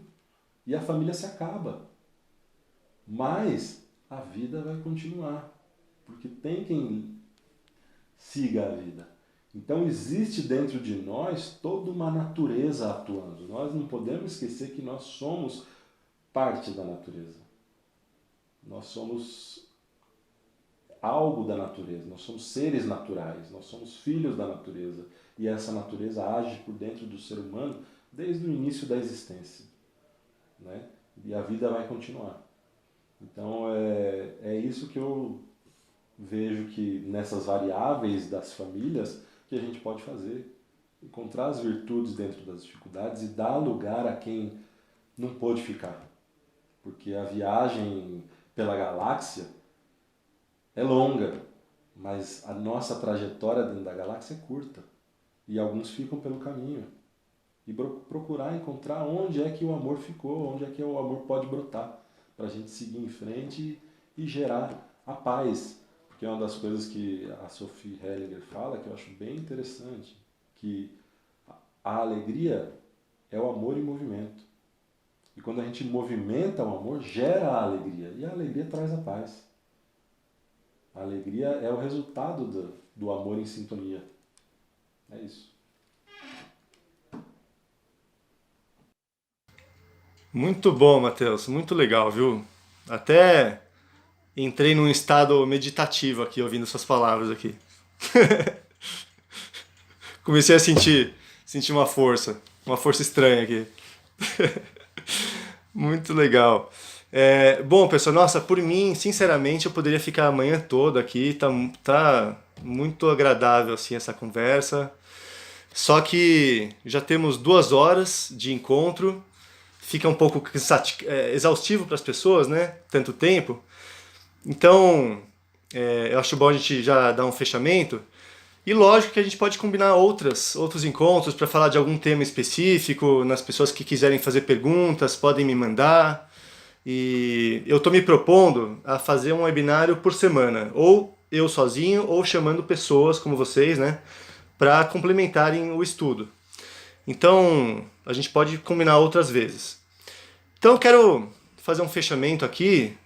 E a família se acaba. Mas a vida vai continuar. Porque tem quem siga a vida. Então existe dentro de nós toda uma natureza atuando. Nós não podemos esquecer que nós somos parte da natureza. Nós somos algo da natureza, nós somos seres naturais, nós somos filhos da natureza. E essa natureza age por dentro do ser humano desde o início da existência, né? E a vida vai continuar. Então é isso que eu vejo que nessas variáveis das famílias que a gente pode fazer. Encontrar as virtudes dentro das dificuldades e dar lugar a quem não pôde ficar. Porque a viagem pela galáxia é longa, mas a nossa trajetória dentro da galáxia é curta. E alguns ficam pelo caminho. E procurar encontrar onde é que o amor ficou, onde é que o amor pode brotar, para a gente seguir em frente e gerar a paz. Porque é uma das coisas que a Sophie Hellinger fala, que eu acho bem interessante, que a alegria é o amor em movimento. E quando a gente movimenta o amor, gera a alegria. E a alegria traz a paz. A alegria é o resultado do amor em sintonia. É isso. Muito bom, Matheus. Muito legal, viu? Até entrei num estado meditativo aqui, ouvindo suas palavras aqui. Comecei a sentir uma força estranha aqui. Muito legal. Bom, pessoal, nossa, por mim, sinceramente, eu poderia ficar a manhã toda aqui, tá muito agradável assim essa conversa. Só que já temos 2 horas de encontro, fica um pouco exaustivo para as pessoas, né? Tanto tempo. Então, eu acho bom a gente já dar um fechamento. E lógico que a gente pode combinar outros encontros para falar de algum tema específico. Nas pessoas que quiserem fazer perguntas, podem me mandar. E eu estou me propondo a fazer um webinário por semana, ou eu sozinho, ou chamando pessoas como vocês, né, para complementarem o estudo. Então, a gente pode combinar outras vezes. Então, eu quero fazer um fechamento aqui.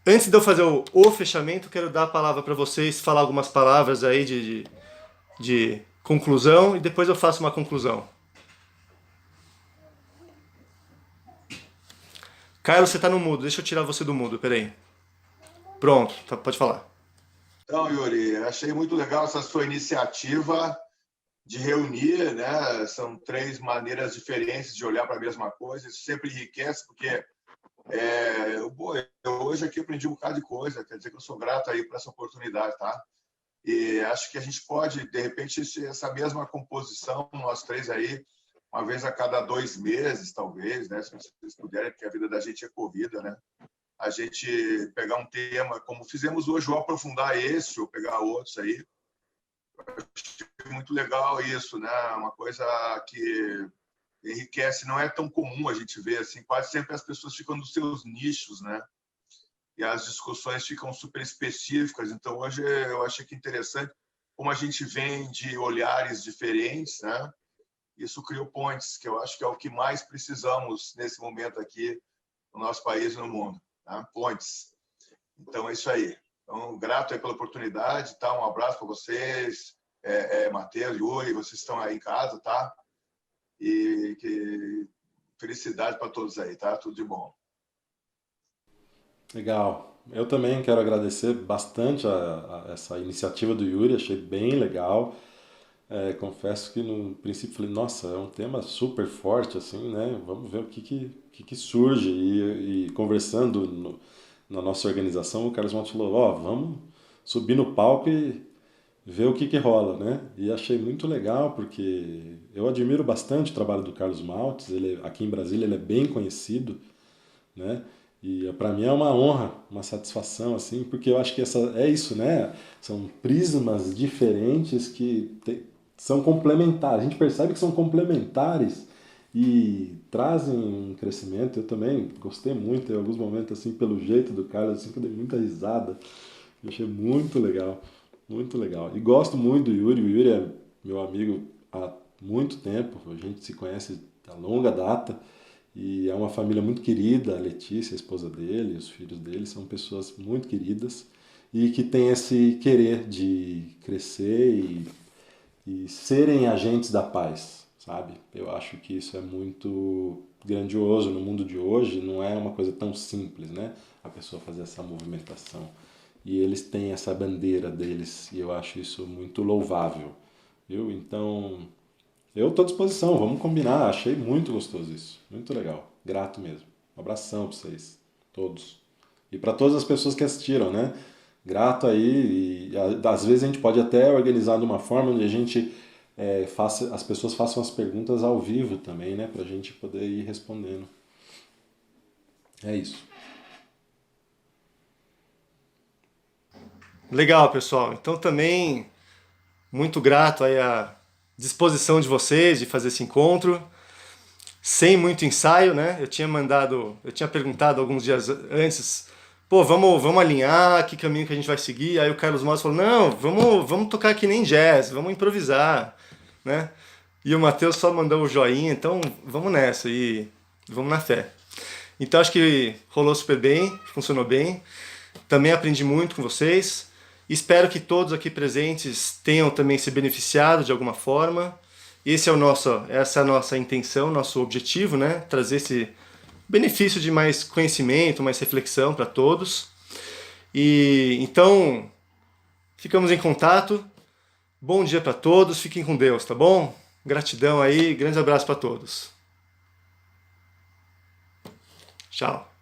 Antes de eu fazer o fechamento, quero dar a palavra para vocês, falar algumas palavras aí de conclusão, e depois eu faço uma conclusão. Carlos, você está no mudo. Deixa eu tirar você do mudo, peraí. Pronto, pode falar. Então, Yuri, achei muito legal essa sua iniciativa de reunir, né? São 3 maneiras diferentes de olhar para a mesma coisa. Isso sempre enriquece, porque eu hoje aqui aprendi um bocado de coisa. Quer dizer que eu sou grato aí por essa oportunidade, tá? E acho que a gente pode, de repente, essa mesma composição, nós 3 aí, uma vez a cada 2 meses, talvez, né? Se vocês puderem, porque a vida da gente é corrida, né? A gente pegar um tema, como fizemos hoje, ou aprofundar esse, ou pegar outros aí. Achei muito legal isso, né? Uma coisa que enriquece, não é tão comum a gente ver, assim, quase sempre as pessoas ficam nos seus nichos, né? E as discussões ficam super específicas. Então, hoje eu achei que interessante como a gente vem de olhares diferentes, né? Isso criou pontes, que eu acho que é o que mais precisamos nesse momento aqui no nosso país e no mundo, tá? Pontes. Então, é isso aí. Então, grato aí pela oportunidade, tá? Um abraço para vocês, Matheus, Yuri, vocês estão aí em casa, tá? E felicidade para todos aí, tá? Tudo de bom. Legal. Eu também quero agradecer bastante a essa iniciativa do Yuri, achei bem legal. Confesso que no princípio falei, nossa, é um tema super forte, assim, né? Vamos ver o que surge. E conversando na nossa organização, o Carlos Maltes falou, vamos subir no palco e ver o que rola, né? E achei muito legal, porque eu admiro bastante o trabalho do Carlos Maltes, aqui em Brasília ele é bem conhecido, né? E para mim é uma honra, uma satisfação, assim, porque eu acho que é isso, né? São prismas diferentes que são complementares. A gente percebe que são complementares e trazem um crescimento. Eu também gostei muito, em alguns momentos, assim, pelo jeito do Carlos, assim, que eu dei muita risada. Eu achei muito legal, muito legal. E gosto muito do Yuri. O Yuri é meu amigo há muito tempo, a gente se conhece a longa data. E é uma família muito querida, a Letícia, a esposa dele, os filhos dele, são pessoas muito queridas e que têm esse querer de crescer e serem agentes da paz, sabe? Eu acho que isso é muito grandioso no mundo de hoje, não é uma coisa tão simples, né? A pessoa fazer essa movimentação. E eles têm essa bandeira deles e eu acho isso muito louvável, viu? Então, eu estou à disposição, vamos combinar. Achei muito gostoso isso. Muito legal. Grato mesmo. Um abração para vocês, todos. E para todas as pessoas que assistiram, né? Grato aí. E às vezes a gente pode até organizar de uma forma onde a gente as pessoas façam as perguntas ao vivo também, né? Para a gente poder ir respondendo. É isso. Legal, pessoal. Então também muito grato aí a disposição de vocês de fazer esse encontro, sem muito ensaio, né? Eu tinha perguntado alguns dias antes, vamos alinhar, que caminho que a gente vai seguir. Aí o Carlos Moss falou, não, vamos tocar que nem jazz, vamos improvisar, né? E o Matheus só mandou o joinha, então vamos nessa e vamos na fé. Então acho que rolou super bem, funcionou bem. Também aprendi muito com vocês. Espero que todos aqui presentes tenham também se beneficiado de alguma forma. Essa é a nossa intenção, nosso objetivo, né? Trazer esse benefício de mais conhecimento, mais reflexão para todos. E então, ficamos em contato. Bom dia para todos, fiquem com Deus, tá bom? Gratidão aí, grandes abraços para todos. Tchau.